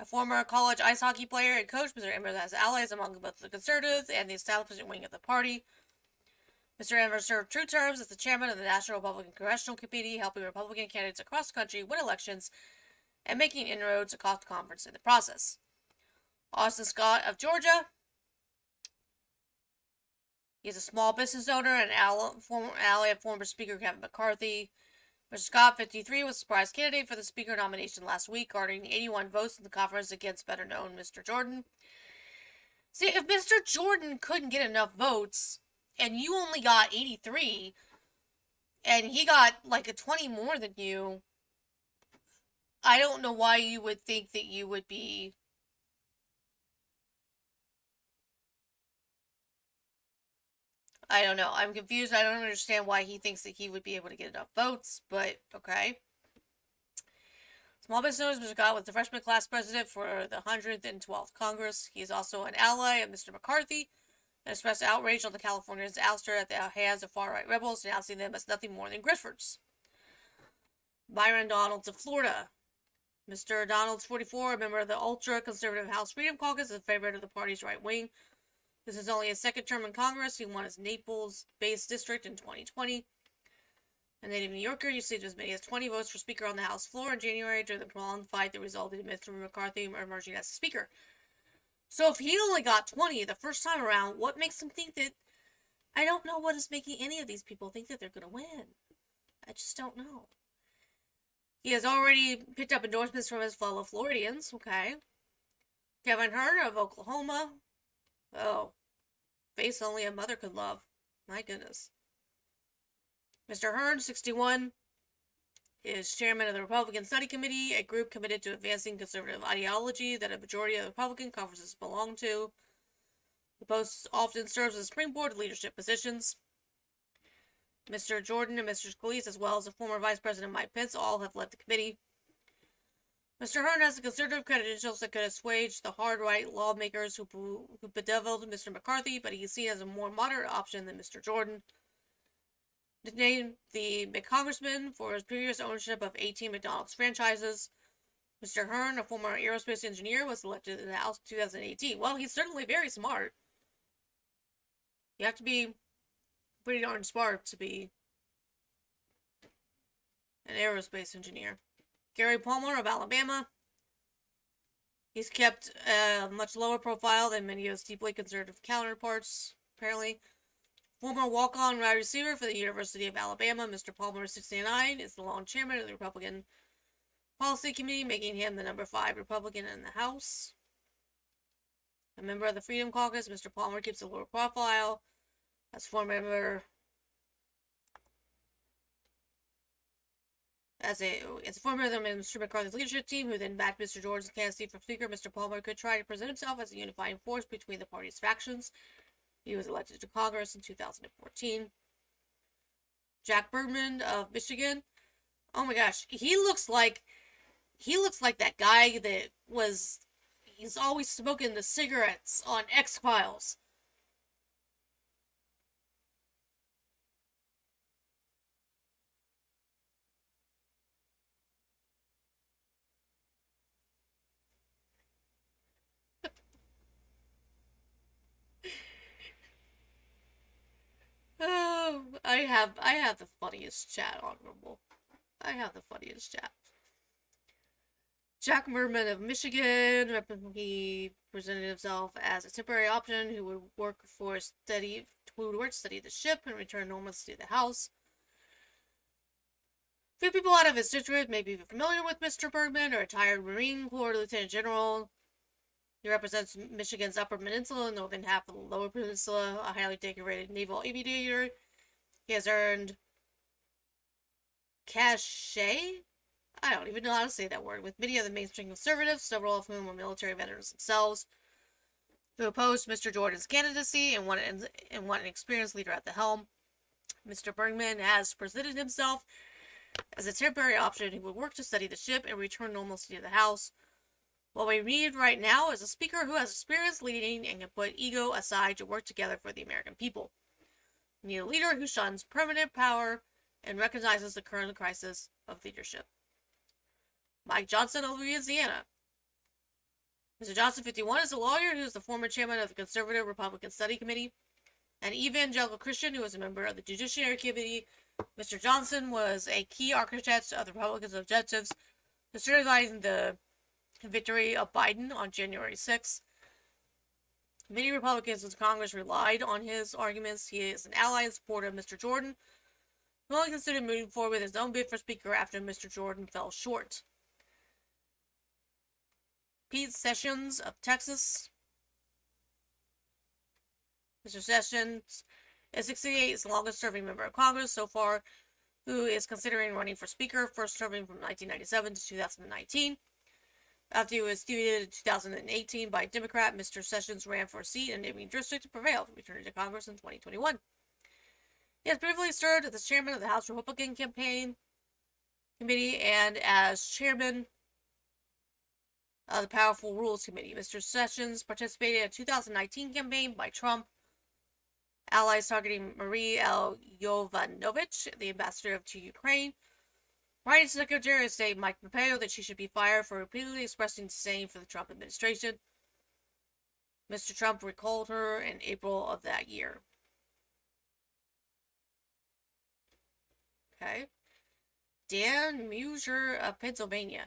A former college ice hockey player and coach, Mr. Emmer has allies among both the conservative and the establishment wing of the party. Mr. Emmer served 2 terms as the chairman of the National Republican Congressional Committee, helping Republican candidates across the country win elections and making inroads across the conference in the process. Austin Scott of Georgia. He's a small business owner and ally of former Speaker Kevin McCarthy. Mr. Scott, 53, was a surprise candidate for the Speaker nomination last week, garnering 81 votes in the conference against better-known Mr. Jordan. See, if Mr. Jordan couldn't get enough votes, and you only got 83, and he got like a 20 more than you, I don't know why you would think that you would be I don't know. I'm confused. I don't understand why he thinks that he would be able to get enough votes, but okay. Small business owners, Mr. Scott was the freshman class president for the 112th Congress. He is also an ally of Mr. McCarthy and expressed outrage on the Californians' ouster at the hands of far-right rebels, denouncing them as nothing more than grifters. Byron Donalds of Florida. Mr. Donald's 44, a member of the ultra-conservative House Freedom Caucus, a favorite of the party's right wing. This is only his second term in Congress. He won his Naples-based district in 2020. A native New Yorker received as many as 20 votes for Speaker on the House floor in January during the prolonged fight that resulted in Mr. McCarthy emerging as Speaker. So if he only got 20 the first time around, what makes him think that... I don't know what is making any of these people think that they're going to win. I just don't know. He has already picked up endorsements from his fellow Floridians, okay? Kevin Hern of Oklahoma. Oh. Face only a mother could love. My goodness. Mr. Hern, 61, is chairman of the Republican Study Committee, a group committed to advancing conservative ideology that a majority of the Republican conferences belong to. The post often serves as a springboard to leadership positions. Mr. Jordan and Mr. Scalise, as well as the former Vice President Mike Pence, all have led the committee. Mr. Hern has the conservative credentials that could assuage the hard-right lawmakers who bedeviled Mr. McCarthy, but he's seen as a more moderate option than Mr. Jordan. Nicknamed the McCongressman for his previous ownership of 18 McDonald's franchises, Mr. Hern, a former aerospace engineer, was elected in the House in 2018. Well, he's certainly very smart. You have to be pretty darn smart to be an aerospace engineer. Gary Palmer of Alabama. He's kept a much lower profile than many of his deeply conservative counterparts, apparently. Former walk-on wide receiver for the University of Alabama, Mr. Palmer, 69, is the long chairman of the Republican Policy Committee, making him the number 5 Republican in the House. A member of the Freedom Caucus, Mr. Palmer keeps a lower profile. As a former member of Mr. McCarthy's leadership team, who then backed Mr. Jordan's candidacy for Speaker, Mr. Palmer could try to present himself as a unifying force between the party's factions. He was elected to Congress in 2014. Jack Bergman of Michigan. Oh my gosh, he looks like that guy that he's always smoking the cigarettes on X-Files. Oh, I have the funniest chat on Rumble. I have the funniest chat. Jack Bergman of Michigan, he presented himself as a temporary option who would work to study the ship and return normalcy to the House. Few people out of his district may be familiar with Mr. Bergman, a retired Marine Corps Lieutenant General. He represents Michigan's Upper Peninsula, northern half of the Lower Peninsula, a highly decorated naval aviator. He has earned cachet? I don't even know how to say that word, with many of the mainstream conservatives, several of whom were military veterans themselves, who opposed Mr. Jordan's candidacy and want an experienced leader at the helm. Mr. Bergman has presented himself as a temporary option who would work to steady the ship and return normalcy to the House. What we need right now is a speaker who has experience leading and can put ego aside to work together for the American people. We need a leader who shuns permanent power and recognizes the current crisis of leadership. Mike Johnson of Louisiana. Mr. Johnson, 51, is a lawyer who is the former chairman of the Conservative Republican Study Committee, an evangelical Christian who was a member of the Judiciary Committee. Mr. Johnson was a key architect of the Republicans' objectives to certifying the victory of Biden on January 6th. Many Republicans in Congress relied on his arguments. He is an ally and supporter of Mr. Jordan, who only considered moving forward with his own bid for Speaker after Mr. Jordan fell short. Pete Sessions of Texas. Mr. Sessions is 68, is the longest-serving member of Congress so far, who is considering running for Speaker, first serving from 1997 to 2019. After he was defeated in 2018 by a Democrat, Mr. Sessions ran for a seat in a neighboring district and prevailed, returning to Congress in 2021. He has previously served as chairman of the House Republican Campaign Committee and as chairman of the Powerful Rules Committee. Mr. Sessions participated in a 2019 campaign by Trump allies targeting Marie L. Yovanovitch, the ambassador to Ukraine, Writing Secretary of State Mike Pompeo that she should be fired for repeatedly expressing disdain for the Trump administration. Mr. Trump recalled her in April of that year. Okay. Dan Musier of Pennsylvania.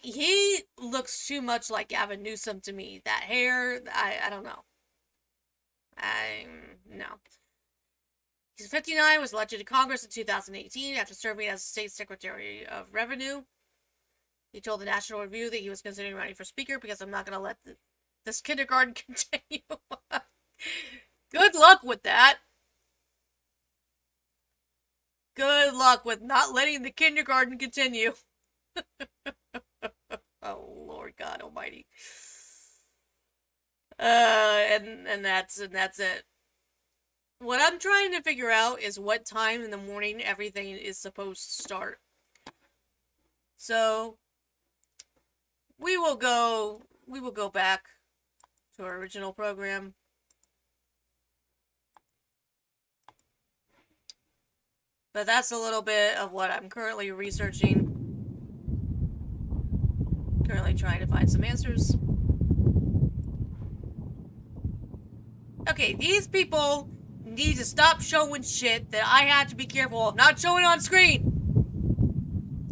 He looks too much like Gavin Newsom to me. That hair, I don't know. No. He's 59, was elected to Congress in 2018 after serving as State Secretary of Revenue. He told the National Review that he was considering running for Speaker because I'm not going to let this kindergarten continue. Good luck with that. Good luck with not letting the kindergarten continue. Oh, Lord God Almighty. And that's it. What I'm trying to figure out is what time in the morning everything is supposed to start. So we will go back to our original program. But that's a little bit of what I'm currently researching. Currently trying to find some answers. Okay, these people need to stop showing shit that I have to be careful of not showing on screen.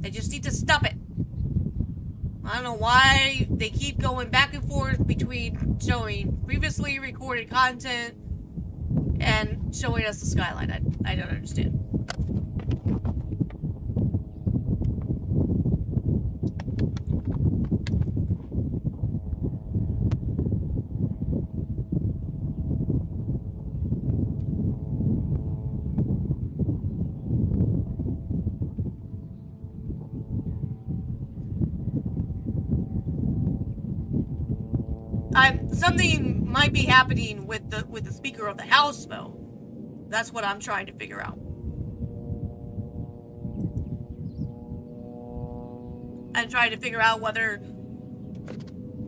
They just need to stop it. I don't know why they keep going back and forth between showing previously recorded content and showing us the skyline. I don't understand. Something might be happening with the Speaker of the House, though. That's what I'm trying to figure out. I'm trying to figure out whether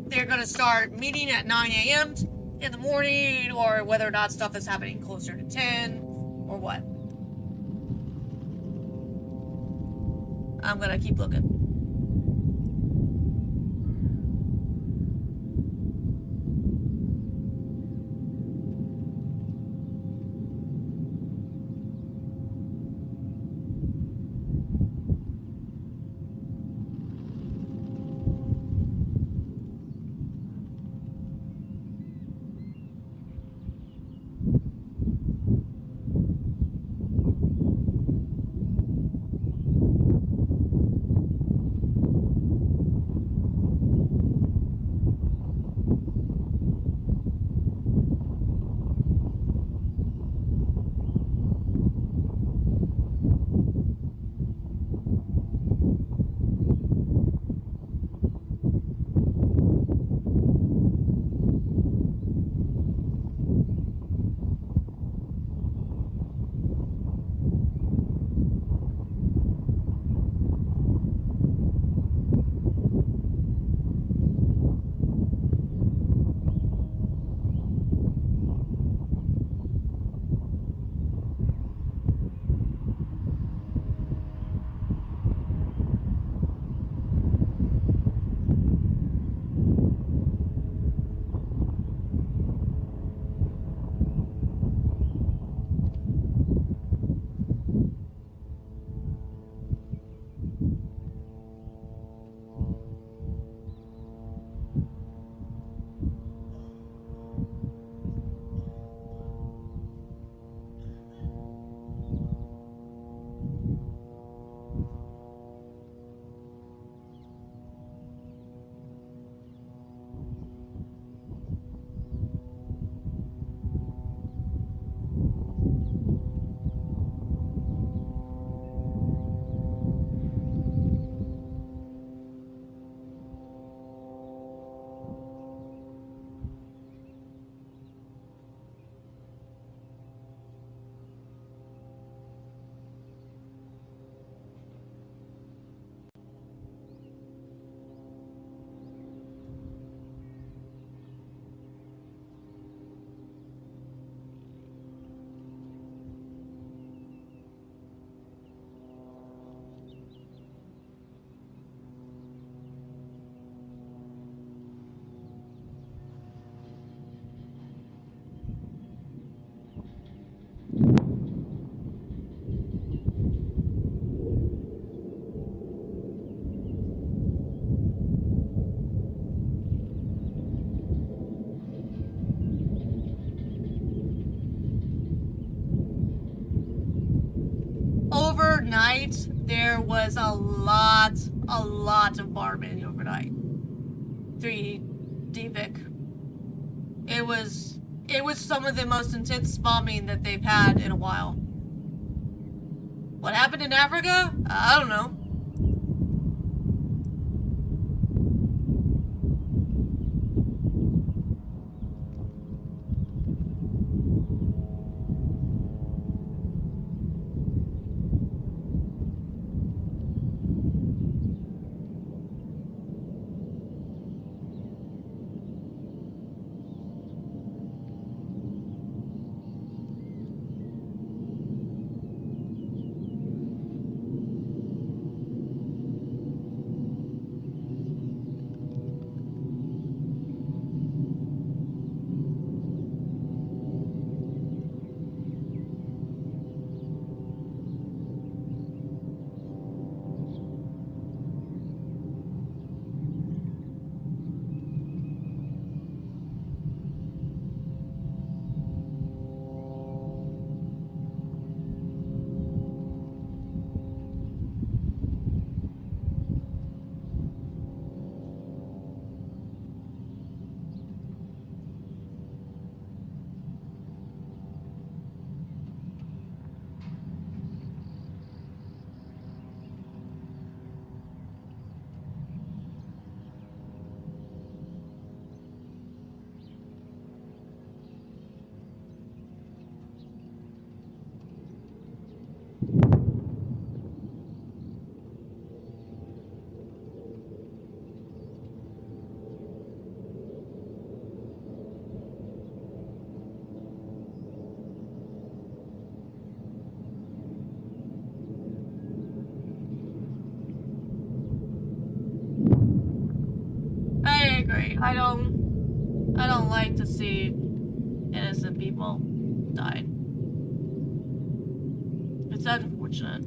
they're going to start meeting at 9 a.m. in the morning, or whether or not stuff is happening closer to 10, or what. I'm going to keep looking. overnight, there was a lot of bombing overnight. 3D Vic. It was some of the most intense bombing that they've had in a while. What happened in Africa? I don't know. I agree. I don't like to see innocent people die. It's unfortunate.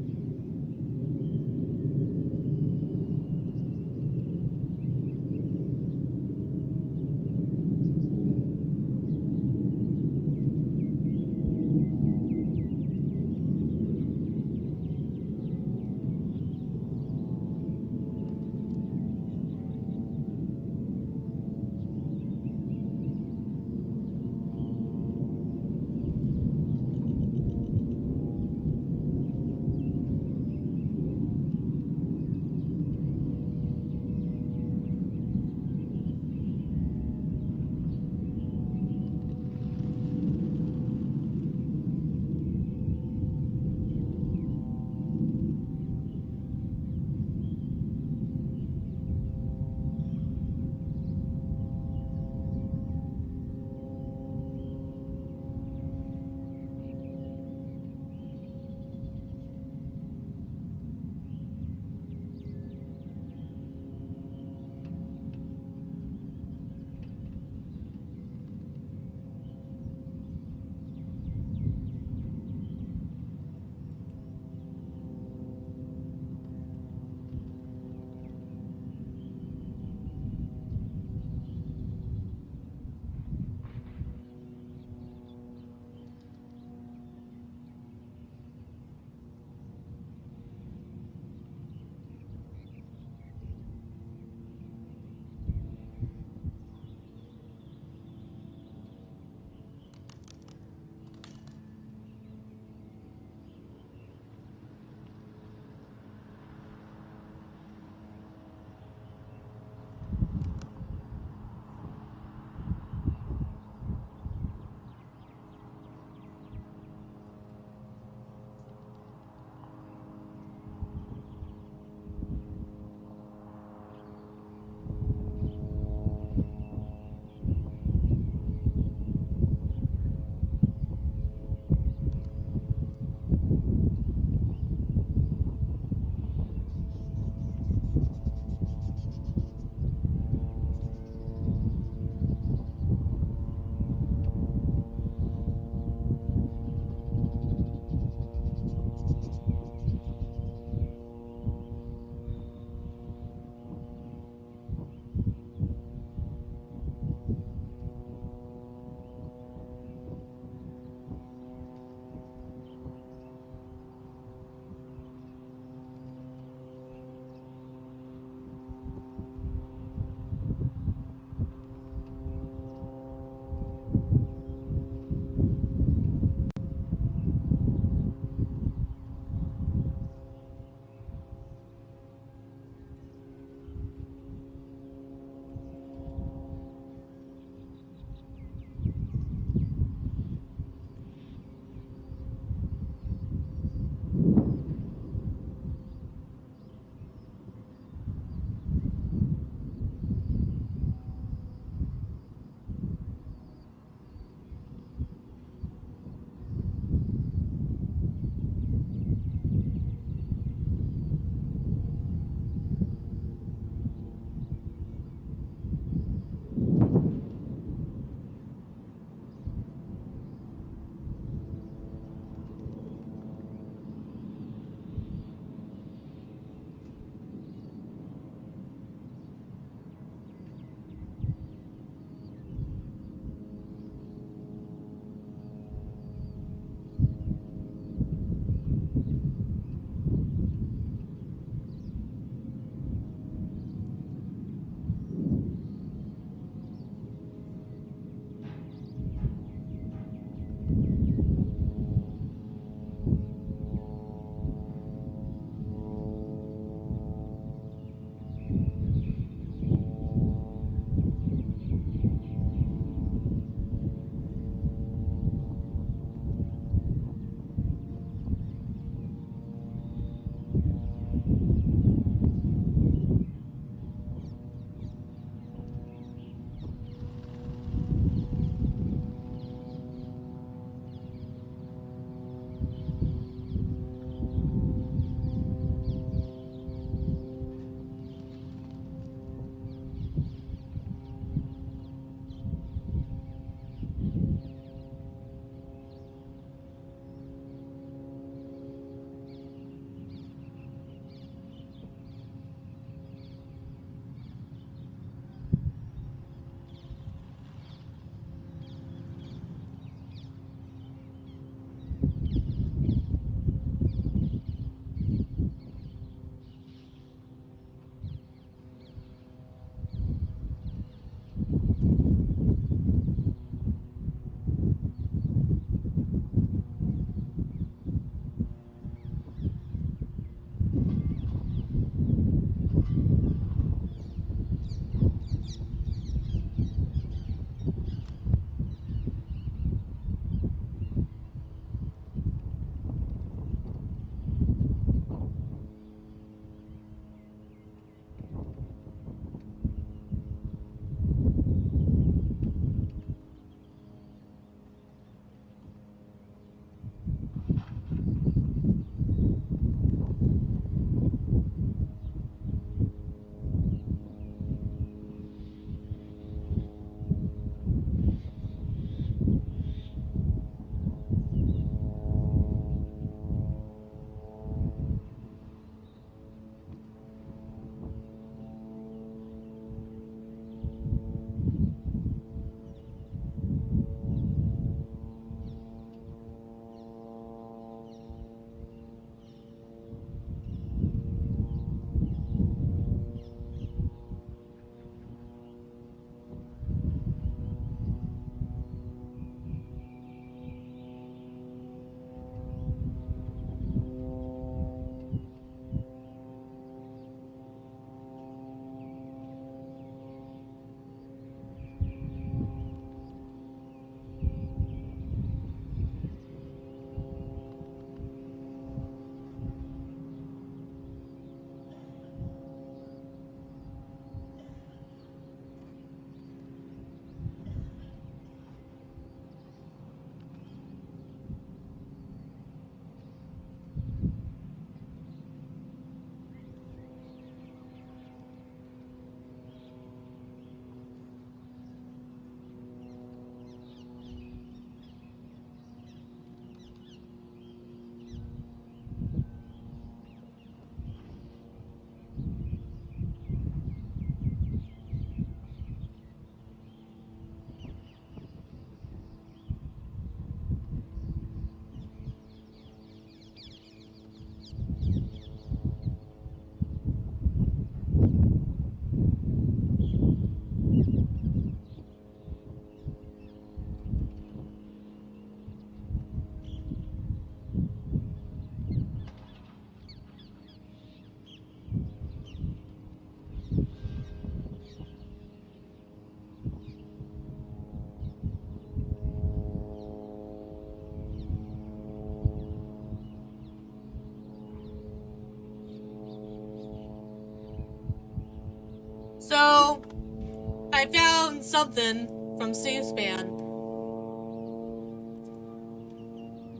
I found something from C-SPAN.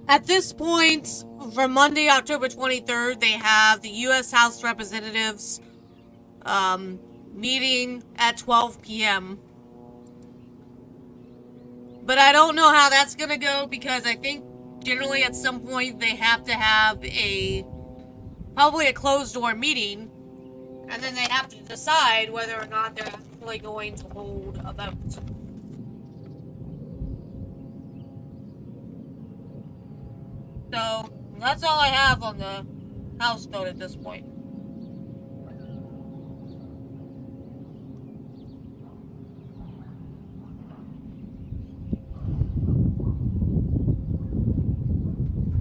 At this point, for Monday, October 23rd, they have the U.S. House of Representatives meeting at 12 p.m. But I don't know how that's gonna go because I think generally at some point they have to have probably a closed door meeting, and then they have to decide whether or not they're actually going to hold a vote. So that's all I have on the House vote at this point.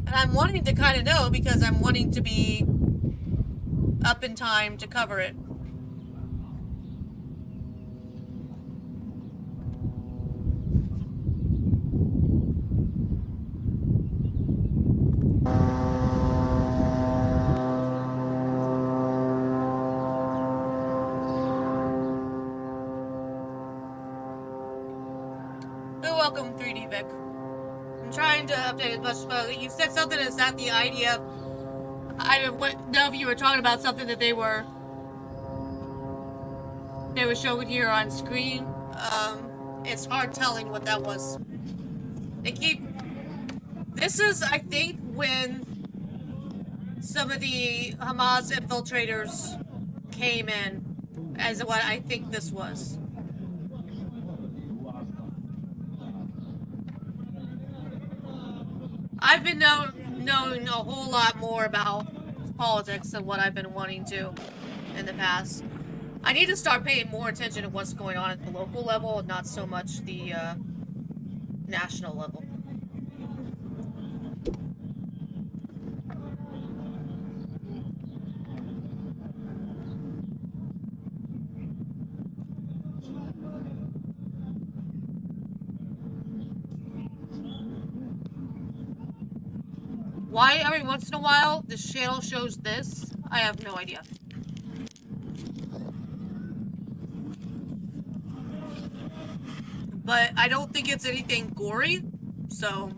And I'm wanting to kind of know because I'm wanting to be up in time to cover it. You're welcome, 3D Vic. I'm trying to update as much as possible. You said something, is that the idea? I don't know if you were talking about something that they were showing here on screen. It's hard telling what that was. This is, I think, when some of the Hamas infiltrators came in, as what I think this was. I've been knowing a whole lot more about politics than what I've been wanting to in the past. I need to start paying more attention to what's going on at the local level and not so much the national level. Why every once in a while this channel shows this, I have no idea. But I don't think it's anything gory, so...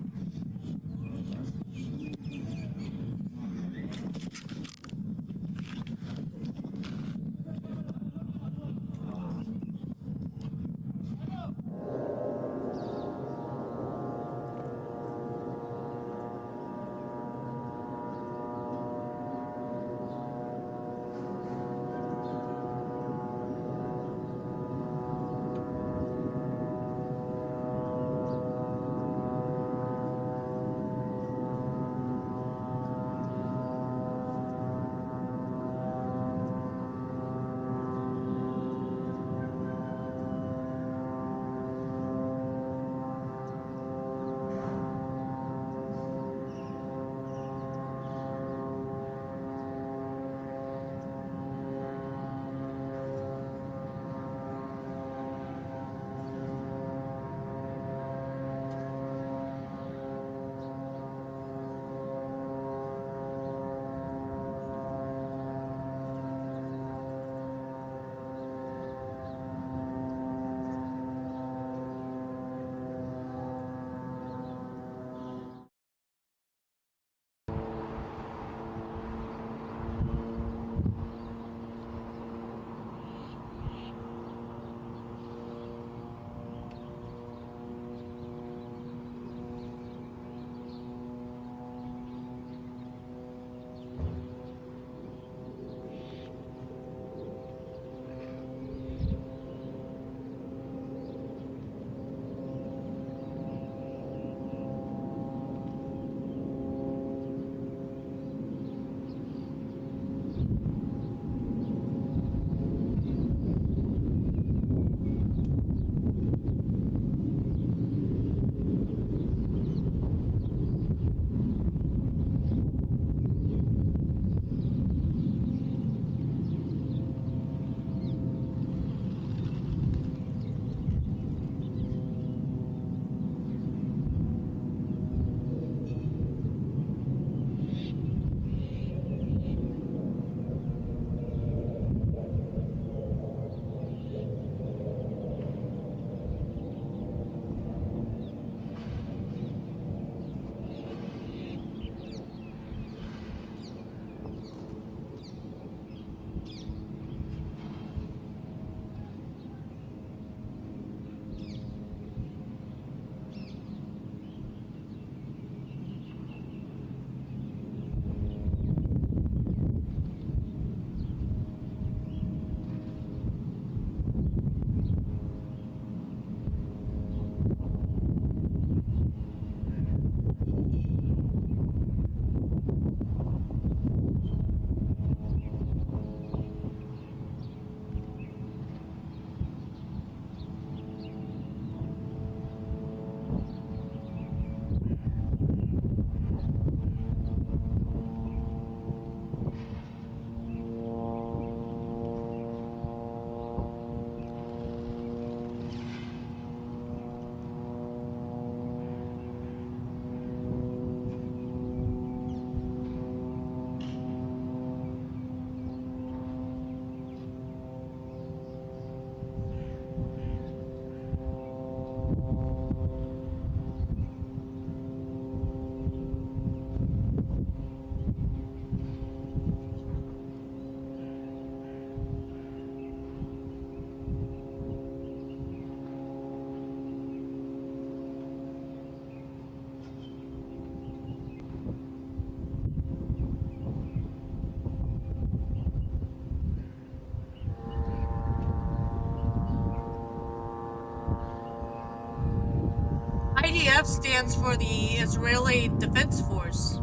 IDF stands for the Israeli Defense Force.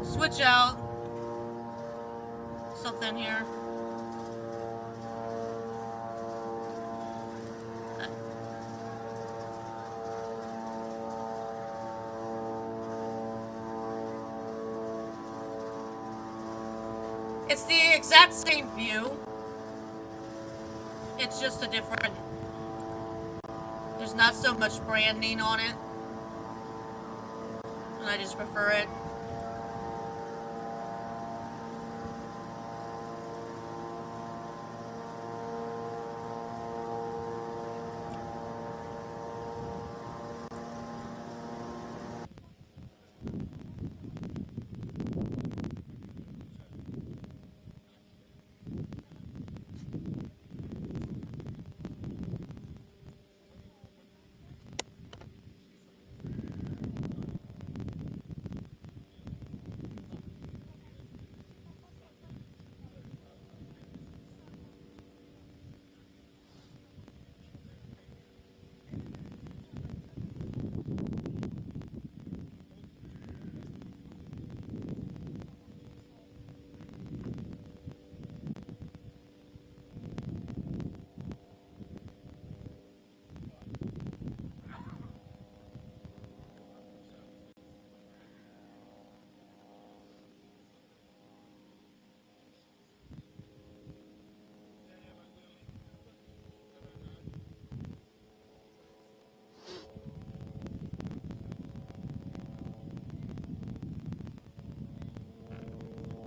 switch out something here. It's the exact same view. It's just a different... There's not so much branding on it. And I just prefer it.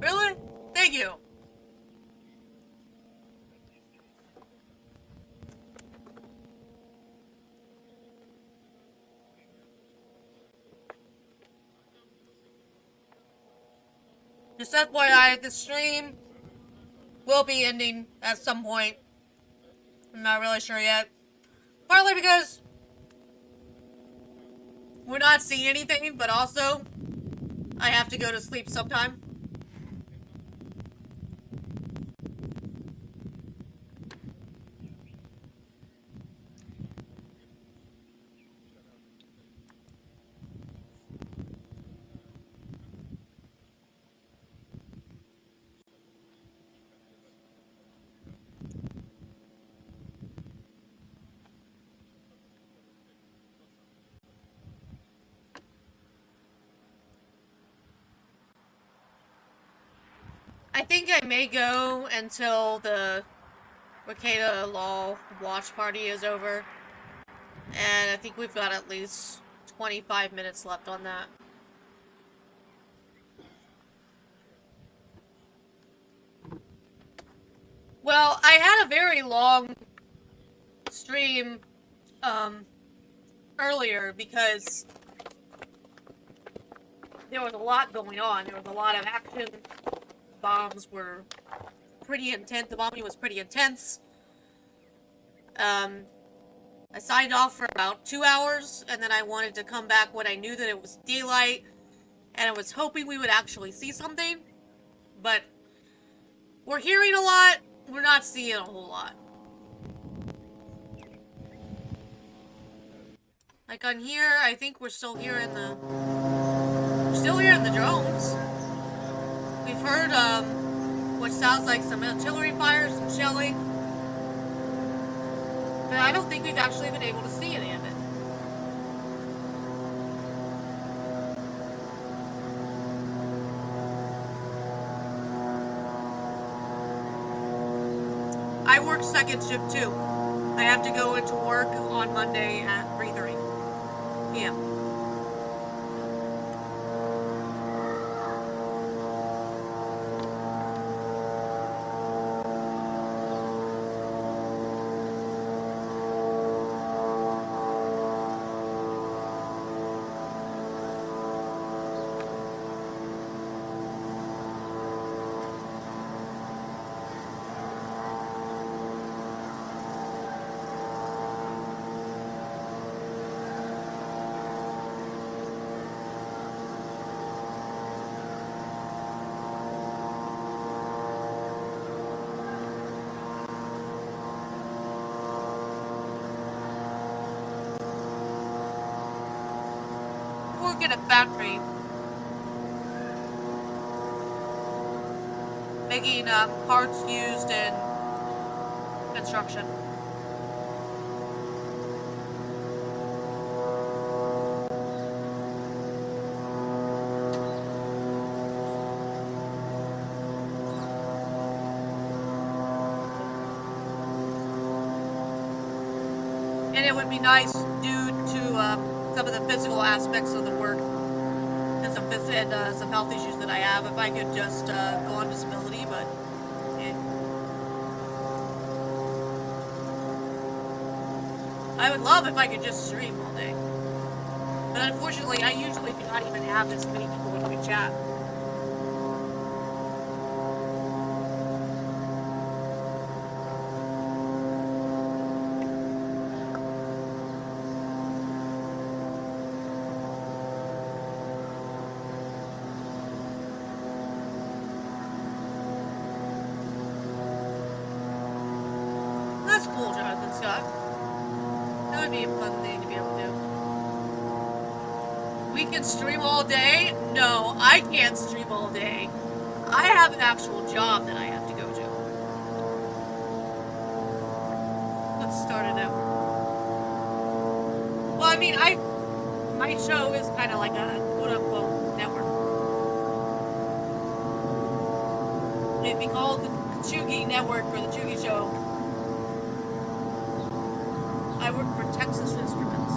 Really? Thank you. Just FYI, the stream will be ending at some point. I'm not really sure yet. Partly because we're not seeing anything, but also I have to go to sleep sometime. I think I may go until the Rekieta Law watch party is over. And I think we've got at least 25 minutes left on that. Well, I had a very long stream earlier because there was a lot going on. There was a lot of action. Bombs were pretty intense. The bombing was pretty intense. I signed off for about 2 hours, and then I wanted to come back when I knew that it was daylight, and I was hoping we would actually see something. But we're hearing a lot, we're not seeing a whole lot. Like on here, I think we're still hearing the drones. We've heard, what sounds like some artillery fire, some shelling. But I don't think we've actually been able to see any of it. I work second shift too. I have to go into work on Monday at 3:30 p.m. Work at a factory. making parts used in construction. And it would be nice due to some of the physical aspects of the work and some health issues that I have if I could just go on disability, but I would love if I could just stream all day. But unfortunately, I usually do not even have this many people with me chat. That's cool, Jonathan Scott. That would be a fun thing to be able to do. We can stream all day? No, I can't stream all day. I have an actual job that I have to go to. Let's start it out. Well, I mean, my show is kind of like a quote-unquote network. It'd be called the Chugi Network or the Chugi Show. I work for Texas Instruments.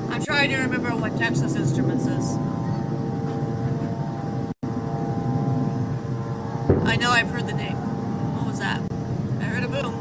I'm trying to remember what Texas Instruments is. I know I've heard the name. What was that? I heard a boom.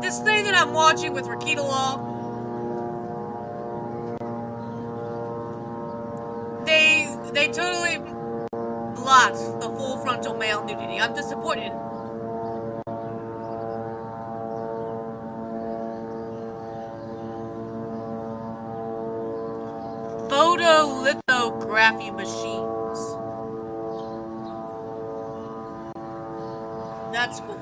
This thing that I'm watching with Rakita Law, they totally blot the full frontal male nudity. I'm disappointed. Photolithography machines. That's cool.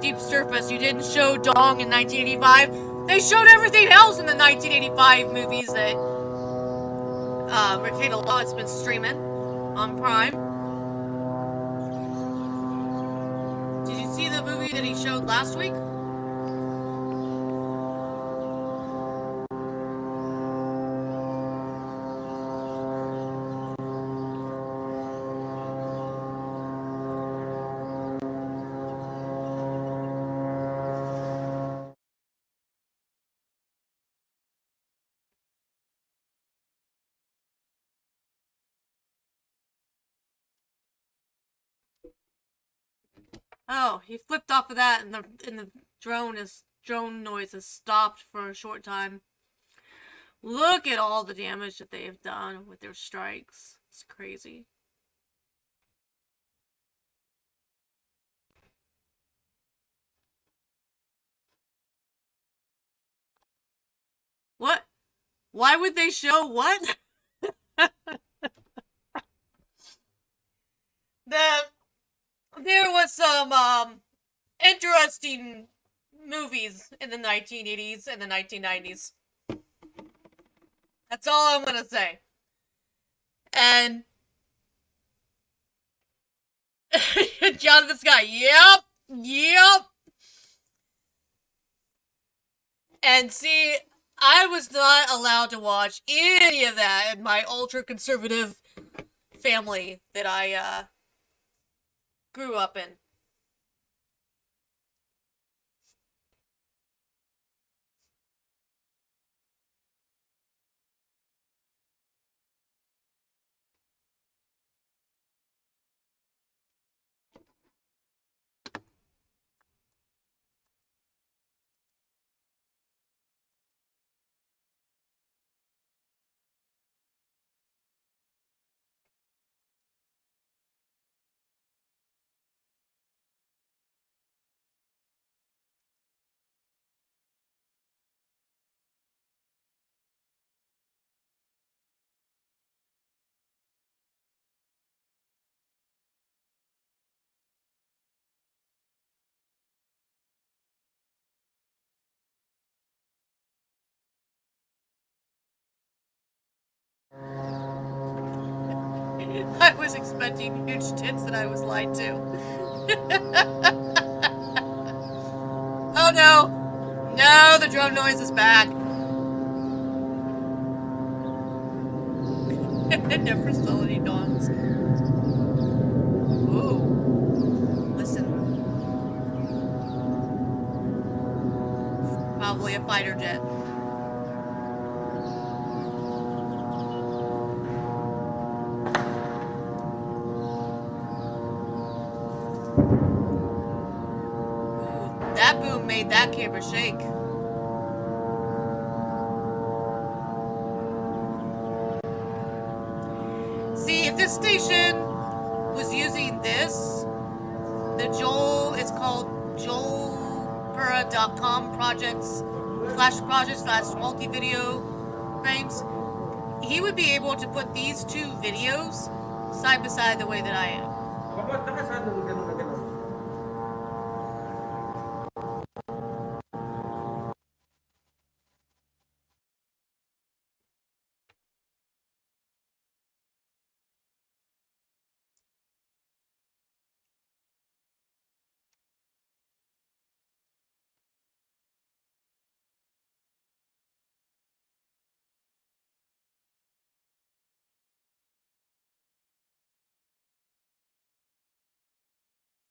Deep Surface, you didn't show Dong in 1985. They showed everything else in the 1985 movies that Rakita Law has been streaming on Prime. Did you see the movie that he showed last week? Oh, he flipped off of that, and the drone noise has stopped for a short time. Look at all the damage that they have done with their strikes. It's crazy. What? Why would they show what? There was some interesting movies in the 1980s and the 1990s. That's all I'm gonna say. And Jonathan Scott, yep. And see, I was not allowed to watch any of that in my ultra-conservative family that I grew up in. I was expecting huge tits that I was lied to. Oh no! No, the drone noise is back. Never saw any dawns. Ooh. Listen. Probably a fighter jet. That boom made that camera shake. See, if this station was using this, the Joel, it's called joelpura.com projects / multi-video frames, he would be able to put these two videos side by side the way that I am.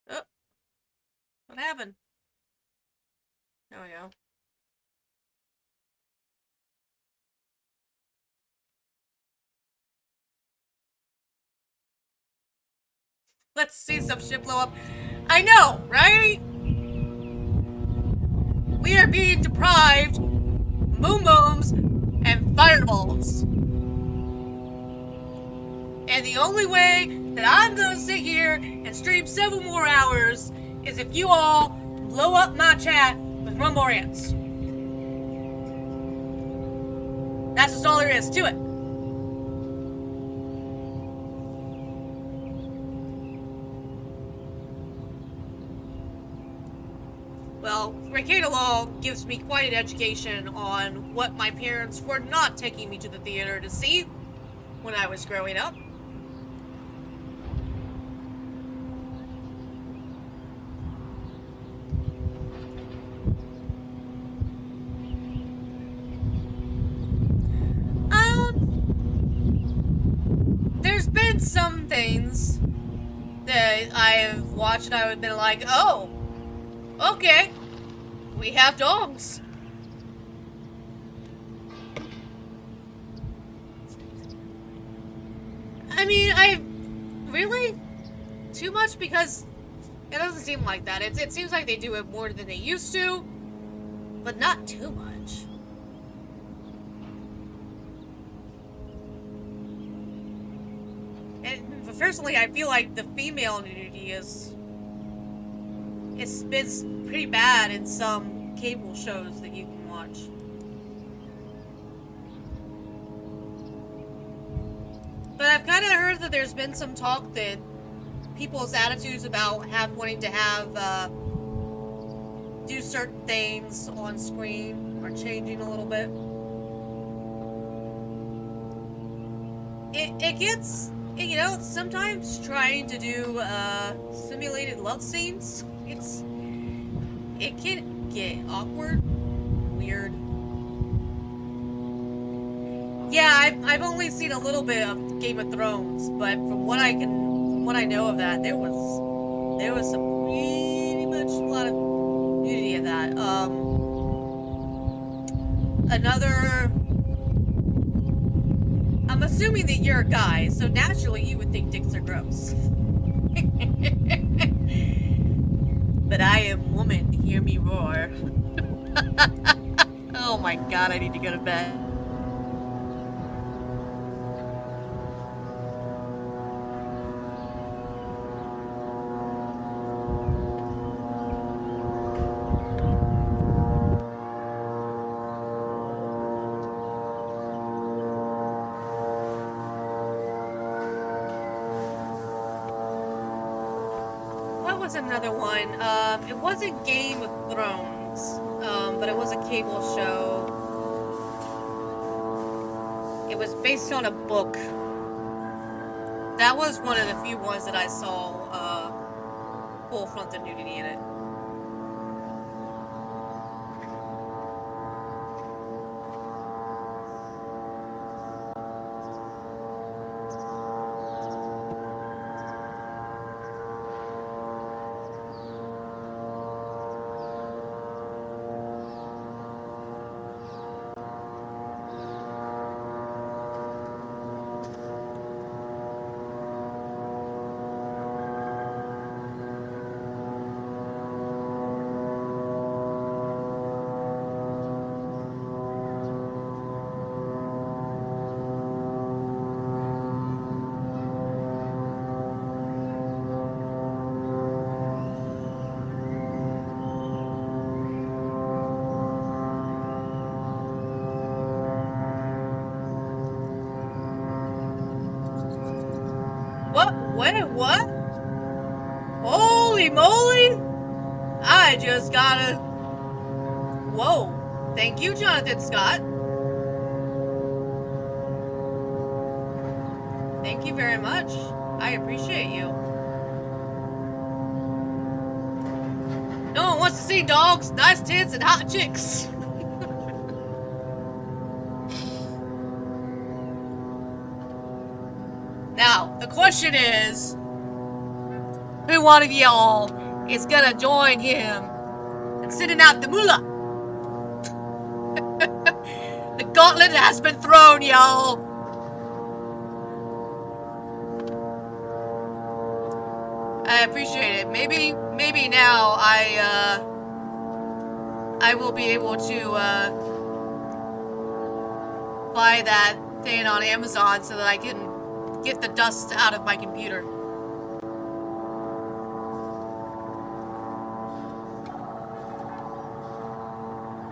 Oh, what happened? There we go. Let's see some shit blow up. I know, right? We are being deprived boom booms and fireballs. And the only way that I'm gonna sit here and stream 7 more hours is if you all blow up my chat with Rumble Rants. That's just all there is to it. Well, Rekieta Law gives me quite an education on what my parents were not taking me to the theater to see when I was growing up. There's been some things that I've watched and I've been like, oh, okay, we have dogs. I mean, really? Too much? Because it doesn't seem like that. It seems like they do it more than they used to, but not too much. But personally, I feel like the female nudity it's pretty bad in some cable shows that you can watch. But I've kind of heard that there's been some talk that people's attitudes about wanting to do certain things on screen are changing a little bit. It gets, you know, sometimes trying to do simulated love scenes, it can get awkward, weird. Yeah, I've only seen a little bit of Game of Thrones, but from what I know of that, there was some pretty much a lot of nudity in that. I'm assuming that you're a guy, so naturally you would think dicks are gross. But I am woman, hear me roar. Oh my god, I need to go to bed. Another one. It wasn't Game of Thrones, but it was a cable show. It was based on a book. That was one of the few ones that I saw full frontal nudity in it. What? Holy moly! I just gotta... Whoa. Thank you, Jonathan Scott. Thank you very much. I appreciate you. No one wants to see dogs, nice tits, and hot chicks. Now, the question is, who one of y'all is gonna join him in sending out the moolah? The gauntlet has been thrown, y'all. I appreciate it. Maybe now I will be able to buy that thing on Amazon so that I can get the dust out of my computer.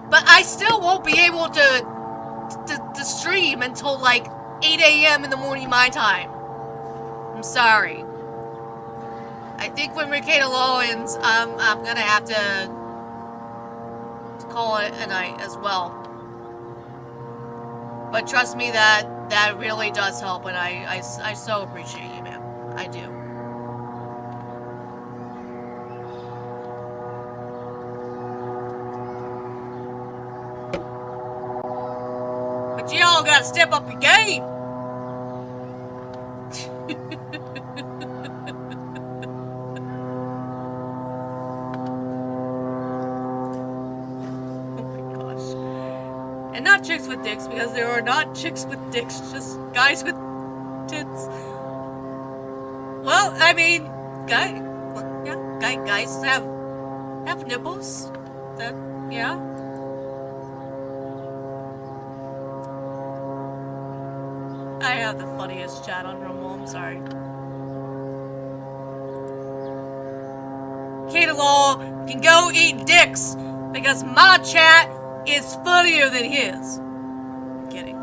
But I still won't be able to stream until like 8 a.m. in the morning my time. I'm sorry. I think when Mercado Law ends, I'm gonna have to call it a night as well. But trust me, that really does help, and I so appreciate you, man. I do. But y'all gotta step up your game. Not chicks with dicks, because there are not chicks with dicks, just guys with tits. Well, I mean, guys have nipples. That, yeah. I have the funniest chat on Rumble, I'm sorry. Kate Law can go eat dicks because my chat is funnier than his. I'm kidding.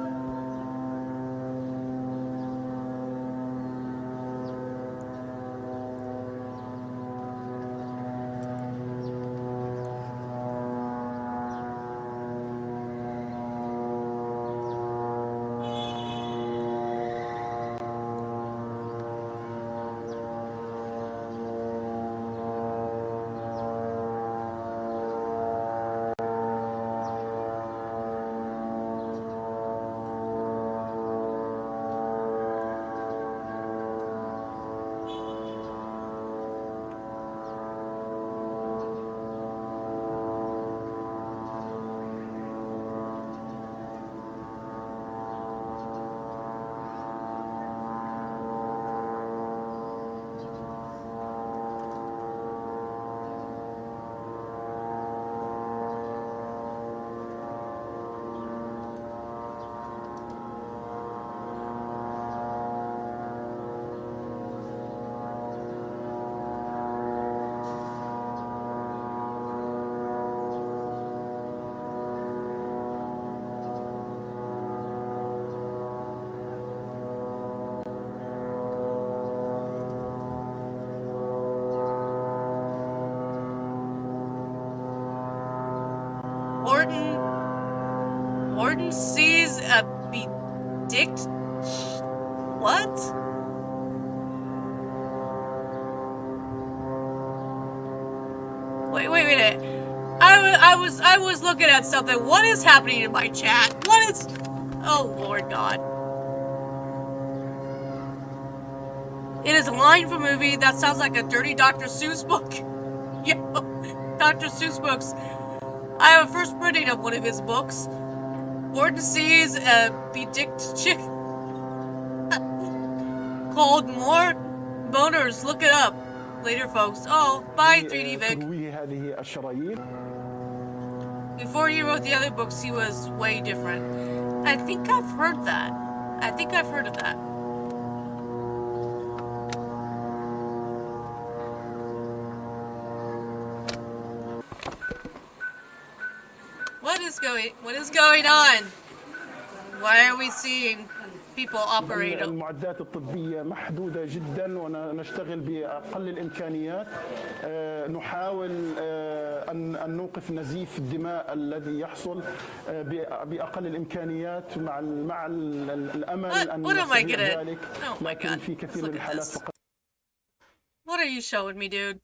Horton sees a bedicked. What? Wait a minute. I was looking at something. What is happening in my chat? What is? Oh Lord God! It is a line from a movie that sounds like a dirty Dr. Seuss book. Yeah, Dr. Seuss books. I have a first printing of one of his books. Horton sees a bedicked chick called More Boners. Look it up later, folks. Oh, bye, 3D Vic. Before he wrote the other books, he was way different. I think I've heard that. I think I've heard of that. What is going on? Why are we seeing people operate? المعدات الطبية محدودة جدا ونشتغل بأقل الإمكانيات. نحاول أن نوقف نزيف الدماء الذي يحصل بأقل الإمكانيات مع الأمل أن نستطيع ذلك. لكن في كثير من الحالات فقط. What are you showing me, dude?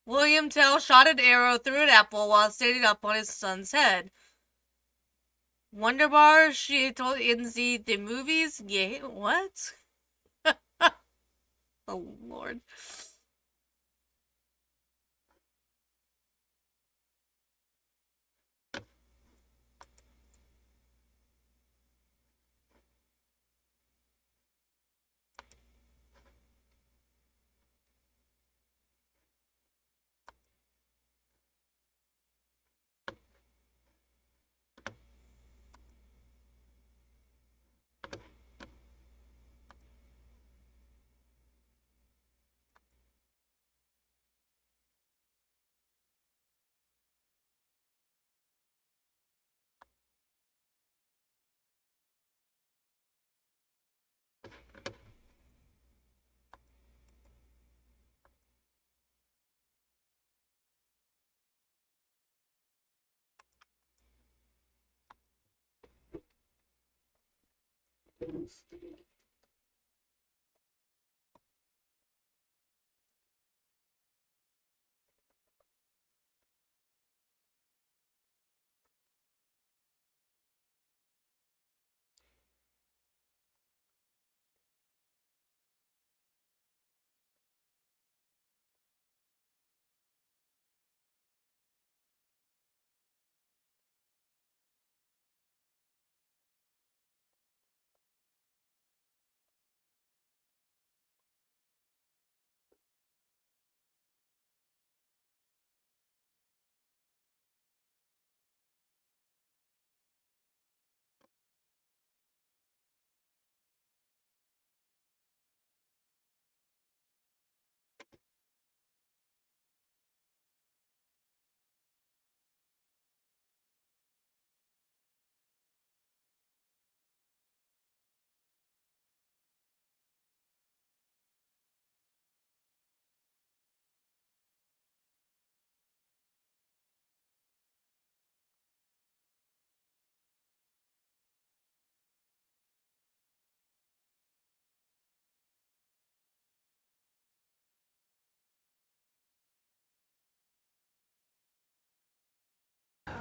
William Tell shot an arrow through an apple while standing up on his son's head. Wonderbar, she told in the movies. Yeah, what? Oh, Lord.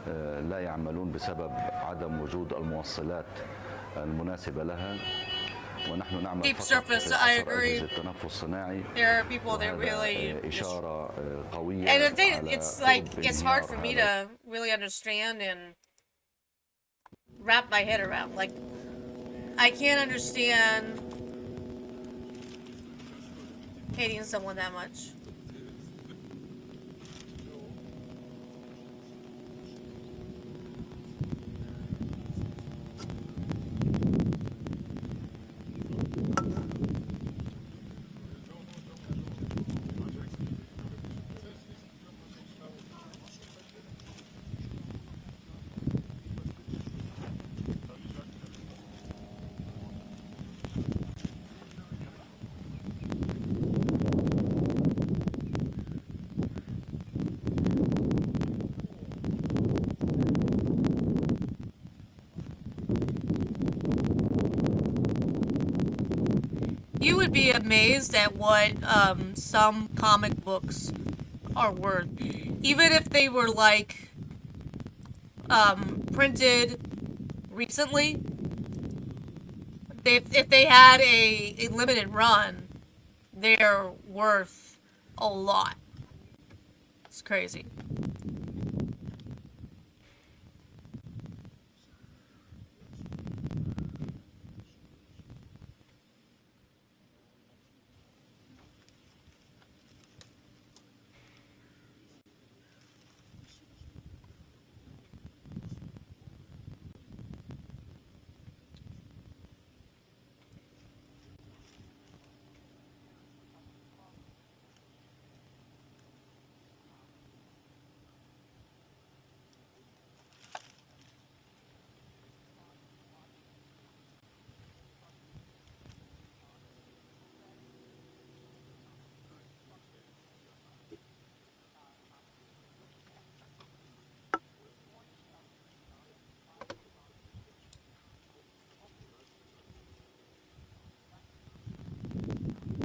لا يعملون بسبب عدم وجود الموصلات المناسبة لها. ونحن نعمل Deep فقط surface, I في agree. أجهزة تنفس صناعي. There are people that وهذا really إشارة قوية and the thing, على it's like قرب it's hard انهيار for me هذا. to really understand and wrap my head around. Like, I can't understand hating someone that much. You would be amazed at what some comic books are worth. Even if they were like printed recently, if they had a limited run, they're worth a lot. It's crazy.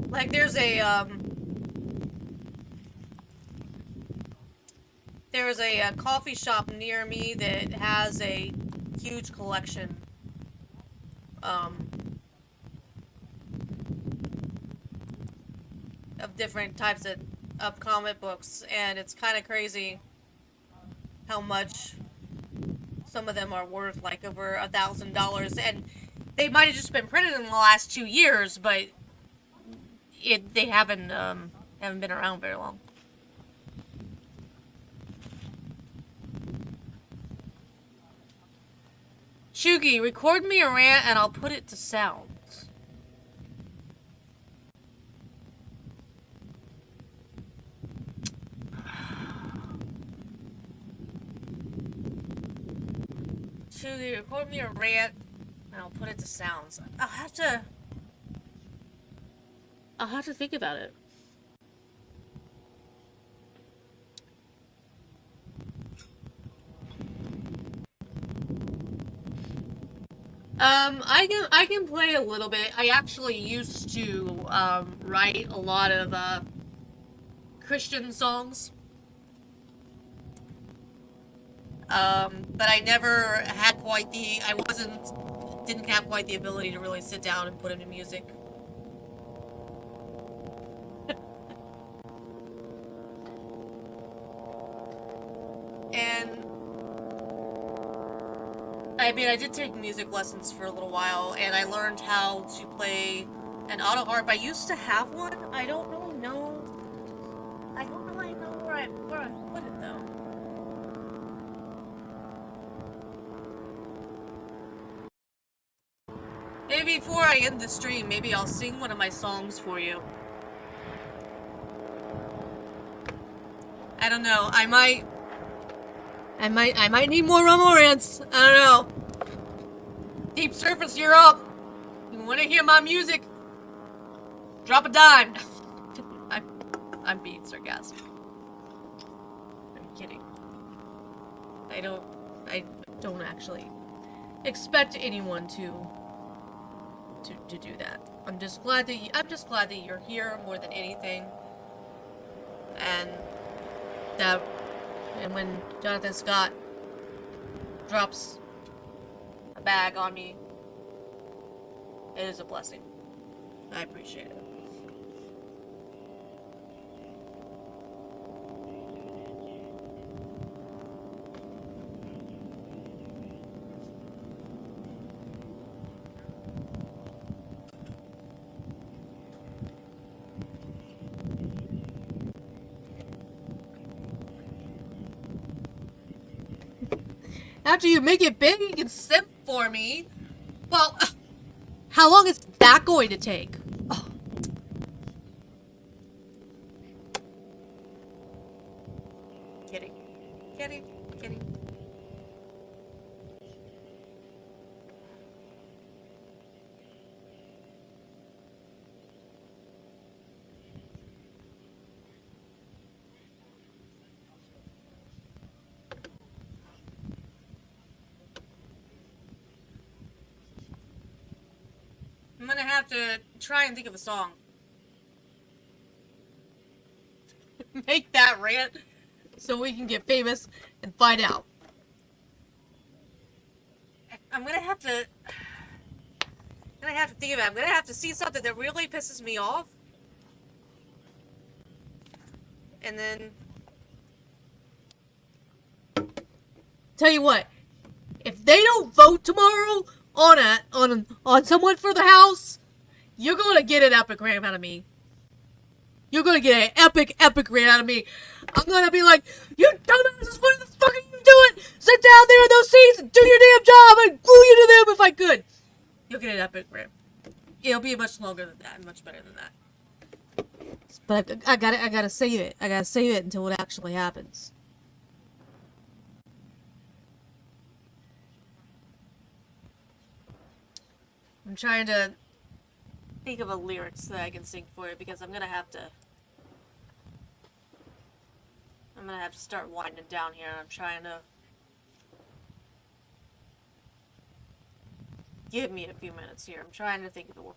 Like there's a coffee shop near me that has a huge collection of different types of comic books, and it's kind of crazy how much some of them are worth, like over $1,000, and they might have just been printed in the last 2 years, but they haven't been around very long. Shugi, record me a rant and I'll put it to sounds. Shugi, record me a rant and I'll put it to sounds. I'll have to think about it. I can play a little bit. I actually used to write a lot of Christian songs. But I never had quite the didn't have quite the ability to really sit down and put them to music. And I mean, I did take music lessons for a little while, and I learned how to play an auto harp. I used to have one. I don't really know. I don't really know where I put it though. Maybe before I end the stream, maybe I'll sing one of my songs for you. I don't know. I might need more Romo rants. I don't know. Deep Surface, you're up. You want to hear my music? Drop a dime. I'm being sarcastic. I'm kidding. I don't actually expect anyone to do that. I'm just glad that you're here more than anything. And when Jonathan Scott drops a bag on me, it is a blessing. I appreciate it. After you make it big, you can simp for me. Well, how long is that going to take? Oh. Kidding. Kidding. Kidding. I'm gonna have to try and think of a song. Make that rant so we can get famous and find out. I'm gonna have to think of it. I'm gonna have to see something that really pisses me off. And then tell you what, if they don't vote tomorrow on someone for the House, you're gonna get an epic rant out of me. You're gonna get an epic rant out of me. I'm gonna be like, you dumbasses, what the fuck are you doing? Sit down there in those seats and do your damn job. I'd glue you to them if I could. You'll get an epic rant. It'll be much longer than that and much better than that. But I gotta save it. I gotta save it until it actually happens. I'm trying to think of a lyrics that I can sing for it because I'm gonna have to start winding down here. I'm trying to give me a few minutes here. I'm trying to think of the word.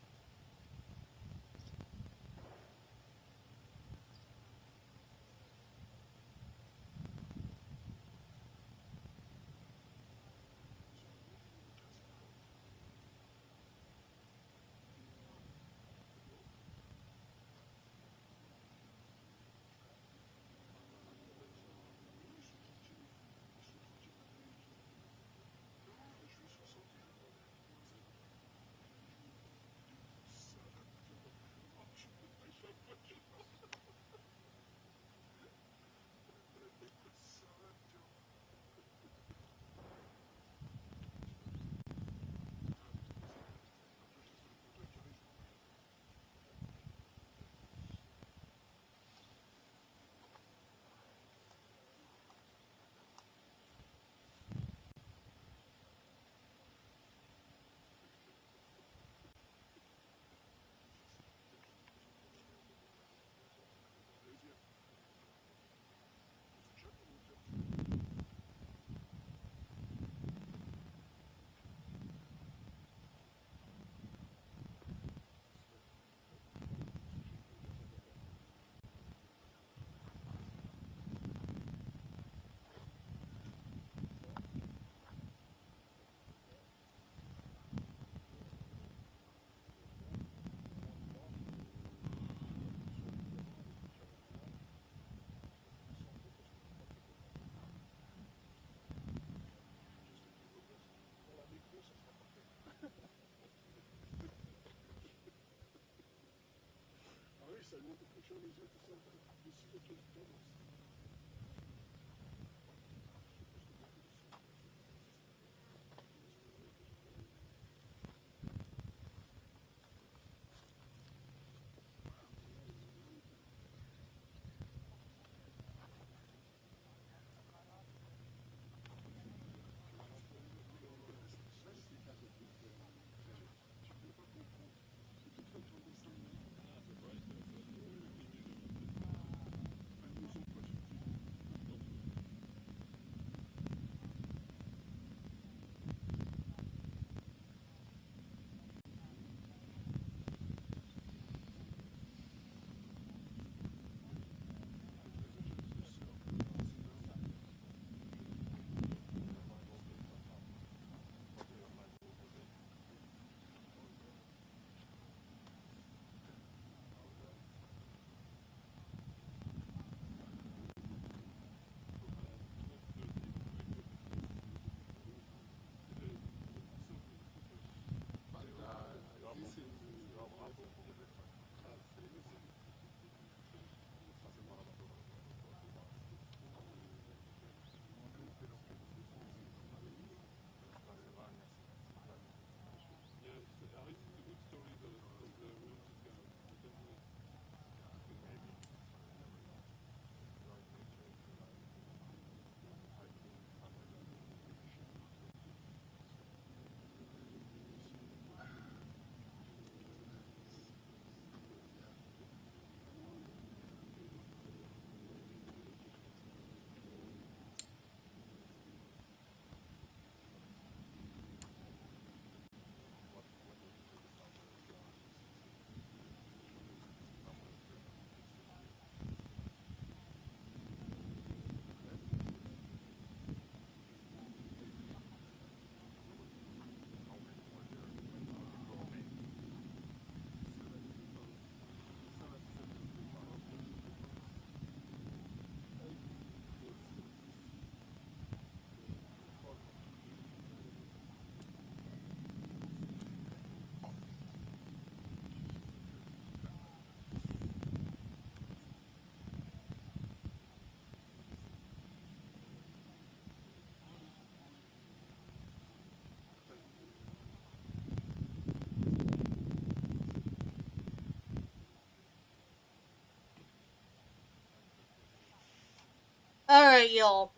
Alright, y'all.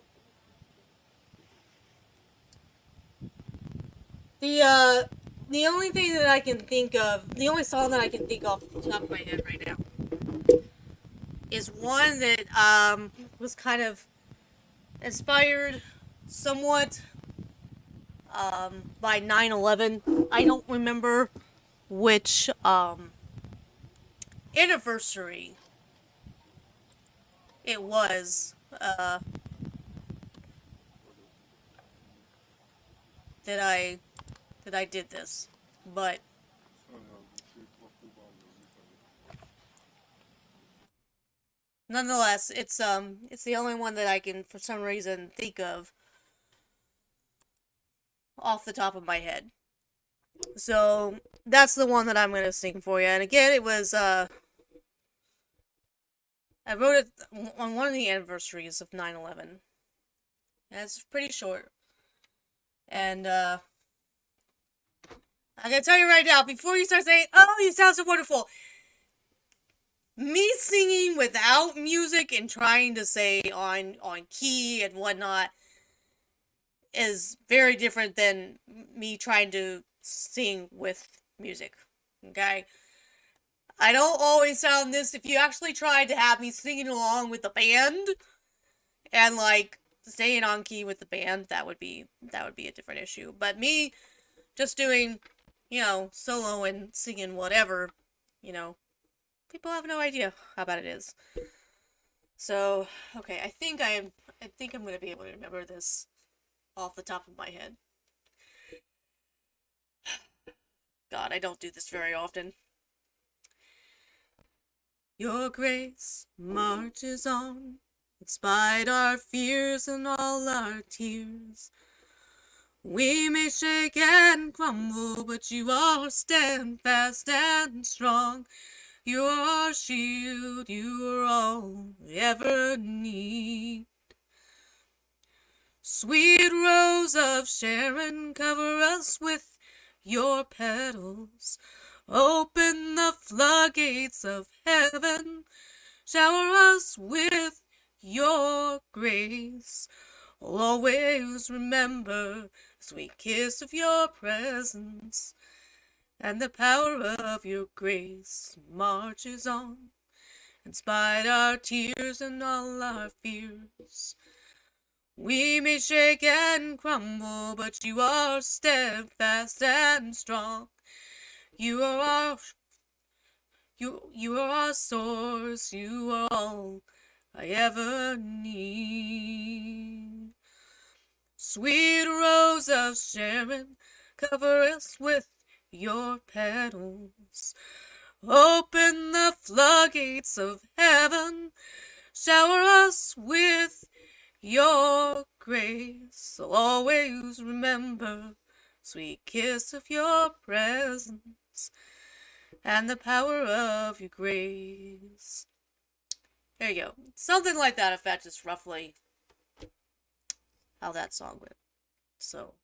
The only thing that I can think of, the only song that I can think of off the top of my head right now is one that was kind of inspired somewhat by 9/11. I don't remember which anniversary it was that I did this, but nonetheless, it's the only one that I can for some reason think of off the top of my head. So that's the one that I'm gonna sing for you. And again, it was I wrote it on one of the anniversaries of 9/11. And it's pretty short. And I gotta tell you right now, before you start saying, "Oh, you sound so wonderful," me singing without music and trying to say on key and whatnot is very different than me trying to sing with music. Okay? I don't always sound this. If you actually tried to have me singing along with the band and like staying on key with the band, that would be a different issue. But me just doing, solo and singing whatever, people have no idea how bad it is. So, okay, I think I'm gonna be able to remember this off the top of my head. God, I don't do this very often. Your grace marches on, despite our fears and all our tears. We may shake and crumble, but you are steadfast and strong. You are our shield, you are all we ever need. Sweet rose of Sharon, cover us with your petals. Open the floodgates of heaven. Shower us with your grace. I'll always remember the sweet kiss of your presence. And the power of your grace marches on, in spite our tears and all our fears. We may shake and crumble, but you are steadfast and strong. You are our source, you are all I ever need. Sweet rose of Sharon, cover us with your petals. Open the floodgates of heaven. Shower us with your grace. I'll always remember sweet kiss of your presence and the power of your grace. There you go. Something like that, if that's just roughly how that song went. So,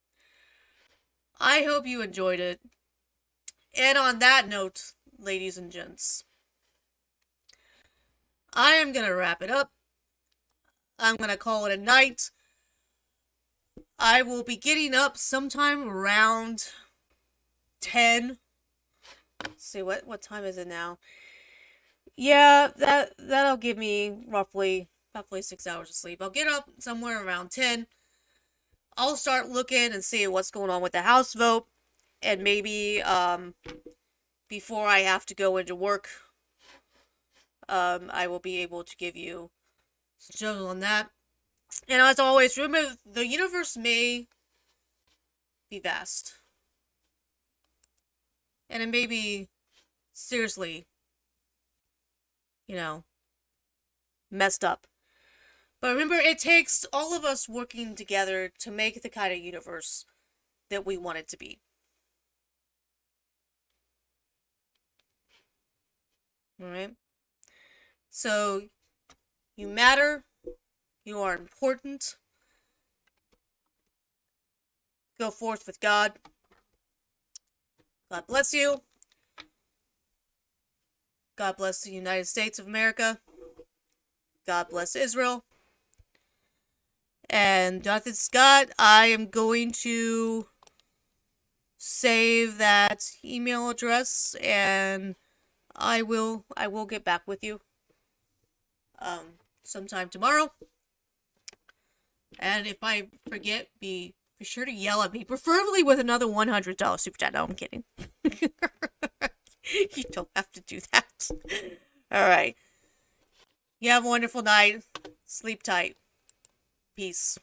I hope you enjoyed it. And on that note, ladies and gents, I am going to wrap it up. I'm going to call it a night. I will be getting up sometime around 10. Let's see, what time is it now? Yeah, that'll give me roughly 6 hours of sleep. I'll get up somewhere around 10. I'll start looking and see what's going on with the House vote. And maybe, before I have to go into work, I will be able to give you some shows on that. And as always, remember, the universe may be vast. And it may be, seriously, messed up. But remember, it takes all of us working together to make the kind of universe that we want it to be. Alright? So, you matter. You are important. Go forth with God. God bless you. God bless the United States of America. God bless Israel. And Jonathan Scott, I am going to save that email address, and I will get back with you sometime tomorrow. And if I forget, be sure to yell at me, preferably with another $100 super chat. No, I'm kidding. You don't have to do that. All right. You have a wonderful night. Sleep tight. Peace.